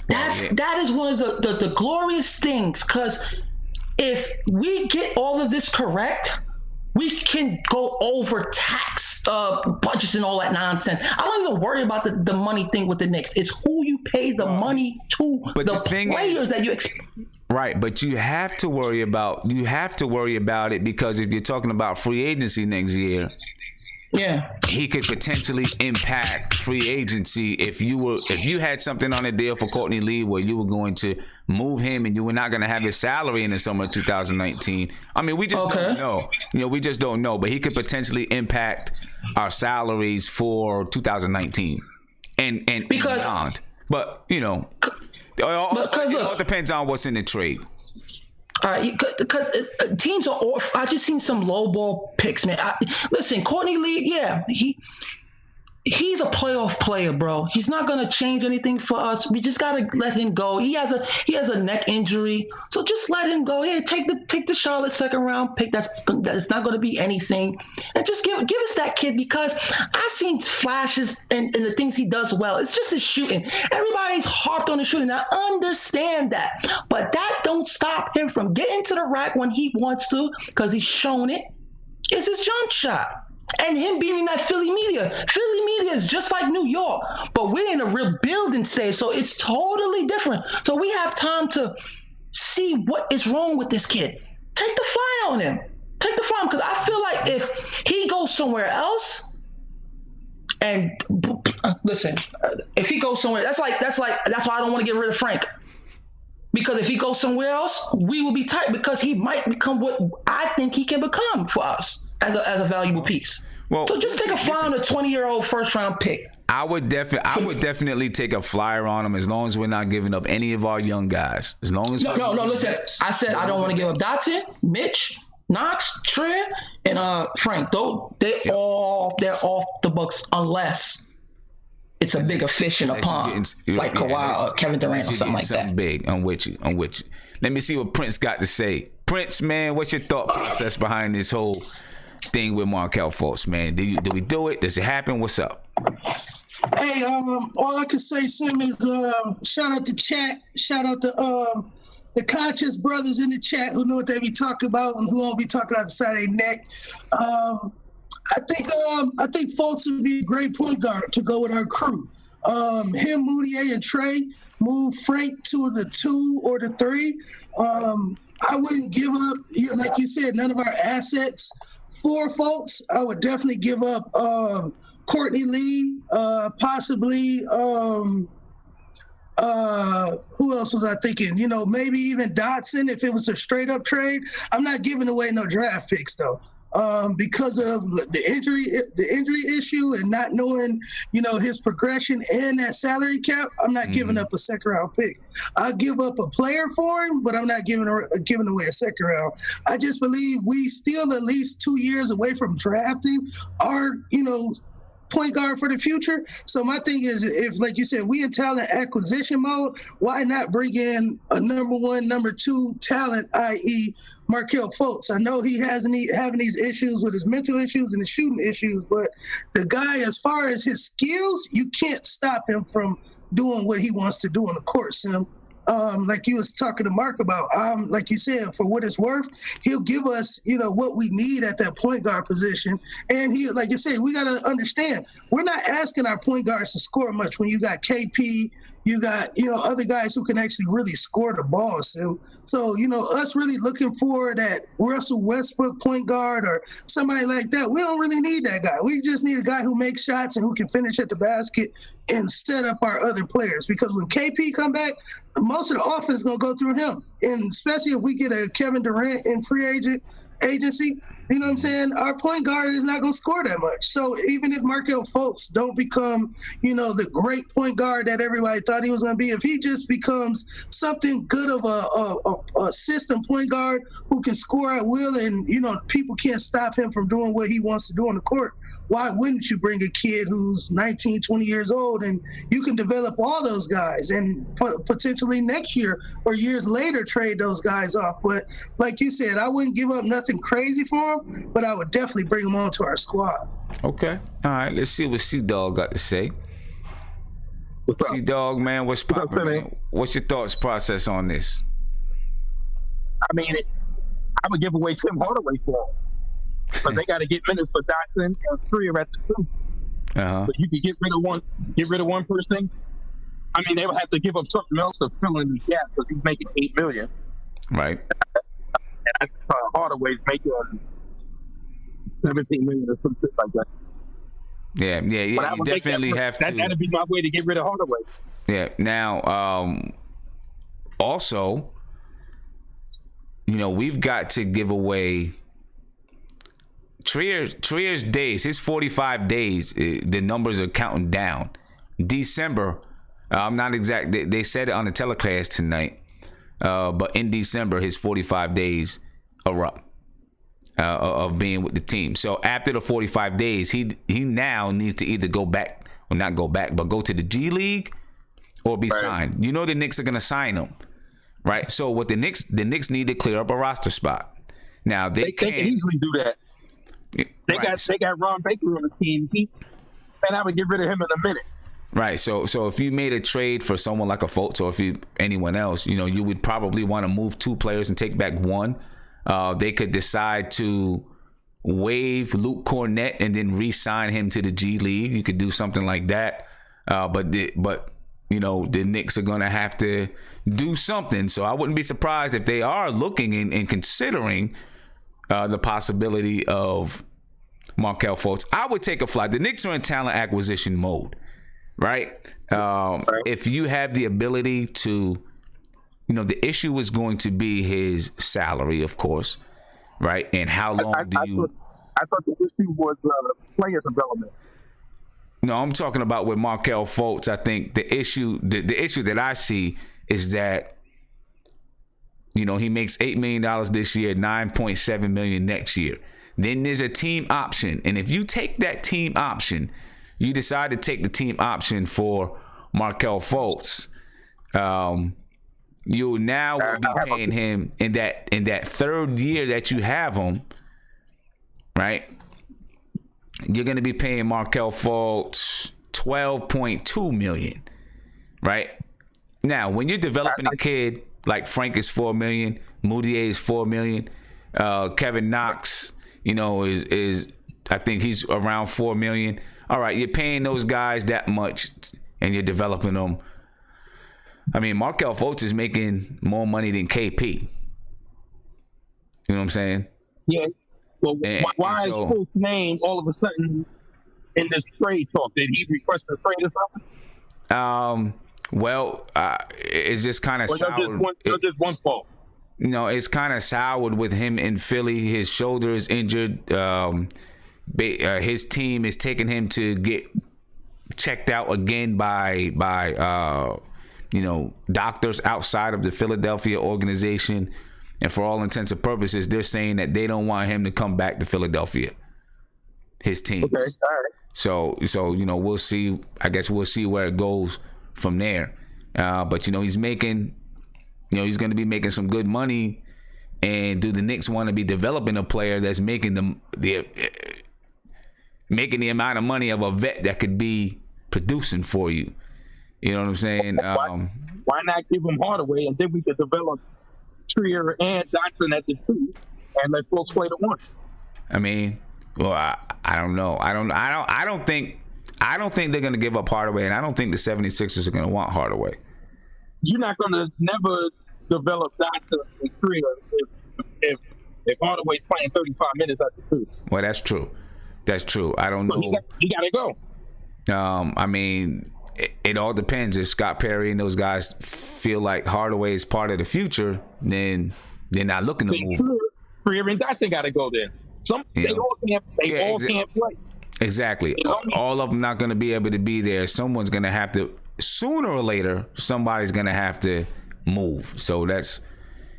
That is one of the glorious things, because if we get all of this correct, we can go over tax budgets and all that nonsense. I don't even worry about the money thing with the Knicks. It's who you pay the money to, the players that you expect. Right, but you have to worry about it, because if you're talking about free agency next year, he could potentially impact free agency if you had something on a deal for Courtney Lee where you were going to move him and you were not going to have his salary in the summer of 2019. I mean, we just don't know. We just don't know. But he could potentially impact our salaries for 2019 and beyond. But it all depends on what's in the trade. Teams are off. I just seen some low ball picks, man. Listen, Courtney Lee, he's a playoff player, bro. He's not gonna change anything for us. We just gotta let him go. He has a neck injury, so just let him go. Hey, take the Charlotte second round pick. That's not gonna be anything, and just give us that kid, because I've seen flashes and the things he does well. It's just his shooting. Everybody's harped on the shooting. I understand that, but that don't stop him from getting to the rack when he wants to, because he's shown it. It's his jump shot. And him being in that Philly media. Philly media is just like New York, but we're in a rebuilding stage, so it's totally different. So we have time to see what is wrong with this kid. Take the fly on him. Take the fly, because I feel like if he goes somewhere else, and listen, if he goes somewhere, that's why I don't want to get rid of Frank. Because if he goes somewhere else, we will be tight, because he might become what I think he can become for us as a valuable piece. Well, so just take a flyer on a 20-year-old first-round pick. I would definitely take a flyer on him, as long as we're not giving up any of our young guys. As long as no. Listen, I said I don't want to give up Dotson, Mitch, Knox, Trey, and Frank. Though they're off the books, unless it's a bigger fish in a pond, like Kawhi or Kevin Durant or something like that. Something big. I'm with you. Let me see what Prince got to say. Prince, man, what's your thought process behind this whole thing with Markelle Fultz, man? Do we do it? Does it happen? What's up? Hey, all I can say, Sim, is shout out to chat, shout out to the conscious brothers in the chat who know what they be talking about and who won't be talking out the side of their neck. I think Fultz would be a great point guard to go with our crew. Him, Moutier, and Trey move Frank to the 2 or the 3. I wouldn't give up, like you said, none of our assets for Fultz. I would definitely give up Courtney Lee, possibly. Who else was I thinking? Maybe even Dotson if it was a straight up trade. I'm not giving away no draft picks though. Because of the injury issue and not knowing, his progression and that salary cap, I'm not giving up a second round pick. I'll give up a player for him, but I'm not giving away a second round. I just believe we still at least 2 years away from drafting our, point guard for the future. So my thing is, if, like you said, we in talent acquisition mode, why not bring in a number 1, number 2 talent, i.e. Markelle Fultz? I know he having these issues with his mental issues and his shooting issues, but the guy, as far as his skills, you can't stop him from doing what he wants to do on the court, Sim. Like you was talking to Mark about, like you said, for what it's worth, he'll give us, what we need at that point guard position. And he, like you said, we got to understand, we're not asking our point guards to score much when you got KP, you got, other guys who can actually really score the ball. So, us really looking for that Russell Westbrook point guard or somebody like that, we don't really need that guy. We just need a guy who makes shots and who can finish at the basket and set up our other players. Because when KP come back, most of the offense is going to go through him. And especially if we get a Kevin Durant in free agency, you know what I'm saying? Our point guard is not going to score that much. So even if Markelle Fultz don't become, the great point guard that everybody thought he was going to be, if he just becomes something good of a system point guard who can score at will and, people can't stop him from doing what he wants to do on the court, why wouldn't you bring a kid who's 19, 20 years old and you can develop all those guys and potentially next year or years later trade those guys off? But like you said, I wouldn't give up nothing crazy for him, but I would definitely bring him onto our squad. Okay. All right. Let's see what C-Dog got to say. C-Dog, man, what's poppin'? What's your thoughts process on this? I mean, I would give away Tim Hardaway for him. But they got to get minutes for Dotson and Freer at the 2. So you could get rid of one person. I mean, they would have to give up something else to fill in the gap because he's making $8 million. Right. And Hardaway's making $17 million or something like that. Yeah. You definitely have to. That'd be my way to get rid of Hardaway. Yeah. Now, also, we've got to give away Trier's days, his 45 days, the numbers are counting down. December, I'm not exact. They said it on the telecast tonight, but in December, his 45 days are up of being with the team. So after the 45 days, he now needs to either go back, or not go back, but go to the G League or be signed. The Knicks are going to sign him, right? So what the Knicks need to clear up a roster spot. Now they can easily do that. They got Ron Baker on the team, and I would get rid of him in a minute. Right. So if you made a trade for someone like a Fultz or anyone else, you would probably want to move 2 players and take back 1. They could decide to waive Luke Cornett and then re-sign him to the G League. You could do something like that. But the Knicks are gonna have to do something. So I wouldn't be surprised if they are looking and considering the possibility of Markelle Fultz. I would take a flight. The Knicks are in talent acquisition mode, right? If you have the ability to, the issue is going to be his salary, of course, right? And how long I thought the issue was player development. No, I'm talking about with Markelle Fultz. I think the issue that I see is that he makes $8 million this year, $9.7 million next year. Then there's a team option. And if you take that team option, you decide to take the team option for Markelle Fultz, you now will be paying him in that third year that you have him, right? You're going to be paying Markelle Fultz $12.2 million, right? Now, when you're developing a kid Like Frank is $4 million, Moutier is $4 million, Kevin Knox, is I think he's around $4 million. All right, you're paying those guys that much, and you're developing them. I mean, Markelle Fultz is making more money than KP. You know what I'm saying? Yeah. Well, why is Fultz's name all of a sudden in this trade talk? Did he request a trade or something? Well, it's just kind of soured. Just one fault. It's kind of soured with him in Philly. His shoulder is injured. His team is taking him to get checked out again by doctors outside of the Philadelphia organization. And for all intents and purposes, they're saying that they don't want him to come back to Philadelphia. His team. Okay, all right. So we'll see. I guess we'll see where it goes from there. But he's making, he's going to be making some good money. And do the Knicks want to be developing a player that's making the amount of money of a vet that could be producing for you? You know what I'm saying? Why not give him Hardaway, and then we could develop Trier and Johnson at the 2, and let Fultz play the 1. I mean, well, I don't know. I don't think they're going to give up Hardaway, and I don't think the 76ers are going to want Hardaway. You're not going to never develop Johnson and Trier if Hardaway's playing 35 minutes at the 2. Well, that's true. That's true. I don't know. He got to go. I mean, it all depends. If Scott Perry and those guys feel like Hardaway is part of the future, then they're not looking to move. Trier and Johnson got to go then. They all can't play. Exactly. All of them not going to be able to be there. Someone's going to have to, sooner or later, somebody's going to have to move. So that's,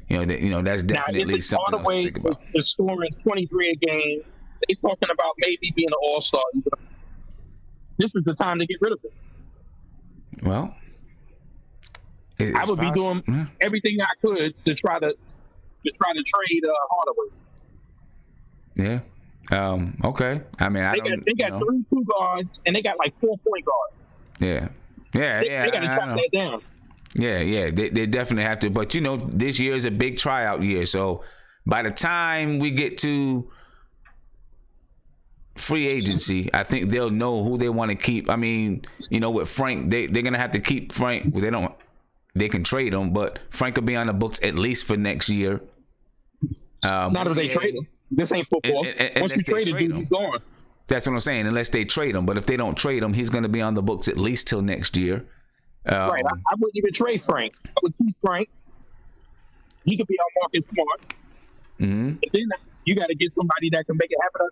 that's definitely something else to think about. The scoring is 23 a game. They talking about maybe being an all-star. This is the time to get rid of it. Well, I would be doing everything I could to try to trade Hardaway. Yeah. Okay. I mean, they got 3 2 guards and they got like 4 point guards. Yeah. They got to chop that down. Yeah. They definitely have to. But this year is a big tryout year. So by the time we get to free agency, I think they'll know who they want to keep. I mean, with Frank, they're gonna have to keep Frank. They can trade him, but Frank will be on the books at least for next year. Not if they trade him. This ain't football. Once you trade him, he's gone. That's what I'm saying. Unless they trade him, but if they don't trade him, he's gonna be on the books at least till next year. Right. I wouldn't even trade Frank. I would keep Frank. He could be our Marcus Smart. Mm-hmm. And then you got to get somebody that can make it happen.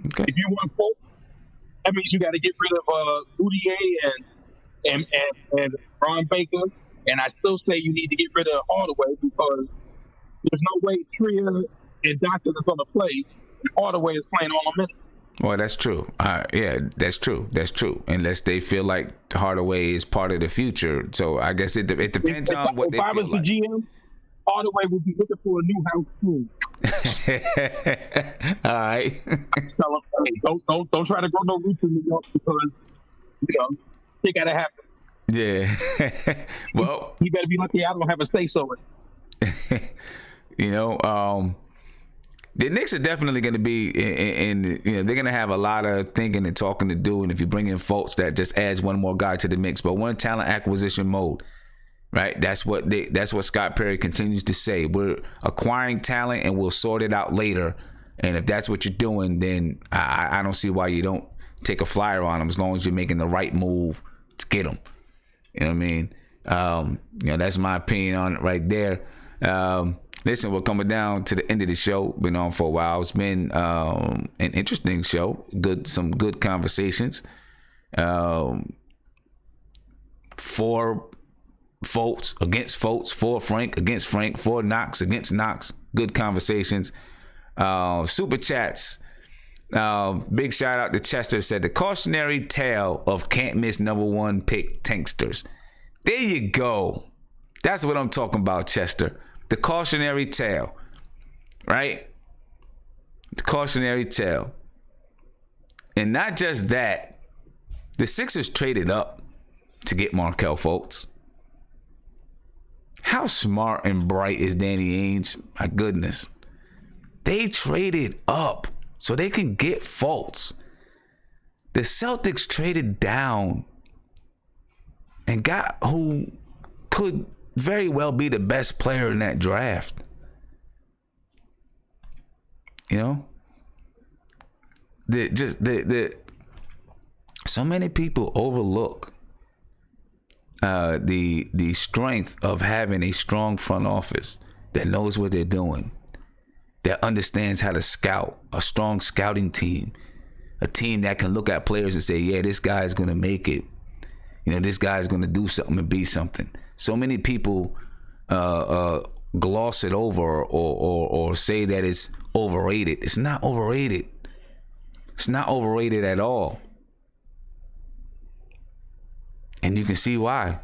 Okay. If you want Fultz, that means you got to get rid of Moutier and Ron Baker. And I still say you need to get rid of Hardaway because there's no way Trier and Johnson are going to play. And Hardaway is playing all the minutes. Well, that's true. Yeah, that's true. That's true. Unless they feel like Hardaway is part of the future. So I guess it depends on what they feel like. If I was the GM, Hardaway would be looking for a new house soon. All right. Tell him, hey, don't try to grow no roots in New York because it gotta happen. Yeah. Well, you better be lucky I don't have a say so. The Knicks are definitely going to be in they're going to have a lot of thinking and talking to do. And if you bring in Fultz, that just adds one more guy to the mix. But we're in talent acquisition mode, right? That's what Scott Perry continues to say. We're acquiring talent and we'll sort it out later. And if that's what you're doing, then I don't see why you don't take a flyer on them as long as you're making the right move to get them. You know what I mean? That's my opinion on it right there. Listen, we're coming down to the end of the show. Been on for a while. It's been an interesting show. Some good conversations. For Fultz against Fultz, for Frank against Frank, for Knox against Knox. Good conversations. Super chats. Big shout out to Chester. Said the cautionary tale of can't miss #1 pick tanksters. There you go. That's what I'm talking about, Chester. The cautionary tale, right? The cautionary tale. And not just that, the Sixers traded up to get Markelle Fultz. How smart and bright is Danny Ainge? My goodness. They traded up so they can get Fultz. The Celtics traded down and got who could very well be the best player in that draft. You know? So many people overlook the strength of having a strong front office that knows what they're doing, that understands how to scout, a strong scouting team, a team that can look at players and say, yeah, this guy is going to make it. You know, this guy is going to do something and be something. So many people gloss it over or say that it's overrated. It's not overrated. It's not overrated at all. And you can see why.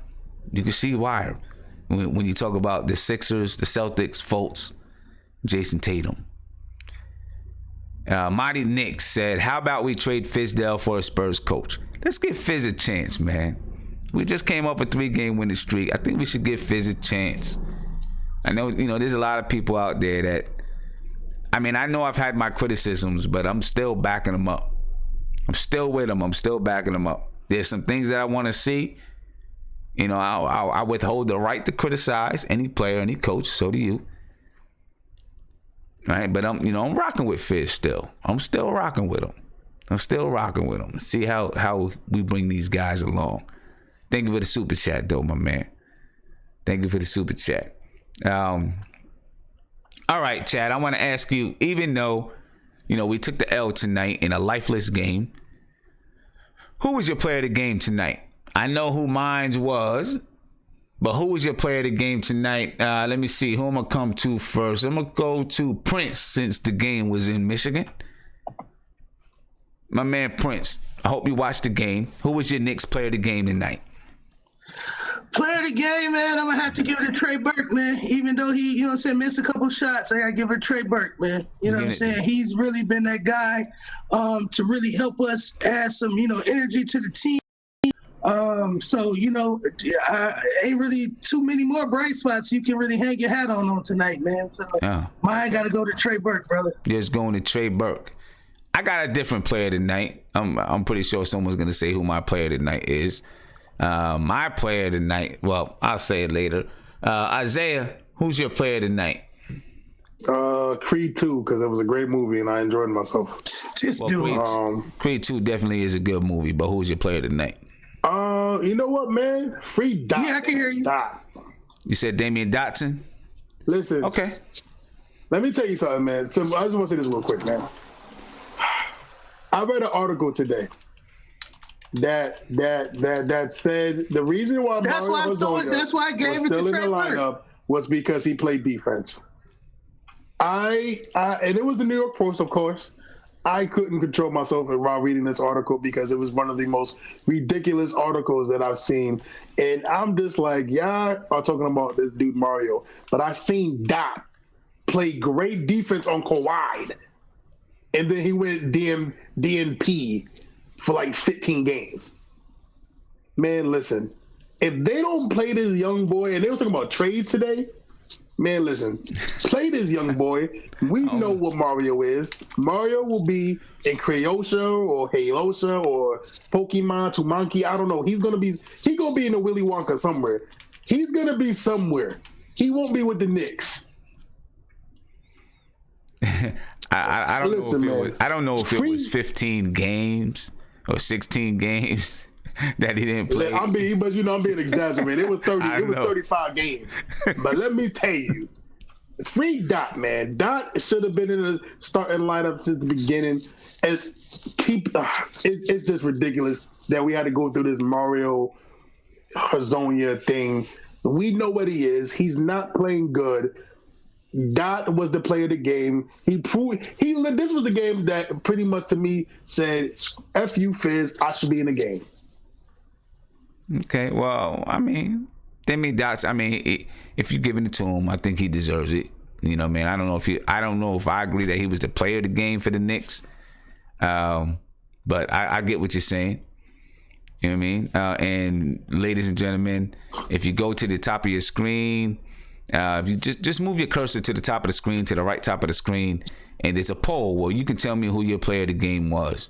You can see why. When you talk about the Sixers, the Celtics, Fultz, Jason Tatum. Mighty Knicks said, how about we trade Fizdale for a Spurs coach? Let's give Fizz a chance, man. We just came up a 3-game winning streak. I think we should give Fizz a chance. I know, there's a lot of people out there that, I know I've had my criticisms, but I'm still backing them up. I'm still with them. I'm still backing them up. There's some things that I want to see. I withhold the right to criticize any player, any coach. So do you. Right? But I'm rocking with Fizz still. I'm still rocking with him. See how we bring these guys along. Thank you for the super chat, though, my man. Thank you for the super chat. All right, Chad, I want to ask you, even though, we took the L tonight in a lifeless game, who was your player of the game tonight? I know who mine was, but who was your player of the game tonight? Let me see. Who am I going to come to first? I'm going to go to Prince since the game was in Michigan. My man Prince, I hope you watched the game. Who was your Knicks player of the game tonight? Player of the game, man, I'm going to have to give it to Trey Burke, man. Even though he, missed a couple shots, I got to give it to Trey Burke, man. You know what I'm saying? He's really been that guy to really help us add some, energy to the team. So, ain't really too many more bright spots you can really hang your hat on tonight, man. So mine got to go to Trey Burke, brother. Just going to Trey Burke. I got a different player tonight. I'm pretty sure someone's going to say who my player tonight is. My player tonight, well, I'll say it later. Isaiah, who's your player tonight? Creed 2, because it was a great movie and I enjoyed myself. Creed 2 definitely is a good movie, but who's your player tonight? You know what, man? Free Dot. Yeah, I can hear you. Dot. You said Damian Dotson? Listen. Okay. Let me tell you something, man. So I just want to say this real quick, man. I read an article today that said the reason why that's why I gave it still to in the Trey lineup was because he played defense. And it was the New York Post, of course. I couldn't control myself while reading this article because it was one of the most ridiculous articles that I've seen. And I'm just like, yeah, I'm talking about this dude Mario, but I seen Dot play great defense on Kawhi, and then he went DNP for like 15 games. Man, listen, if they don't play this young boy, and they were talking about trades today, man, listen, play this young boy. We know what Mario is. Mario will be in Crayosha or Halosha or Pokemon Tumanki. I don't know. He's gonna be in the Willy Wonka somewhere. He's gonna be somewhere. He won't be with the Knicks. I don't know if it was 15 games or 16 games that he didn't play. I'm being exaggerated. It was 30. It was 35 games. But let me tell you, free Dot, man. Dot should have been in the starting lineup since the beginning. And it's just ridiculous that we had to go through this Mario Hazonia thing. We know what he is. He's not playing good. Dot was the player of the game. He proved this was the game that pretty much to me said, "F you, Fizz. I should be in the game." Okay, well, Damian Dotson, if you're giving it to him, I think he deserves it. You know what I mean? I don't know if I agree that he was the player of the game for the Knicks. But I get what you're saying. You know what I mean? And ladies and gentlemen, if you go to the top of your screen, If you just move your cursor to the top of the screen, to the right top of the screen, and there's a poll where you can tell me who your player of the game was.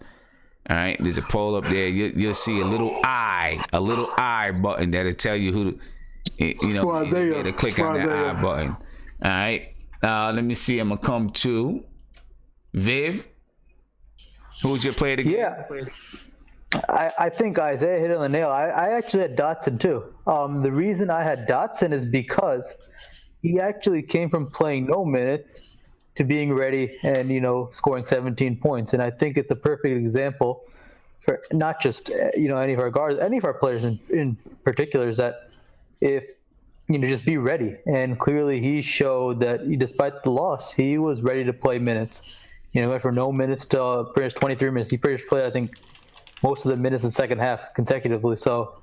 All right, there's a poll up there. You'll see a little eye button that'll tell you who, to click on that eye button. All right, let me see. I'm gonna come to Viv. Who's your player of the game? Yeah, I think Isaiah hit it on the nail. I actually had Dotson too. The reason I had Dotson is because he actually came from playing no minutes to being ready and, scoring 17 points. And I think it's a perfect example for not just, any of our guards, any of our players in particular, is that if, just be ready. And clearly he showed that despite the loss, he was ready to play minutes. Went from no minutes to pretty much 23 minutes. He pretty much played, I think, most of the minutes in the second half consecutively. So,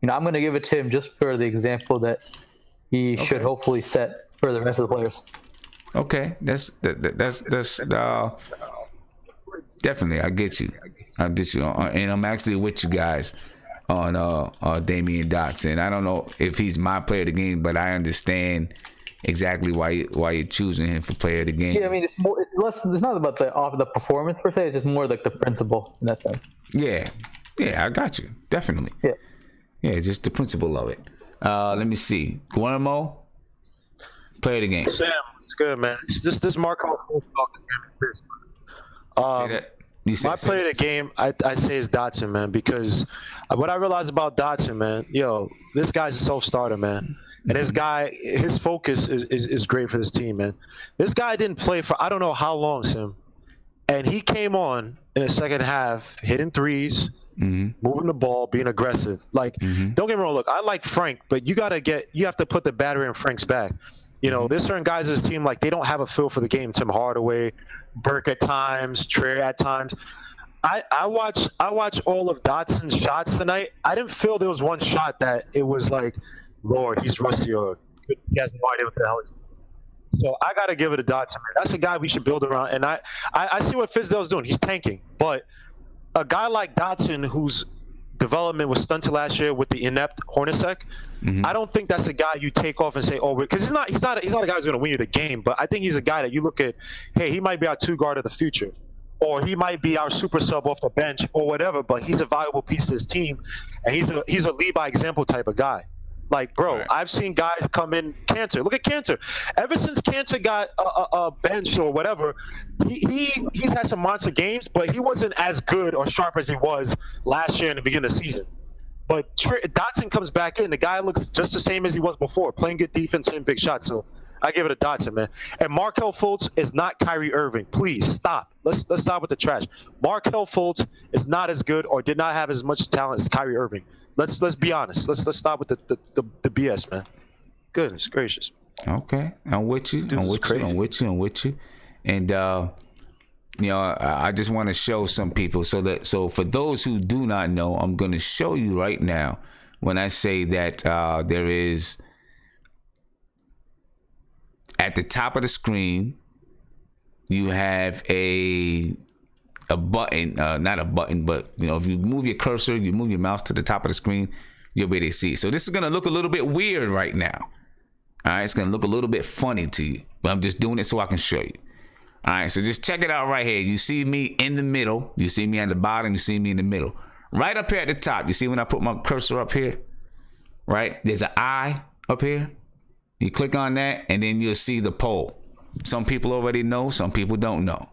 I'm going to give it to him just for the example that he should hopefully set for the rest of the players. Okay, that's definitely. I get you, and I'm actually with you guys on Damian Dotson. I don't know if he's my player of the game, but I understand exactly why you're choosing him for player of the game. Yeah, I mean it's less. It's not about the performance per se. It's just more like the principle in that sense. Yeah, I got you. Definitely. Yeah, just the principle of it. Let me see. Guillermo, player of the game. Sam, it's good, man. This Markelle Fultz my player of the game, I say is Dotson, man, because what I realized about Dotson, man, this guy's a self-starter, man. And this guy, his focus is great for this team, man. This guy didn't play for I don't know how long, Sam. And he came on in the second half, hitting threes, moving the ball, being aggressive. Don't get me wrong, look, I like Frank, but you have to put the battery in Frank's back. There's certain guys in this team, they don't have a feel for the game. Tim Hardaway, Burke at times, Trey at times. I watched all of Dotson's shots tonight. I didn't feel there was one shot that it was like, Lord, he's rusty or he has no idea what the hell he's doing. So I got to give it to Dotson, man. That's a guy we should build around. And I see what Fizdale's doing. He's tanking. But a guy like Dotson, whose development was stunted last year with the inept Hornacek, I don't think that's a guy you take off and say, because he's not a guy who's going to win you the game. But I think he's a guy that you look at, hey, he might be our two guard of the future. Or he might be our super sub off the bench or whatever, but he's a valuable piece to his team. And he's a lead by example type of guy. Bro, I've seen guys come in. Kanter, look at Kanter. Ever since Kanter got a bench or whatever, he's had some monster games, but he wasn't as good or sharp as he was last year in the beginning of the season. But Dotson comes back in. The guy looks just the same as he was before, playing good defense, hitting big shots. So I give it a Dotson, man. And Markelle Fultz is not Kyrie Irving. Please stop. Let's stop with the trash. Markelle Fultz is not as good or did not have as much talent as Kyrie Irving. Let's be honest. Let's stop with the BS, man. Goodness gracious. Okay, I'm with you. I'm with you. And I just want to show some people so for those who do not know, I'm going to show you right now when I say that there is at the top of the screen you have a button, not a button, but if you move your cursor, you move your mouse to the top of the screen, you'll be able to see. So this is gonna look a little bit weird right now. All right, it's gonna look a little bit funny to you, but I'm just doing it so I can show you. All right, so just check it out right here. You see me in the middle. You see me at the bottom. You see me in the middle. Right up here at the top. You see when I put my cursor up here, right? There's an eye up here. You click on that, and then you'll see the poll. Some people already know. Some people don't know.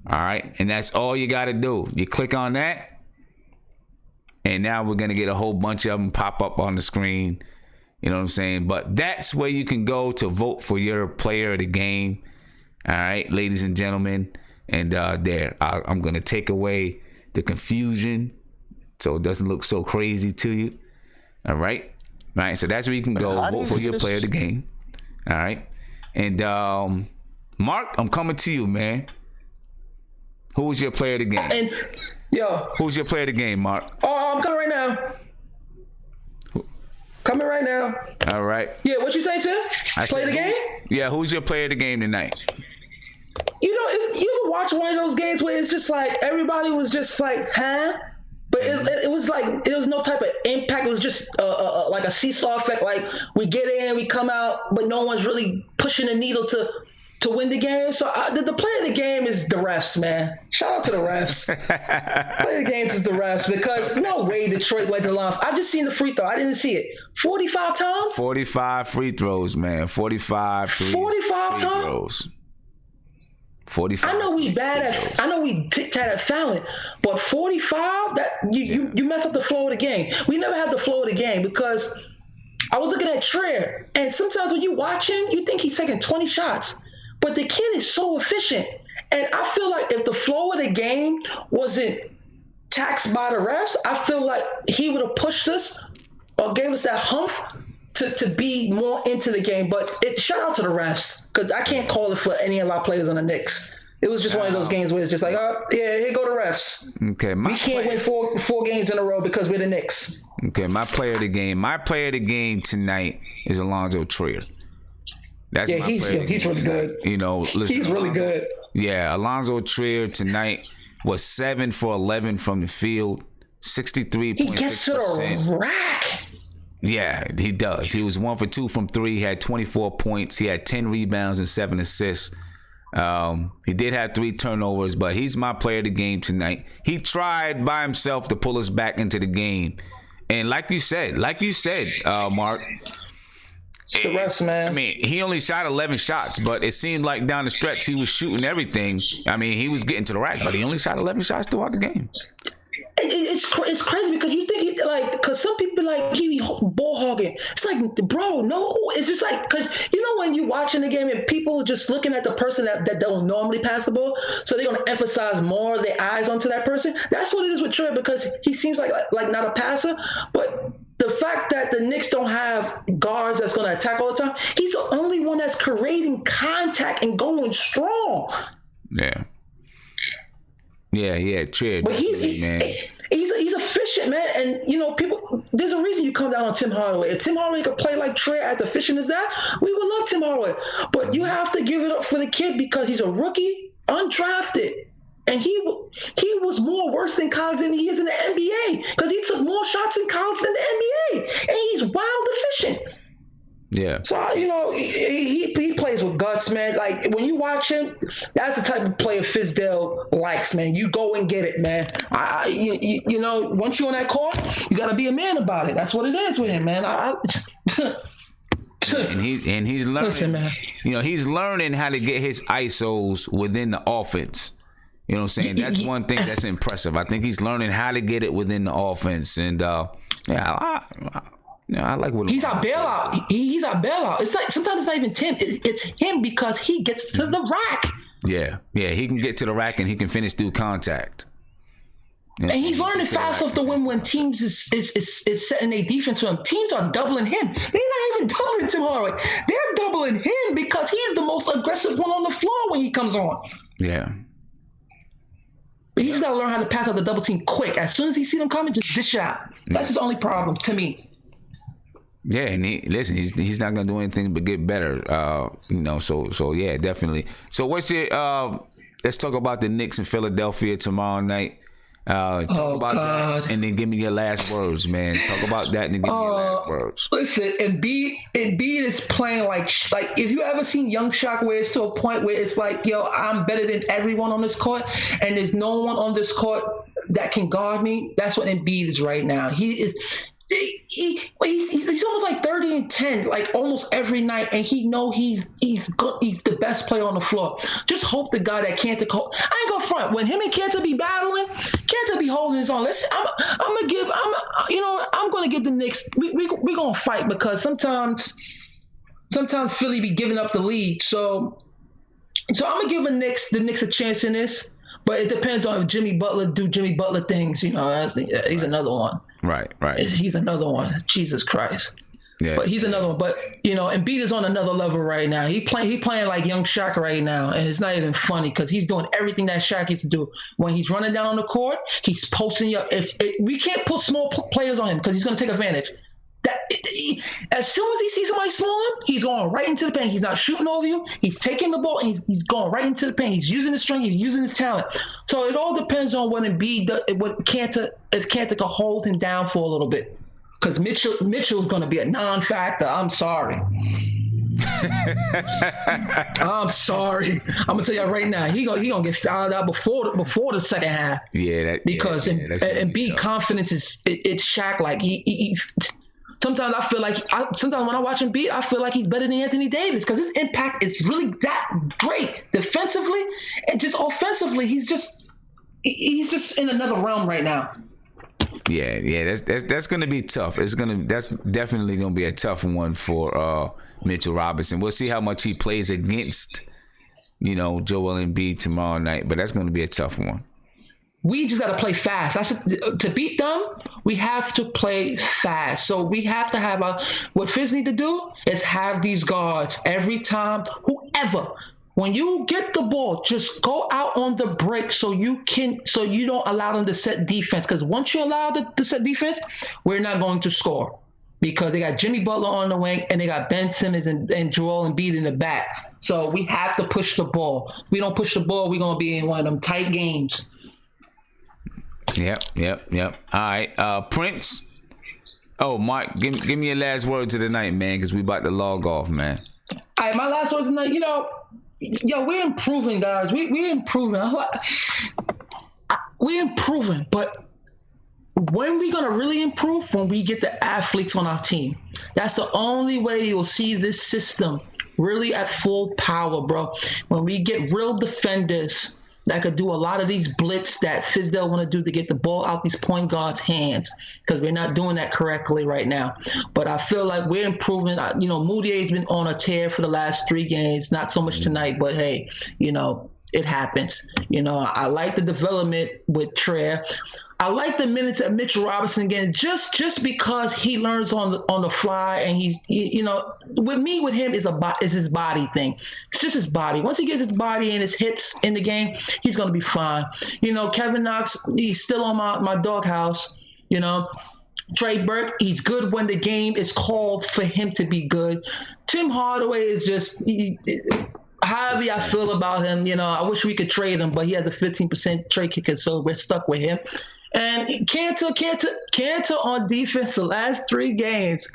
All right, and that's all you got to do. You click on that, and now we're going to get a whole bunch of them pop up on the screen. You know what I'm saying? But that's where you can go to vote for your player of the game. All right, ladies and gentlemen. And I'm going to take away the confusion so it doesn't look so crazy to you. All right. All right, so that's where you can go vote for your player of the game. All right. And Mark, I'm coming to you, man. Who was your player of the game? Who's your player of the game, Mark? Oh, I'm coming right now. Coming right now. All right. Yeah, what you say, Sam? Play the game? Yeah, who's your player of the game tonight? You ever watch one of those games where it's just like everybody was just like, huh? But But it was like there was no type of impact. It was just like a seesaw effect. Like we get in, we come out, but no one's really pushing the needle to win the game. So the play of the game is the refs, man. Shout out to the refs. Play of the games is the refs because no way Detroit went to the line. I just seen the free throw. I didn't see it. 45 times? 45 free throws, man. 45 times? Throws. 45. I know we tit-tat at fouling, but 45, that you mess up the flow of the game. We never had the flow of the game because I was looking at Trier, and sometimes when you watch him, you think he's taking 20 shots, but the kid is so efficient. And I feel like if the flow of the game wasn't taxed by the refs, I feel like he would have pushed us or gave us that humph to be more into the game. But shout out to the refs, because I can't call it for any of our players on the Knicks. It was just one of those games where it's just like, oh, yeah, here go the refs. Okay, we can't win four games in a row because we're the Knicks. Okay, my player of the game. My player of the game tonight is Alonzo Trier. That's my player. He's really good. You know, listen, he's really good. Yeah, Alonzo Trier tonight was 7 for 11 from the field, 63.6%. He gets to the rack. Yeah, he does. He was 1 for 2 from 3. He had 24 points. He had 10 rebounds and 7 assists. He did have 3 turnovers, but he's my player of the game tonight. He tried by himself to pull us back into the game. And like you said, Mark, it's the rest, man. I mean, he only shot 11 shots, but it seemed like down the stretch he was shooting everything. I mean, he was getting to the rack, but he only shot 11 shots throughout the game. It's crazy because you think because some people like he be ball hogging. It's like, bro, no. It's just like, because you know when you watching the game and people just looking at the person that don't normally pass the ball, so they're gonna emphasize more their eyes onto that person. That's what it is with Trey, because he seems like not a passer, but the fact that the Knicks don't have guards that's gonna attack all the time, he's the only one that's creating contact and going strong. Yeah, Trey. But he's efficient, man. And you know, people, there's a reason you come down on Tim Hardaway. If Tim Hardaway could play like Trey, as efficient as that, we would love Tim Hardaway. But you have to give it up for the kid because he's a rookie, undrafted, and he was more worse in college than he is in the NBA because he took more shots in college than the NBA, and he's wild efficient. Yeah. So, you know, he plays with guts, man. Like, when you watch him, that's the type of player Fizdale likes, man. You go and get it, man. You know, once you're on that court, you got to be a man about it. That's what it is with him, man. And he's learning. Listen, man. You know, he's learning how to get his ISOs within the offense. You know what I'm saying? That's one thing that's impressive. I think he's learning how to get it within the offense. And, I like what he's our bailout. He's our bailout. It's like sometimes it's not even Tim. It's him because he gets to the rack. Yeah, he can get to the rack and he can finish through contact. You know, and he's learning fast off the win when teams is setting a defense for him. Teams are doubling him. They're not even doubling Tim Hardaway. They're doubling him because he's the most aggressive one on the floor when he comes on. Yeah. But he's got to learn how to pass out the double team quick. As soon as he see them coming, just dish it out. That's his only problem to me. Yeah, and he's not gonna do anything but get better. You know, so yeah, definitely. So what's your let's talk about the Knicks in Philadelphia tomorrow night. Talk about that and then give me your last words, man. Talk about that and then give me your last words. Listen, Embiid is playing like if you ever seen Young Shock where it's to a point where it's like, yo, I'm better than everyone on this court and there's no one on this court that can guard me. That's what Embiid is right now. He's almost like 30 and 10, like almost every night, and he know he's good. He's the best player on the floor. Just hope the guy that Kanter, I ain't gonna front. When him and Kanter be battling, Kanter be holding his own. I'm gonna give the Knicks. We gonna fight because sometimes Philly be giving up the lead. So I'm gonna give the Knicks a chance in this. But it depends on if Jimmy Butler do Jimmy Butler things. You know, he's another one. Right. He's another one. Jesus Christ. Yeah. But he's another one. But, you know, Embiid is on another level right now. He playing like Young Shaq right now. And it's not even funny because he's doing everything that Shaq used to do. When he's running down on the court, he's posting up. We can't put small players on him because he's going to take advantage. As soon as he sees somebody slowing, he's going right into the paint. He's not shooting over you. He's taking the ball and he's going right into the paint. He's using his strength. He's using his talent. So it all depends on what Embiid does, what Kanter, if Kanter can hold him down for a little bit. Because Mitchell's going to be a non-factor. I'm sorry. I'm sorry. I'm gonna tell you right now. He gonna get fouled out before the second half. Yeah, because Embiid confidence is it's Shaq. Like he sometimes I feel like sometimes when I watch Embiid, I feel like he's better than Anthony Davis because his impact is really that great defensively and just offensively. He's just in another realm right now. Yeah, that's gonna be tough. That's definitely gonna be a tough one for Mitchell Robinson. We'll see how much he plays against, Joel Embiid tomorrow night, but that's gonna be a tough one. We just gotta play fast. To beat them, we have to play fast. So we have to have what Fizz need to do is have these guards every time, whoever. When you get the ball, just go out on the break so you don't allow them to set defense. Because once you allow them to set defense, we're not going to score. Because they got Jimmy Butler on the wing and they got Ben Simmons and Joel Embiid in the back. So we have to push the ball. If we don't push the ball, we're going to be in one of them tight games. Yep. All right, Prince. Oh, Mark, give me your last words of the night, man, because we about to log off, man. All right, my last words of the night, we're improving, guys. We're improving. We're improving, but when we gonna really improve? When we get the athletes on our team. That's the only way you'll see this system really at full power, bro. When we get real defenders that could do a lot of these blitz that Fizdale want to do to get the ball out these point guards' hands, because we're not doing that correctly right now. But I feel like we're improving. Moutier's been on a tear for the last 3 games, not so much tonight, but hey, it happens. I like the development with Trae. I like the minutes at Mitchell Robinson again, just because he learns on the fly, and with him is his body thing. It's just his body. Once he gets his body and his hips in the game, he's gonna be fine. Kevin Knox, he's still on my doghouse. Trey Burke, he's good when the game is called for him to be good. Tim Hardaway is just. However I feel about him, I wish we could trade him, but he has a 15% trade kicker, so we're stuck with him. And Kanter on defense the last 3 games,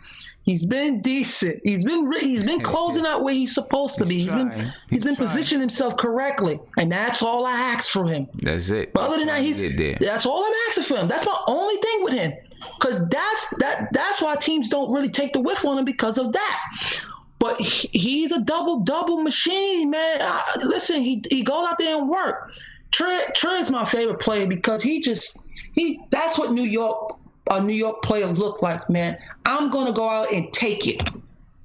he's been decent. He's been closing out where he's supposed to be. He's been positioning himself correctly, and that's all I ask from him. That's it. But other than that, that's all I'm asking for him. That's my only thing with him, because that's why teams don't really take the whiff on him because of that. But he's a double machine, man. Listen, he goes out there and work. Trey is my favorite player because that's what a New York player look like, man. I'm gonna go out and take it,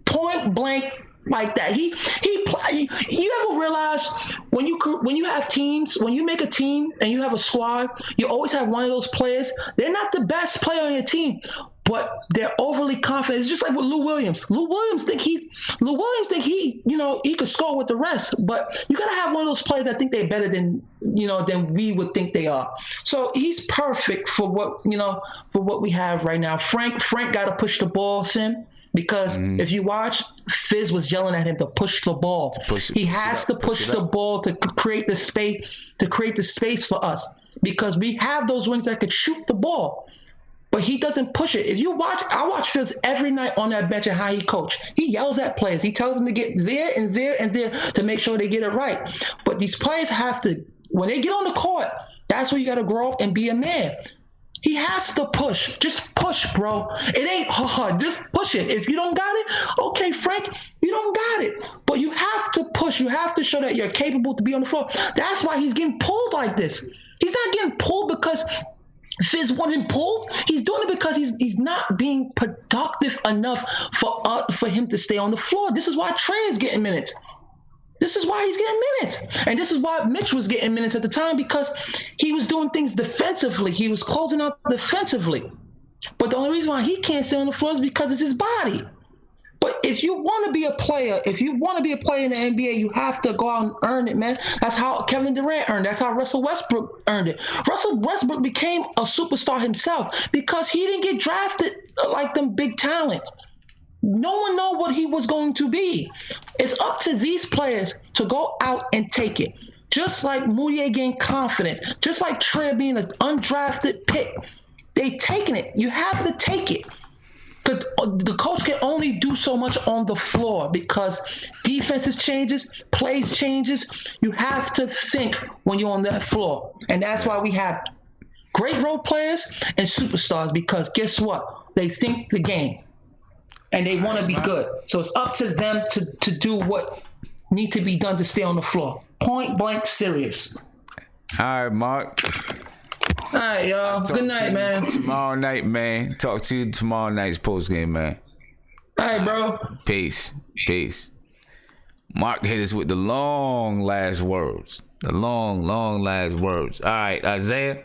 point blank like that. You ever realize when you have teams, when you make a team and you have a squad, you always have one of those players. They're not the best player on your team, but they're overly confident. It's just like with Lou Williams. Lou Williams think he could score with the rest. But you gotta have one of those players that think they're better than we would think they are. So he's perfect for what we have right now. Frank gotta push the ball, Sim. Because if you watch, Fizz was yelling at him to push the ball. He has to push the ball to create the space for us. Because we have those wings that could shoot the ball. But he doesn't push it. If you watch, I watch Fizz every night on that bench and how he coach. He yells at players. He tells them to get there and there and there to make sure they get it right. But these players have to, when they get on the court, that's where you got to grow up and be a man. He has to push. Just push, bro. It ain't hard. Just push it. If you don't got it, okay, Frank, you don't got it. But you have to push. You have to show that you're capable to be on the floor. That's why he's getting pulled like this. He's not getting pulled because Fizz wanted him pulled. He's doing it because he's not being productive enough for him to stay on the floor. This is why Trey is getting minutes. This is why he's getting minutes. And this is why Mitch was getting minutes at the time, because he was doing things defensively. He was closing out defensively. But the only reason why he can't stay on the floor is because it's his body. But if you want to be a player, in the NBA, you have to go out and earn it, man. That's how Kevin Durant earned it. That's how Russell Westbrook earned it. Russell Westbrook became a superstar himself because he didn't get drafted like them big talents. No one know what he was going to be. It's up to these players to go out and take it. Just like Moutier gained confidence, just like Trey being an undrafted pick, they taking it. You have to take it. Because the coach can only do so much on the floor because defenses changes, plays changes. You have to think when you're on that floor. And that's why we have great role players and superstars, because guess what? They think the game and they want to be good. So it's up to them to do what need to be done to stay on the floor. Point blank serious. All right, Mark. All right, y'all. Good night, man. Tomorrow night, man. Talk to you tomorrow night's postgame, man. All right, bro. Peace. Mark hit us with the long last words. The long last words. All right, Isaiah.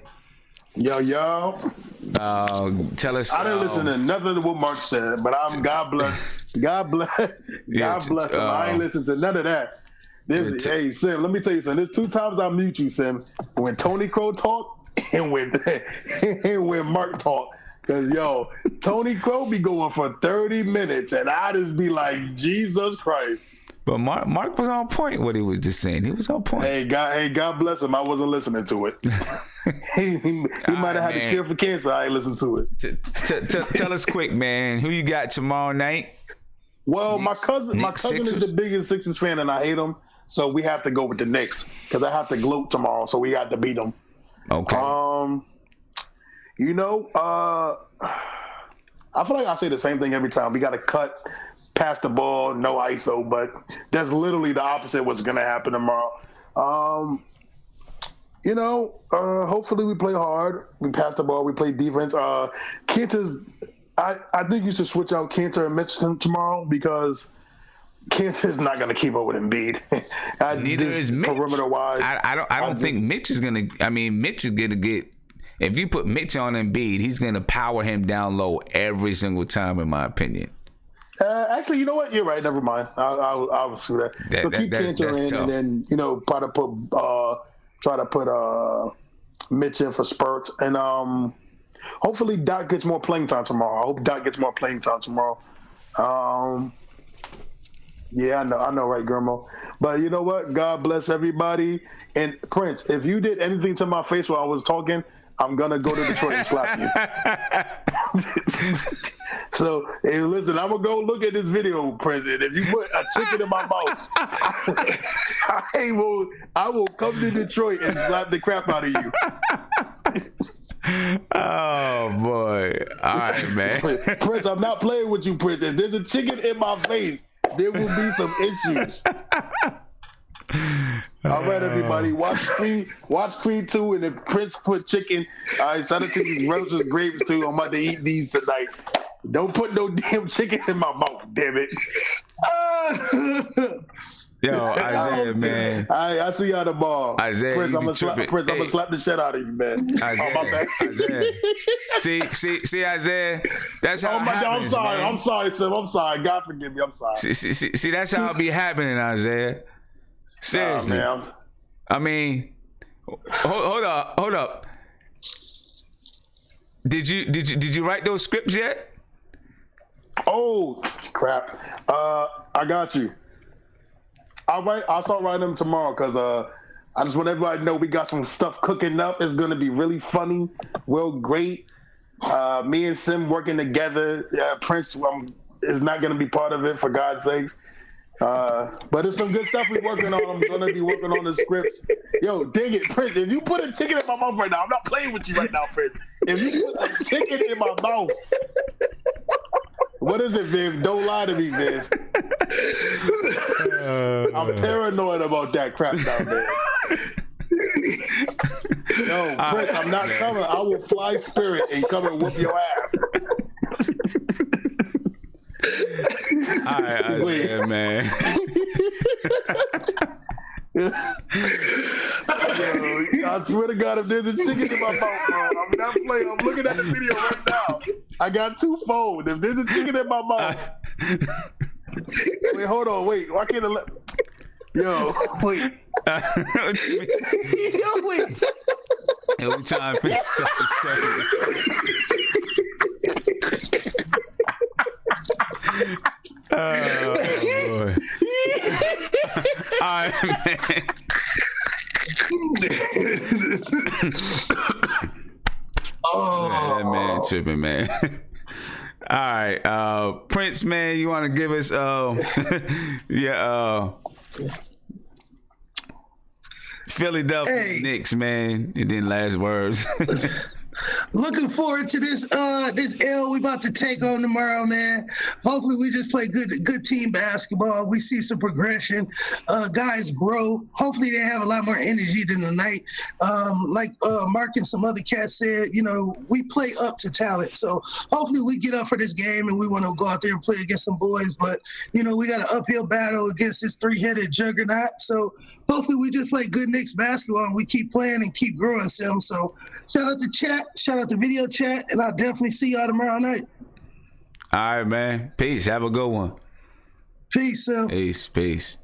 Yo. Tell us. I didn't listen to nothing of what Mark said, but God bless him. I ain't listened to none of that. Hey, Sim, let me tell you something. There's 2 times I mute you, Sim. When Tony Crow talk and when Mark talk. Because, Tony Crow be going for 30 minutes, and I just be like, Jesus Christ. But Mark was on point what he was just saying. He was on point. Hey, God bless him. I wasn't listening to it. he might have had a cure for cancer. I ain't listened to it. Tell us quick, man. Who you got tomorrow night? Well, my cousin is the biggest Sixers fan, and I hate him. So we have to go with the Knicks because I have to gloat tomorrow. So we got to beat them. Okay. I feel like I say the same thing every time. We got to cut, pass the ball, no ISO, but that's literally the opposite of what's going to happen tomorrow. Hopefully we play hard. We pass the ball. We play defense. Kanter's. I think you should switch out Kanter and Mitch tomorrow because Kanter's not going to keep up with Embiid. Neither is Mitch. Perimeter-wise. I don't think Mitch is going to – Mitch is going to get – if you put Mitch on Embiid, he's going to power him down low every single time, in my opinion. Actually, you know what? You're right. Never mind. I'll see that. So keep Kanter in tough. And then, try to put Mitch in for spurts. And hopefully Doc gets more playing time tomorrow. I hope Doc gets more playing time tomorrow. Yeah, I know, right, Gurmo? But you know what? God bless everybody. And Prince, if you did anything to my face while I was talking, I'm going to go to Detroit and slap you. So, hey, listen, I'm going to go look at this video, Prince. And if you put a chicken in my mouth, I will come to Detroit and slap the crap out of you. Oh, boy. All right, man. Prince, I'm not playing with you, Prince. If there's a chicken in my face, there will be some issues. All right, everybody. Watch Creed 2, and if Prince put chicken, I decided to these roasted grapes too. I'm about to eat these tonight. Don't put no damn chicken in my mouth, damn it. Yo, Isaiah, man. I see you at the bar. Isaiah, Prince, I'm gonna slap the shit out of you, man. Isaiah. See, Isaiah. That's how it happens, I'm sorry, Sim. I'm sorry. God forgive me. I'm sorry. See, that's how it be happening, Isaiah. Seriously. I mean, hold up. Did you write those scripts yet? Oh crap! I got you. I'll start writing them tomorrow because I just want everybody to know we got some stuff cooking up. It's gonna be really funny, real great. Me and Sim working together. Prince is not gonna be part of it, for God's sakes. But it's some good stuff we're working on. I'm gonna be working on the scripts. Yo, dig it, Prince. If you put a chicken in my mouth right now, I'm not playing with you right now, Prince. If you put a chicken in my mouth. What is it, Viv? Don't lie to me, Viv. I'm paranoid about that crap down there. No, Prince, I'm not coming. I will fly Spirit and come and whoop your ass. All right, yeah, man. Yo, I swear to God, if there's a chicken in my mouth, bro, I'm not playing. I'm looking at the video right now. I got 2 phones. If there's a chicken in my mouth, Wait, hold on. Wait, why can't I let? Yo, wait. Yo, wait. Every time finish up the second. Oh boy. All right, man. Man, tripping, man. All right, Prince, man, you want to give us Philadelphia Knicks, man, and then last words. Looking forward to this L we about to take on tomorrow, man. Hopefully we just play good team basketball. We see some progression. Guys grow. Hopefully they have a lot more energy than tonight. Like Mark and some other cats said, we play up to talent. So hopefully we get up for this game and we want to go out there and play against some boys. But, we got an uphill battle against this three-headed juggernaut. So hopefully we just play good Knicks basketball and we keep playing and keep growing some. So shout out to chat. Shout out to video chat, and I'll definitely see y'all tomorrow night. All right, man. Peace. Have a good one. Peace, Sil. Peace.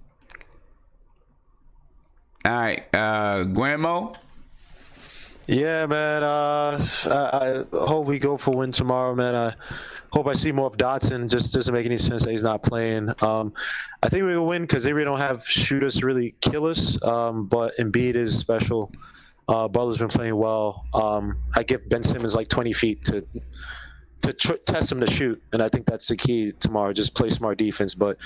All right, Grandmo. Yeah, man. I hope we go for a win tomorrow, man. I hope I see more of Dotson. Just doesn't make any sense that he's not playing. I think we will win because they really don't have shooters to really kill us. But Embiid is special. Butler's been playing well. I give Ben Simmons like 20 feet to test him to shoot, and I think that's the key tomorrow. Just play smart defense. But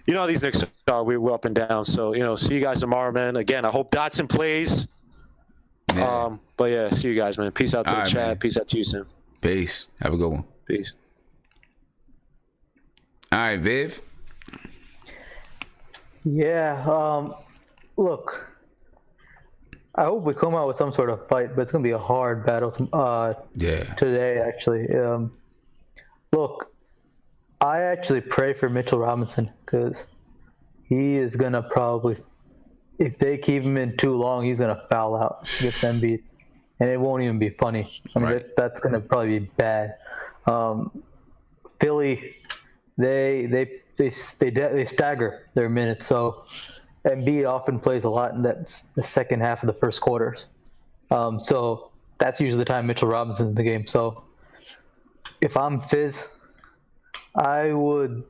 how these Knicks are. We're up and down. So see you guys tomorrow, man. Again, I hope Dotson plays. Yeah. But yeah, see you guys, man. Peace out to the chat. Man. Peace out to you, Sim. Peace. Have a good one. Peace. All right, Viv. Yeah. Look. I hope we come out with some sort of fight, but it's going to be a hard battle today, actually. Look, I actually pray for Mitchell Robinson because he is going to probably, if they keep him in too long, he's going to foul out against Embiid, and it won't even be funny. I mean, that's going to probably be bad. Philly, they stagger their minutes, so Embiid often plays a lot in the second half of the first quarters. So that's usually the time Mitchell Robinson's in the game. So if I'm Fizz, I would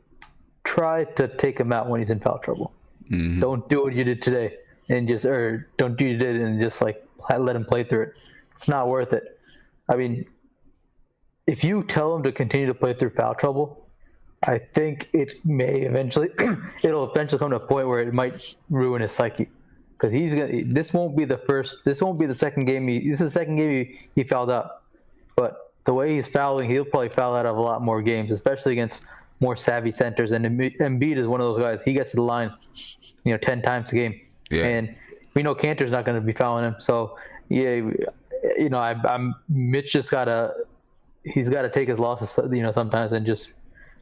try to take him out when he's in foul trouble. Mm-hmm. Don't do what you did today don't do what you did and just like let him play through it. It's not worth it. I mean, if you tell him to continue to play through foul trouble, I think it'll eventually come to a point where it might ruin his psyche, because this won't be the second game. This is the second game he fouled out, but the way he's fouling, he'll probably foul out of a lot more games, especially against more savvy centers. And Embiid is one of those guys. He gets to the line, 10 times a game, and we know Kanter's not going to be fouling him. So yeah, Mitch just he's got to take his losses, sometimes, and just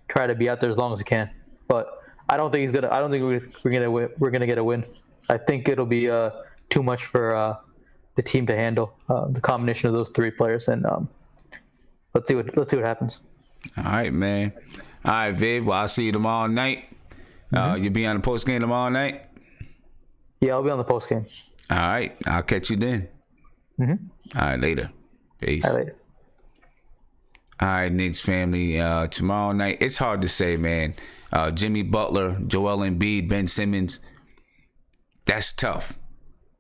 try to be out there as long as he can. But I don't think we're gonna get a win. I think it'll be too much for the team to handle, the combination of those three players. And let's see what happens. All right, man. All right, Viv. Well, I'll see you tomorrow night. You'll be on the post game tomorrow night. Yeah, I'll be on the post game. All right, I'll catch you then. Mm-hmm. All right, later. Peace. All right, later. All right, Knicks family. Tomorrow night, it's hard to say, man. Jimmy Butler, Joel Embiid, Ben Simmons. That's tough.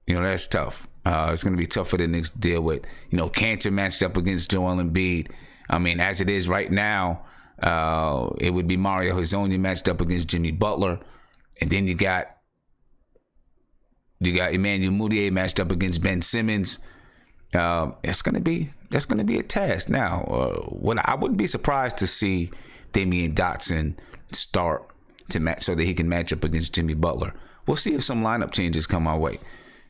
That's tough. It's going to be tough for the Knicks to deal with. Kanter matched up against Joel Embiid. I mean, as it is right now, it would be Mario Hezonja matched up against Jimmy Butler, and then you got Emmanuel Mudiay matched up against Ben Simmons. That's gonna be a task. Now, I wouldn't be surprised to see Damian Dotson start so that he can match up against Jimmy Butler. We'll see if some lineup changes come our way.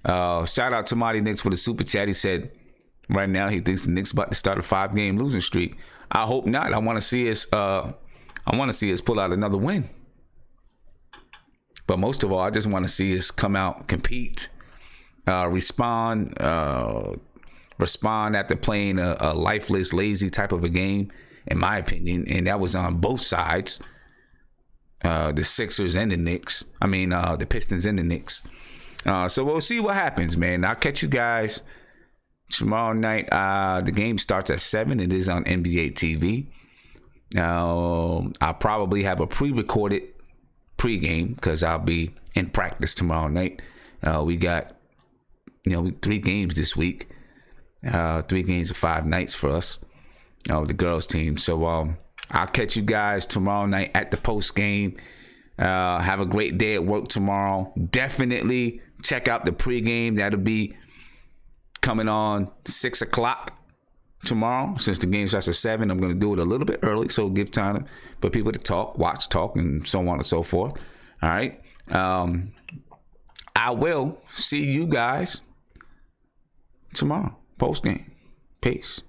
Shout out to Marty Knicks for the super chat. He said right now he thinks the Knicks about to start a 5-game losing streak. I hope not. I want to see us pull out another win. But most of all, I just want to see us come out, compete, respond after playing a lifeless, lazy type of a game, in my opinion. And that was on both sides. the Sixers and the Knicks. The Pistons and the Knicks. So we'll see what happens, man. I'll catch you guys tomorrow night. The game starts at 7. It is on NBA TV. I'll probably have a pre-recorded pregame because I'll be in practice tomorrow night. We got 3 games this week. 3 games of 5 nights for us, the girls team. So I'll catch you guys tomorrow night at the post game. Have a great day at work tomorrow. Definitely check out the pregame. That'll be coming on 6 o'clock tomorrow. Since the game starts at 7, I'm going to do it a little bit early, so give time for people to talk, and so on and so forth. All right. I will see you guys tomorrow. Post game. Peace.